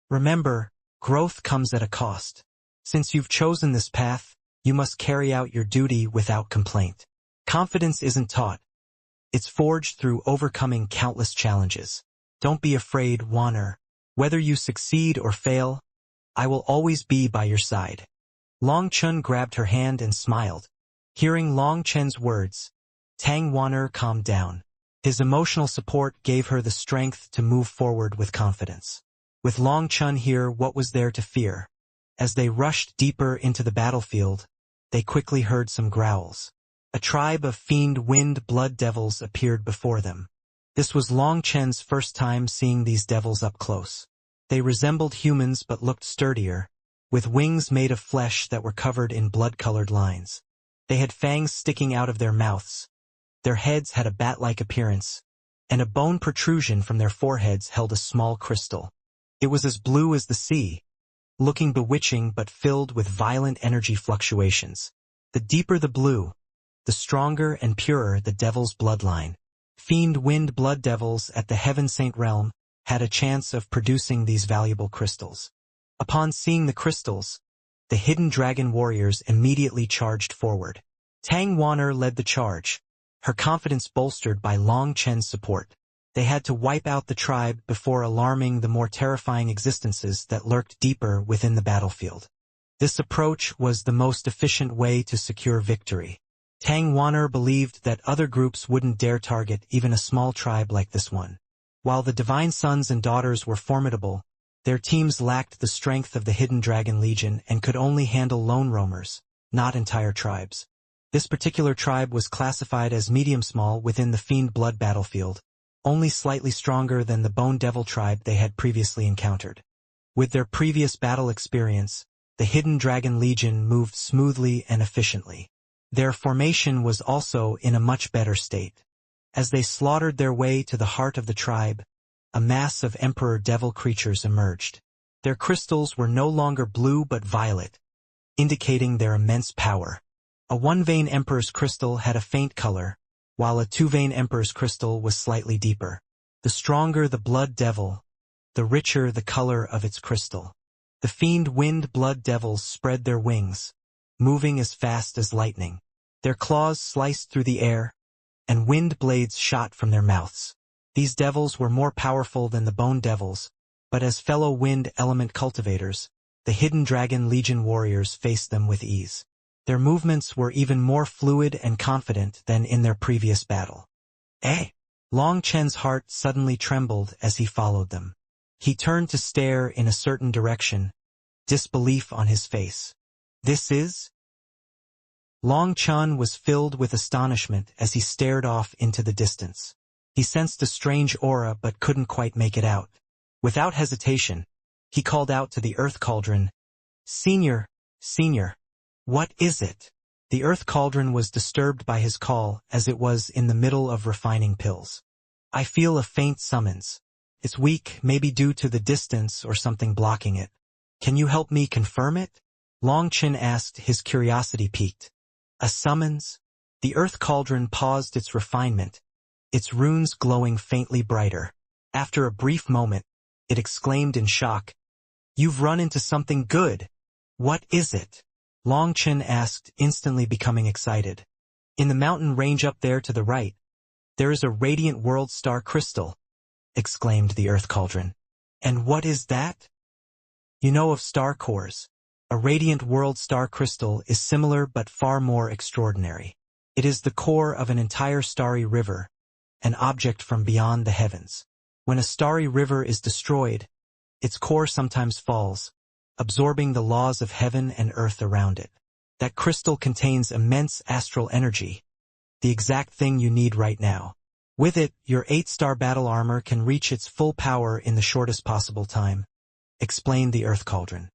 Remember, growth comes at a cost. Since you've chosen this path, you must carry out your duty without complaint. Confidence isn't taught. It's forged through overcoming countless challenges. Don't be afraid, Wanner. Whether you succeed or fail, I will always be by your side." Long Chun grabbed her hand and smiled. Hearing Long Chen's words, Tang Wan'er calmed down. His emotional support gave her the strength to move forward with confidence. With Long Chun here, what was there to fear? As they rushed deeper into the battlefield, they quickly heard some growls. A tribe of fiend wind blood devils appeared before them. This was Long Chen's first time seeing these devils up close. They resembled humans but looked sturdier, with wings made of flesh that were covered in blood-colored lines. They had fangs sticking out of their mouths. Their heads had a bat-like appearance, and a bone protrusion from their foreheads held a small crystal. It was as blue as the sea, looking bewitching but filled with violent energy fluctuations. The deeper the blue, the stronger and purer the devil's bloodline. Fiend wind blood devils at the Heaven Saint realm had a chance of producing these valuable crystals. Upon seeing the crystals, the hidden dragon warriors immediately charged forward. Tang Wan'er led the charge, her confidence bolstered by Long Chen's support. They had to wipe out the tribe before alarming the more terrifying existences that lurked deeper within the battlefield. This approach was the most efficient way to secure victory. Tang Wan'er believed that other groups wouldn't dare target even a small tribe like this one. While the divine sons and daughters were formidable, their teams lacked the strength of the Hidden Dragon Legion and could only handle lone roamers, not entire tribes. This particular tribe was classified as medium-small within the Fiend Blood battlefield, only slightly stronger than the Bone Devil tribe they had previously encountered. With their previous battle experience, the Hidden Dragon Legion moved smoothly and efficiently. Their formation was also in a much better state. As they slaughtered their way to the heart of the tribe, a mass of Emperor Devil creatures emerged. Their crystals were no longer blue but violet, indicating their immense power. A one-vein Emperor's crystal had a faint color, while a two-vein Emperor's crystal was slightly deeper. The stronger the blood devil, the richer the color of its crystal. The fiend wind blood devils spread their wings, moving as fast as lightning. Their claws sliced through the air, and wind blades shot from their mouths. These devils were more powerful than the bone devils, but as fellow wind element cultivators, the Hidden Dragon Legion warriors faced them with ease. Their movements were even more fluid and confident than in their previous battle. Long Chen's heart suddenly trembled as he followed them. He turned to stare in a certain direction, disbelief on his face. This is? Long Chen was filled with astonishment as he stared off into the distance. He sensed a strange aura but couldn't quite make it out. Without hesitation, he called out to the Earth Cauldron, Senior, what is it? The Earth Cauldron was disturbed by his call as it was in the middle of refining pills. I feel a faint summons. It's weak, maybe due to the distance or something blocking it. Can you help me confirm it? Long Chen asked, his curiosity piqued. A summons? The Earth Cauldron paused its refinement, its runes glowing faintly brighter. After a brief moment, it exclaimed in shock, You've run into something good. What is it? Long Chen asked, instantly becoming excited. In the mountain range up there to the right, there is a radiant world star crystal, exclaimed the Earth Cauldron. And what is that? You know of star cores. A radiant world star crystal is similar but far more extraordinary. It is the core of an entire starry river, an object from beyond the heavens. When a starry river is destroyed, its core sometimes falls, absorbing the laws of heaven and earth around it. That crystal contains immense astral energy, the exact thing you need right now. With it, your 8-star battle armor can reach its full power in the shortest possible time, explained the Earth Cauldron.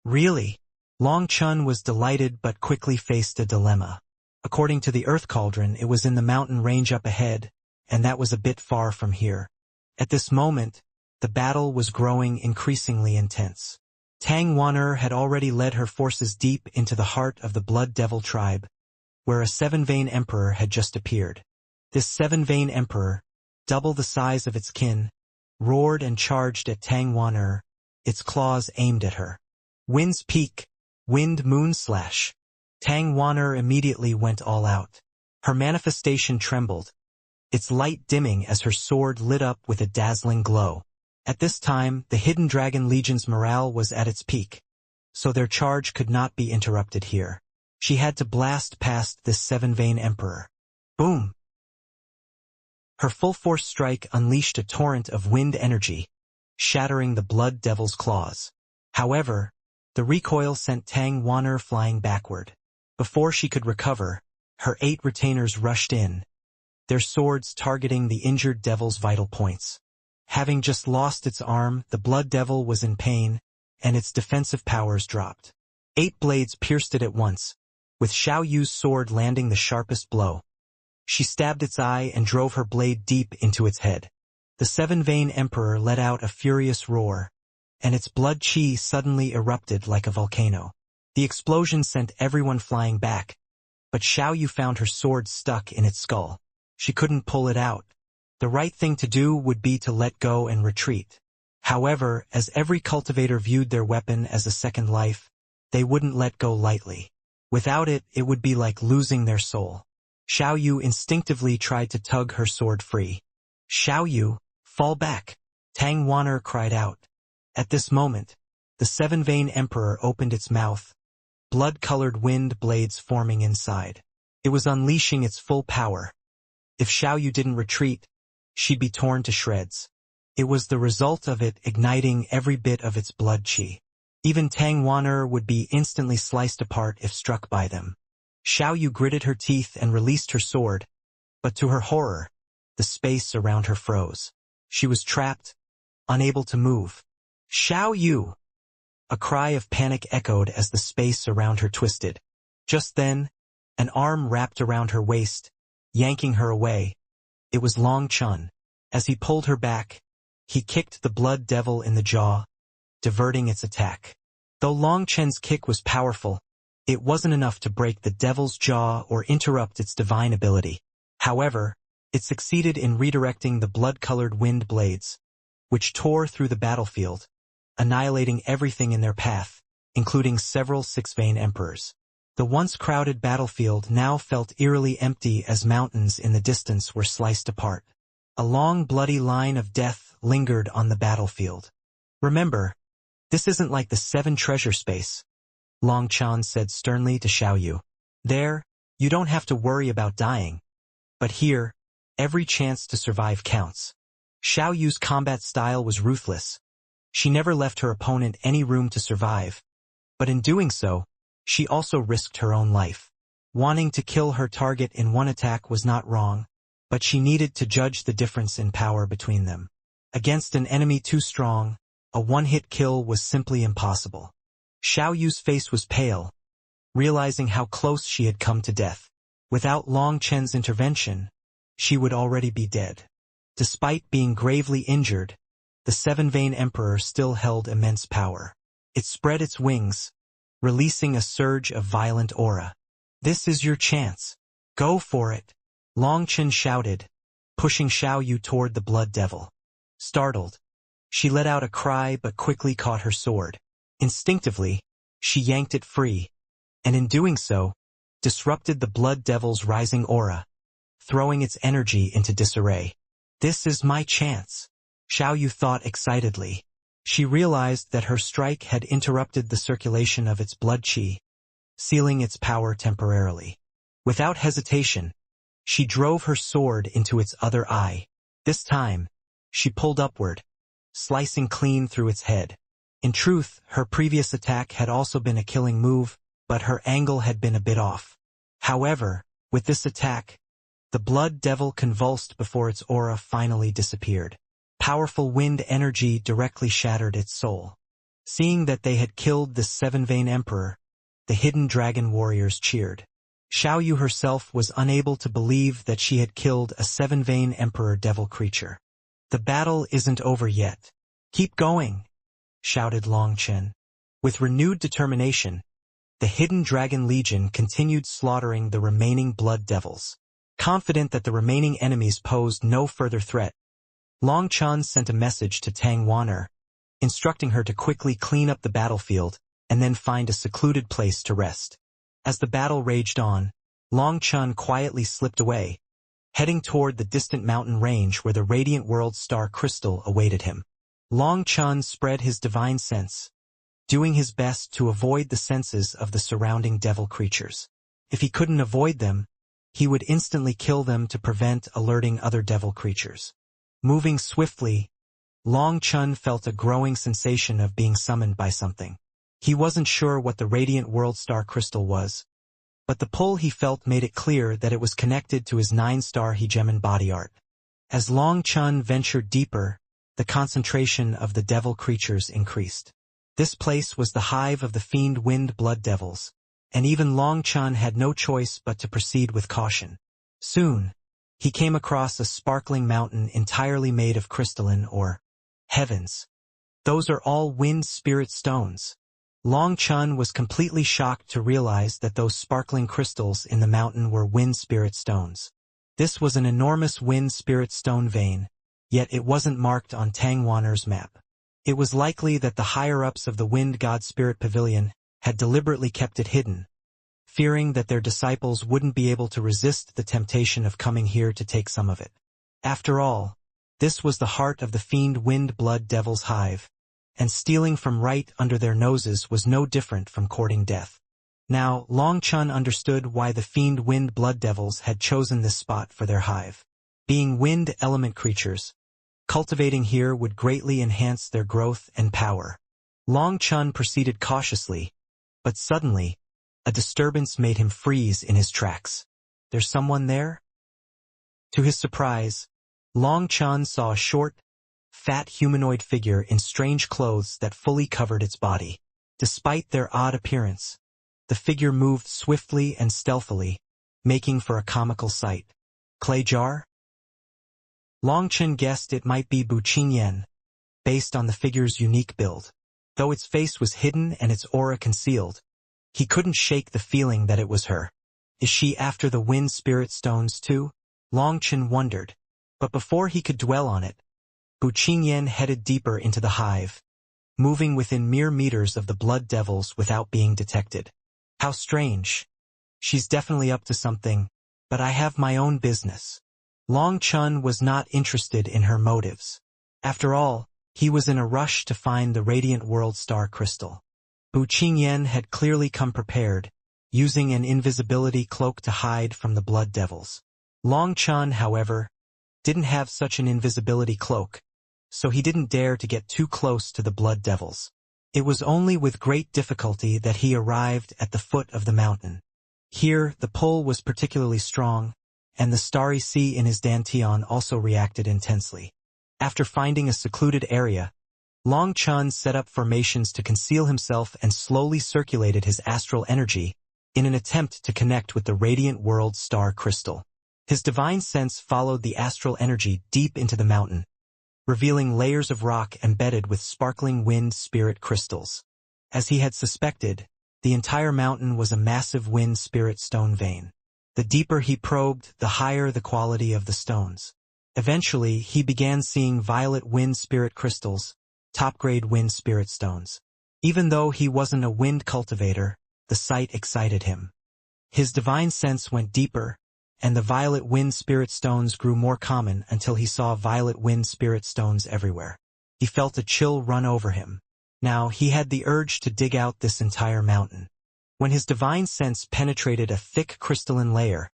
Really? Long Chen was delighted but quickly faced a dilemma. According to the Earth Cauldron, it was in the mountain range up ahead, and that was a bit far from here. At this moment, the battle was growing increasingly intense. Tang Wan'er had already led her forces deep into the heart of the Blood Devil tribe, where a 7-vein emperor had just appeared. This 7-vein emperor, double the size of its kin, roared and charged at Tang Wan'er, its claws aimed at her. Wind's Peak, Wind Moon Slash. Tang Wan'er immediately went all out. Her manifestation trembled, its light dimming as her sword lit up with a dazzling glow. At this time, the Hidden Dragon Legion's morale was at its peak. so their charge could not be interrupted here. She had to blast past this seven-vein emperor. Boom! Her full-force strike unleashed a torrent of wind energy, shattering the blood devil's claws. However, the recoil sent Tang Wan'er flying backward. Before she could recover, her 8 retainers rushed in, their swords targeting the injured devil's vital points. Having just lost its arm, the blood devil was in pain, and its defensive powers dropped. 8 blades pierced it at once, with Xiao Yu's sword landing the sharpest blow. She stabbed its eye and drove her blade deep into its head. The seven-vein emperor let out a furious roar, and its blood chi suddenly erupted like a volcano. The explosion sent everyone flying back, but Xiao Yu found her sword stuck in its skull. She couldn't pull it out. The right thing to do would be to let go and retreat. However, as every cultivator viewed their weapon as a second life, they wouldn't let go lightly. Without it, it would be like losing their soul. Xiao Yu instinctively tried to tug her sword free. Xiao Yu, fall back! Tang Wan'er cried out. At this moment, the seven-vein emperor opened its mouth, blood-colored wind blades forming inside. It was unleashing its full power. If Xiao Yu didn't retreat, she'd be torn to shreds. It was the result of it igniting every bit of its blood chi. Even Tang Wan'er would be instantly sliced apart if struck by them. Xiao Yu gritted her teeth and released her sword, but to her horror, the space around her froze. She was trapped, unable to move. Xiao Yu! A cry of panic echoed as the space around her twisted. Just then, an arm wrapped around her waist, yanking her away. It was Long Chun. As he pulled her back, he kicked the blood devil in the jaw, diverting its attack. Though Long Chen's kick was powerful, it wasn't enough to break the devil's jaw or interrupt its divine ability. However, it succeeded in redirecting the blood-colored wind blades, which tore through the battlefield, annihilating everything in their path, including several six-vein emperors. The once crowded battlefield now felt eerily empty as mountains in the distance were sliced apart. A long bloody line of death lingered on the battlefield. Remember, this isn't like the 7 treasure space, Long Chan said sternly to Xiao Yu. There, you don't have to worry about dying. But here, every chance to survive counts. Xiao Yu's combat style was ruthless. She never left her opponent any room to survive. But in doing so, she also risked her own life. Wanting to kill her target in one attack was not wrong, but she needed to judge the difference in power between them. Against an enemy too strong, a one-hit kill was simply impossible. Xiao Yu's face was pale, realizing how close she had come to death. Without Long Chen's intervention, she would already be dead. Despite being gravely injured, the seven-vein emperor still held immense power. It spread its wings, releasing a surge of violent aura. This is your chance. Go for it, Long Chen shouted, pushing Xiao Yu toward the blood devil. Startled, she let out a cry but quickly caught her sword. Instinctively, she yanked it free, and in doing so, disrupted the blood devil's rising aura, throwing its energy into disarray. This is my chance, Xiao Yu thought excitedly. She realized that her strike had interrupted the circulation of its blood chi, sealing its power temporarily. Without hesitation, she drove her sword into its other eye. This time, she pulled upward, slicing clean through its head. In truth, her previous attack had also been a killing move, but her angle had been a bit off. However, with this attack, the blood devil convulsed before its aura finally disappeared. Powerful wind energy directly shattered its soul. Seeing that they had killed the seven-vein emperor, the hidden dragon warriors cheered. Xiao Yu herself was unable to believe that she had killed a seven-vein emperor devil creature. The battle isn't over yet. Keep going, shouted Long Chen. With renewed determination, the hidden dragon legion continued slaughtering the remaining blood devils. Confident that the remaining enemies posed no further threat, Long Chen sent a message to Tang Wan'er, instructing her to quickly clean up the battlefield and then find a secluded place to rest. As the battle raged on, Long Chen quietly slipped away, heading toward the distant mountain range where the radiant world star crystal awaited him. Long Chen spread his divine sense, doing his best to avoid the senses of the surrounding devil creatures. If he couldn't avoid them, he would instantly kill them to prevent alerting other devil creatures. Moving swiftly, Long Chun felt a growing sensation of being summoned by something. He wasn't sure what the radiant world star crystal was, but the pull he felt made it clear that it was connected to his 9-star hegemon body art. As Long Chun ventured deeper, the concentration of the devil creatures increased. This place was the hive of the fiend wind blood devils, and even Long Chun had no choice but to proceed with caution. Soon, he came across a sparkling mountain entirely made of crystalline or heavens. Those are all wind spirit stones. Long Chun was completely shocked to realize that those sparkling crystals in the mountain were wind spirit stones. This was an enormous wind spirit stone vein, yet it wasn't marked on Tangwaner's map. It was likely that the higher-ups of the Wind God Spirit Pavilion had deliberately kept it hidden, fearing that their disciples wouldn't be able to resist the temptation of coming here to take some of it. After all, this was the heart of the fiend wind blood devil's hive, and stealing from right under their noses was no different from courting death. Now, Long Chun understood why the fiend wind blood devils had chosen this spot for their hive. Being wind element creatures, cultivating here would greatly enhance their growth and power. Long Chun proceeded cautiously, but suddenly, a disturbance made him freeze in his tracks. There's someone there? To his surprise, Long Chun saw a short, fat humanoid figure in strange clothes that fully covered its body. Despite their odd appearance, the figure moved swiftly and stealthily, making for a comical sight. Clay jar? Long Chun guessed it might be Bu Qingyan, based on the figure's unique build. Though its face was hidden and its aura concealed, he couldn't shake the feeling that it was her. Is she after the wind spirit stones too? Long Chun wondered, but before he could dwell on it, Bu Qingyan headed deeper into the hive, moving within mere meters of the blood devils without being detected. How strange. She's definitely up to something, but I have my own business. Long Chun was not interested in her motives. After all, he was in a rush to find the radiant world star crystal. Bu Qingyan had clearly come prepared, using an invisibility cloak to hide from the blood devils. Long Chun, however, didn't have such an invisibility cloak, so he didn't dare to get too close to the blood devils. It was only with great difficulty that he arrived at the foot of the mountain. Here, the pull was particularly strong, and the starry sea in his dantian also reacted intensely. After finding a secluded area, Long Chun set up formations to conceal himself and slowly circulated his astral energy in an attempt to connect with the radiant world star crystal. His divine sense followed the astral energy deep into the mountain, revealing layers of rock embedded with sparkling wind spirit crystals. As he had suspected, the entire mountain was a massive wind spirit stone vein. The deeper he probed, the higher the quality of the stones. Eventually, he began seeing violet wind spirit crystals, top-grade wind spirit stones. Even though he wasn't a wind cultivator, the sight excited him. His divine sense went deeper, and the violet wind spirit stones grew more common until he saw violet wind spirit stones everywhere. He felt a chill run over him. Now he had the urge to dig out this entire mountain. When his divine sense penetrated a thick crystalline layer,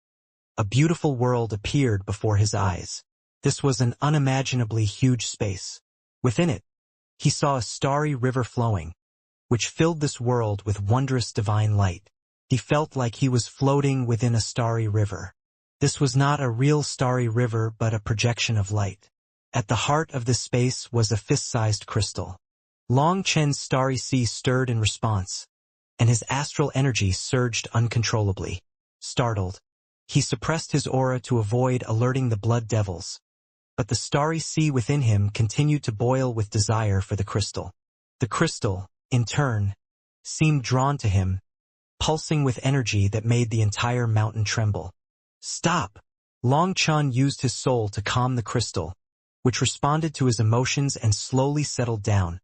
a beautiful world appeared before his eyes. This was an unimaginably huge space. Within it, he saw a starry river flowing, which filled this world with wondrous divine light. He felt like he was floating within a starry river. This was not a real starry river but a projection of light. At the heart of this space was a fist-sized crystal. Long Chen's starry sea stirred in response, and his astral energy surged uncontrollably. Startled, he suppressed his aura to avoid alerting the blood devils, but the starry sea within him continued to boil with desire for the crystal. The crystal, in turn, seemed drawn to him, pulsing with energy that made the entire mountain tremble. Stop! Long Chun used his soul to calm the crystal, which responded to his emotions and slowly settled down,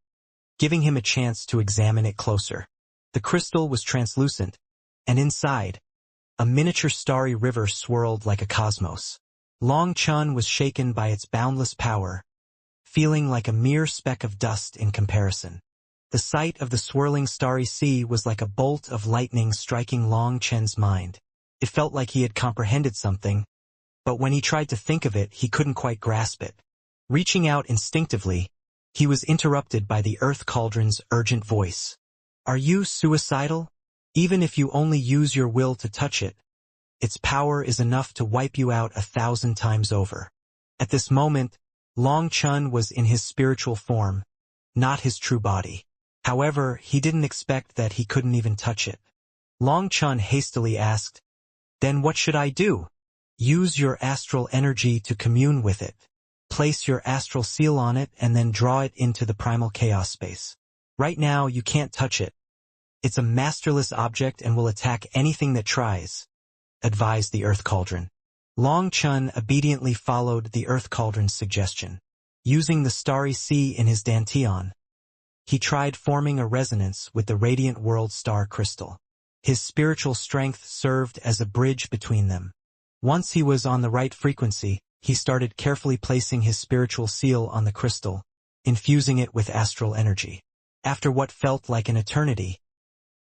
giving him a chance to examine it closer. The crystal was translucent, and inside, a miniature starry river swirled like a cosmos. Long Chun was shaken by its boundless power, feeling like a mere speck of dust in comparison. The sight of the swirling starry sea was like a bolt of lightning striking Long Chen's mind. It felt like he had comprehended something, but when he tried to think of it, he couldn't quite grasp it. Reaching out instinctively, he was interrupted by the Earth Cauldron's urgent voice. "Are you suicidal? Even if you only use your will to touch it, its power is enough to wipe you out 1,000 times over." At this moment, Long Chen was in his spiritual form, not his true body. However, he didn't expect that he couldn't even touch it. Long Chen hastily asked, "Then what should I do?" "Use your astral energy to commune with it. Place your astral seal on it and then draw it into the primal chaos space. Right now, you can't touch it. It's a masterless object and will attack anything that tries," advised the Earth Cauldron. Long Chen obediently followed the Earth Cauldron's suggestion. Using the starry sea in his dantian, he tried forming a resonance with the radiant world star crystal. His spiritual strength served as a bridge between them. Once he was on the right frequency, he started carefully placing his spiritual seal on the crystal, infusing it with astral energy. After what felt like an eternity,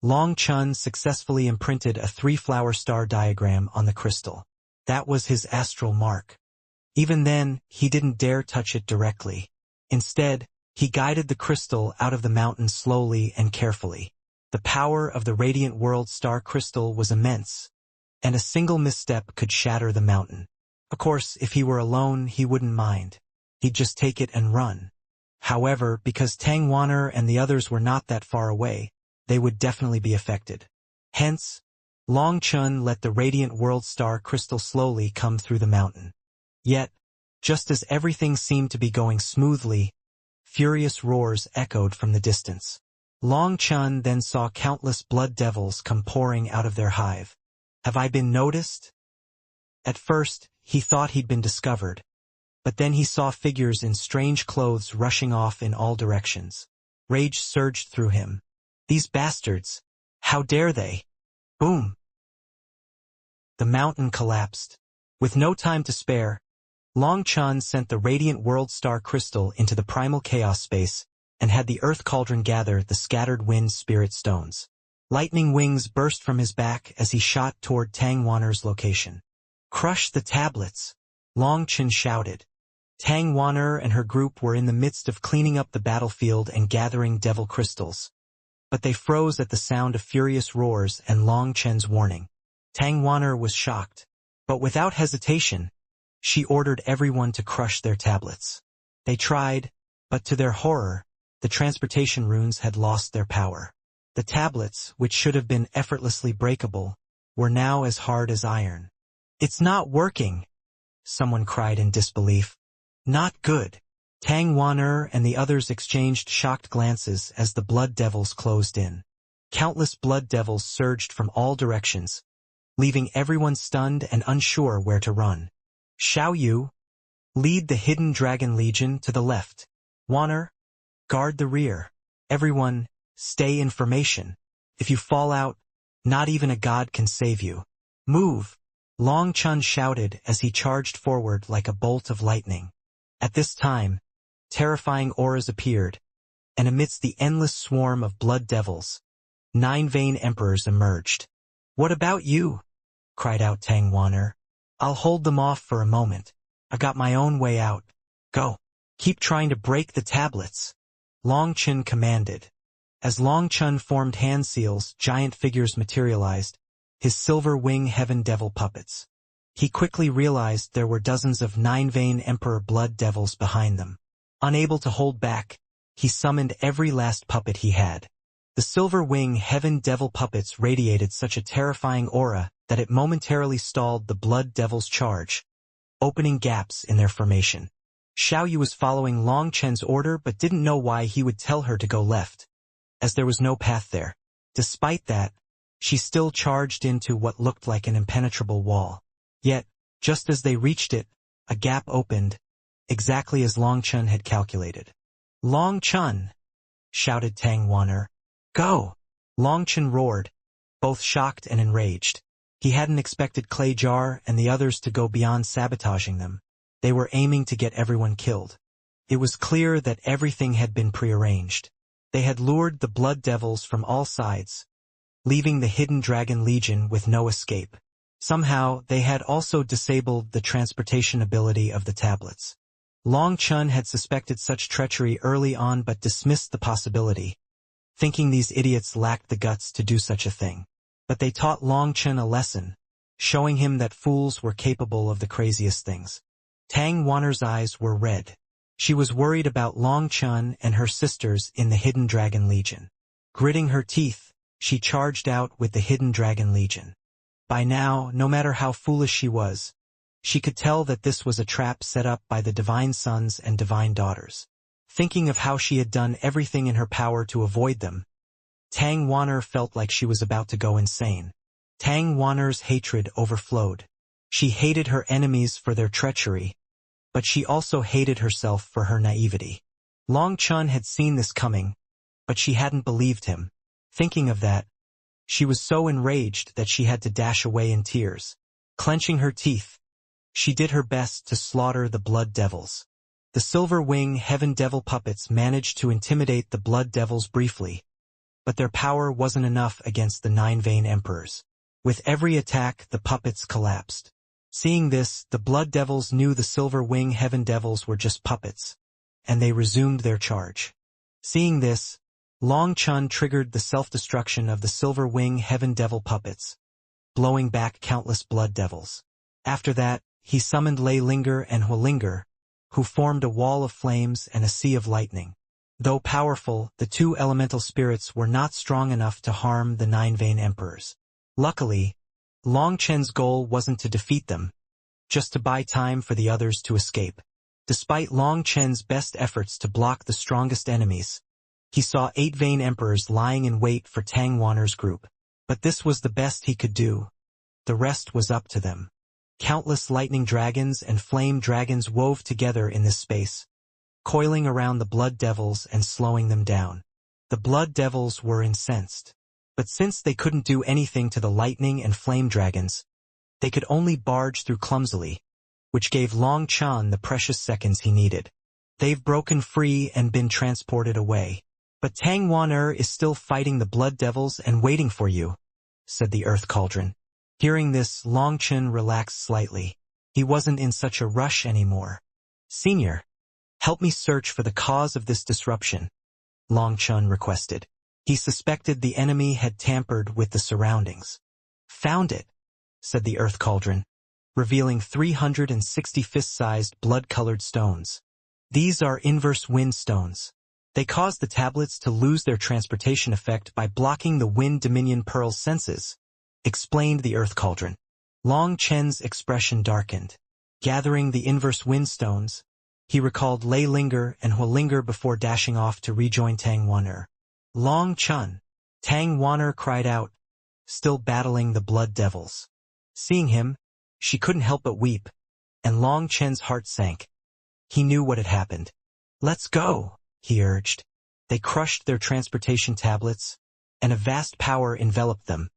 Long Chen successfully imprinted a 3-flower star diagram on the crystal. That was his astral mark. Even then, he didn't dare touch it directly. Instead, he guided the crystal out of the mountain slowly and carefully. The power of the radiant world star crystal was immense, and a single misstep could shatter the mountain. Of course, if he were alone, he wouldn't mind. He'd just take it and run. However, because Tang Wanner and the others were not that far away, they would definitely be affected. Hence, Long Chen let the radiant world star crystal slowly come through the mountain. Yet, just as everything seemed to be going smoothly, furious roars echoed from the distance. Long Chen then saw countless blood devils come pouring out of their hive. "Have I been noticed?" At first, he thought he'd been discovered, but then he saw figures in strange clothes rushing off in all directions. Rage surged through him. "These bastards! How dare they!" Boom! The mountain collapsed. With no time to spare, Long Chen sent the radiant world star crystal into the primal chaos space and had the Earth Cauldron gather the scattered wind spirit stones. Lightning wings burst from his back as he shot toward Tang Wanner's location. "Crush the tablets!" Long Chen shouted. Tang Wanner and her group were in the midst of cleaning up the battlefield and gathering devil crystals. But they froze at the sound of furious roars and Long Chen's warning. Tang Wanner was shocked, but without hesitation, she ordered everyone to crush their tablets. They tried, but to their horror, the transportation runes had lost their power. The tablets, which should have been effortlessly breakable, were now as hard as iron. "It's not working," someone cried in disbelief. "Not good." Tang Wanner and the others exchanged shocked glances as the blood devils closed in. Countless blood devils surged from all directions, leaving everyone stunned and unsure where to run. "Xiao Yu, lead the Hidden Dragon Legion to the left. Wanner, guard the rear. Everyone, stay in formation. If you fall out, not even a god can save you. Move!" Long Chen shouted as he charged forward like a bolt of lightning. At this time, terrifying auras appeared, and amidst the endless swarm of blood devils, 9 vain emperors emerged. "What about you?" cried out Tang Wanner. "I'll hold them off for a moment. I got my own way out. Go. Keep trying to break the tablets," Long Chen commanded. As Long Chen formed hand seals, giant figures materialized, his silver wing heaven devil puppets. He quickly realized there were dozens of 9 vain emperor blood devils behind them. Unable to hold back, he summoned every last puppet he had. The silver wing heaven devil puppets radiated such a terrifying aura that it momentarily stalled the blood devil's charge, opening gaps in their formation. Xiao Yu was following Long Chen's order but didn't know why he would tell her to go left, as there was no path there. Despite that, she still charged into what looked like an impenetrable wall. Yet, just as they reached it, a gap opened, exactly as Long Chen had calculated. "Long Chen!" shouted Tang Wanner. "Go!" Long Chen roared, both shocked and enraged. He hadn't expected Clay Jar and the others to go beyond sabotaging them. They were aiming to get everyone killed. It was clear that everything had been prearranged. They had lured the blood devils from all sides, leaving the hidden dragon legion with no escape. Somehow, they had also disabled the transportation ability of the tablets. Long Chun had suspected such treachery early on but dismissed the possibility, thinking these idiots lacked the guts to do such a thing. But they taught Long Chun a lesson, showing him that fools were capable of the craziest things. Tang Wanner's eyes were red. She was worried about Long Chun and her sisters in the Hidden Dragon Legion. Gritting her teeth, she charged out with the Hidden Dragon Legion. By now, no matter how foolish she was, she could tell that this was a trap set up by the divine sons and divine daughters. Thinking of how she had done everything in her power to avoid them, Tang Wanner felt like she was about to go insane. Tang Wanner's hatred overflowed. She hated her enemies for their treachery, but she also hated herself for her naivety. Long Chun had seen this coming, but she hadn't believed him. Thinking of that, she was so enraged that she had to dash away in tears. Clenching her teeth, she did her best to slaughter the blood devils. The Silver Wing Heaven Devil puppets managed to intimidate the blood devils briefly, but their power wasn't enough against the 9 Vein Emperors. With every attack, the puppets collapsed. Seeing this, the blood devils knew the Silver Wing Heaven Devils were just puppets, and they resumed their charge. Seeing this, Long Chun triggered the self-destruction of the Silver Wing Heaven Devil puppets, blowing back countless blood devils. After that, he summoned Lei Linger and Huolinger, who formed a wall of flames and a sea of lightning. Though powerful, the 2 elemental spirits were not strong enough to harm the 9 Vein Emperors. Luckily, Long Chen's goal wasn't to defeat them, just to buy time for the others to escape. Despite Long Chen's best efforts to block the strongest enemies, he saw 8 Vein Emperors lying in wait for Tang Wanner's group. But this was the best he could do. The rest was up to them. Countless lightning dragons and flame dragons wove together in this space, coiling around the blood devils and slowing them down. The blood devils were incensed. But since they couldn't do anything to the lightning and flame dragons, they could only barge through clumsily, which gave Long Chun the precious seconds he needed. They've broken free and been transported away. But Tang Wanner is still fighting the blood devils and waiting for you, said the Earth Cauldron. Hearing this, Long Chun relaxed slightly. He wasn't in such a rush anymore. Senior, help me search for the cause of this disruption, Long Chun requested. He suspected the enemy had tampered with the surroundings. Found it, said the Earth Cauldron, revealing 360 fist-sized blood-colored stones. These are inverse wind stones. They cause the tablets to lose their transportation effect by blocking the Wind Dominion Pearl's senses, explained the Earth Cauldron. Long Chen's expression darkened. Gathering the inverse wind stones, he recalled Lei Linger and Huolinger before dashing off to rejoin Tang Wanner. Long Chun, Tang Wanner cried out, still battling the blood devils. Seeing him, she couldn't help but weep, and Long Chen's heart sank. He knew what had happened. Let's go, he urged. They crushed their transportation tablets, and a vast power enveloped them,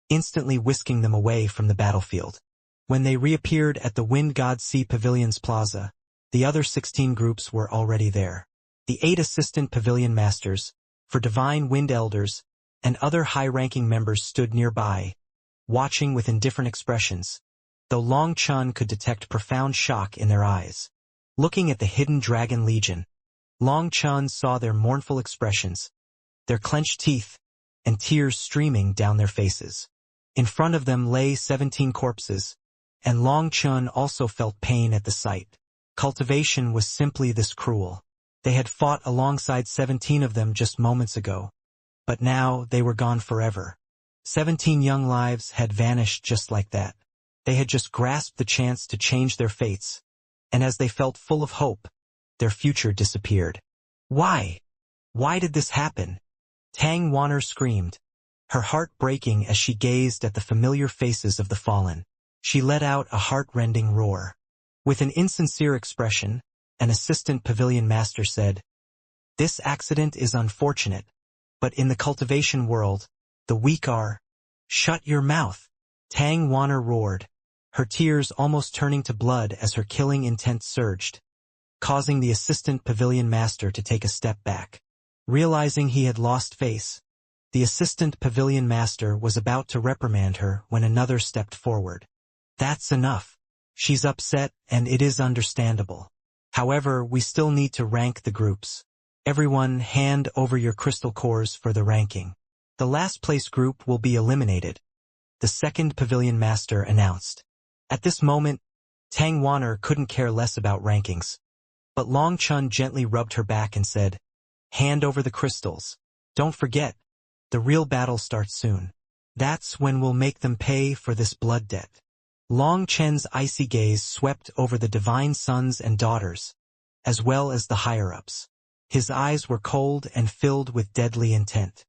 instantly whisking them away from the battlefield. When they reappeared at the Wind God Sea Pavilion's plaza, the other 16 groups were already there. The 8 assistant pavilion masters, for divine wind elders, and other high-ranking members stood nearby, watching with indifferent expressions, though Long Chun could detect profound shock in their eyes. Looking at the Hidden Dragon Legion, Long Chun saw their mournful expressions, their clenched teeth, and tears streaming down their faces. In front of them lay 17 corpses, and Long Chun also felt pain at the sight. Cultivation was simply this cruel. They had fought alongside 17 of them just moments ago, but now they were gone forever. 17 young lives had vanished just like that. They had just grasped the chance to change their fates, and as they felt full of hope, their future disappeared. Why? Why did this happen? Tang Wanner screamed, her heart breaking as she gazed at the familiar faces of the fallen. She let out a heart-rending roar. With an insincere expression, an assistant pavilion master said, "This accident is unfortunate, but in the cultivation world, the weak are—" "Shut your mouth!" Tang Wanner roared, her tears almost turning to blood as her killing intent surged, causing the assistant pavilion master to take a step back. Realizing he had lost face, the assistant pavilion master was about to reprimand her when another stepped forward. That's enough. She's upset, and it is understandable. However, we still need to rank the groups. Everyone hand over your crystal cores for the ranking. The last place group will be eliminated, the second pavilion master announced. At this moment, Tang Wanner couldn't care less about rankings. But Long Chun gently rubbed her back and said, "Hand over the crystals. Don't forget, the real battle starts soon. That's when we'll make them pay for this blood debt." Long Chen's icy gaze swept over the divine sons and daughters, as well as the higher-ups. His eyes were cold and filled with deadly intent.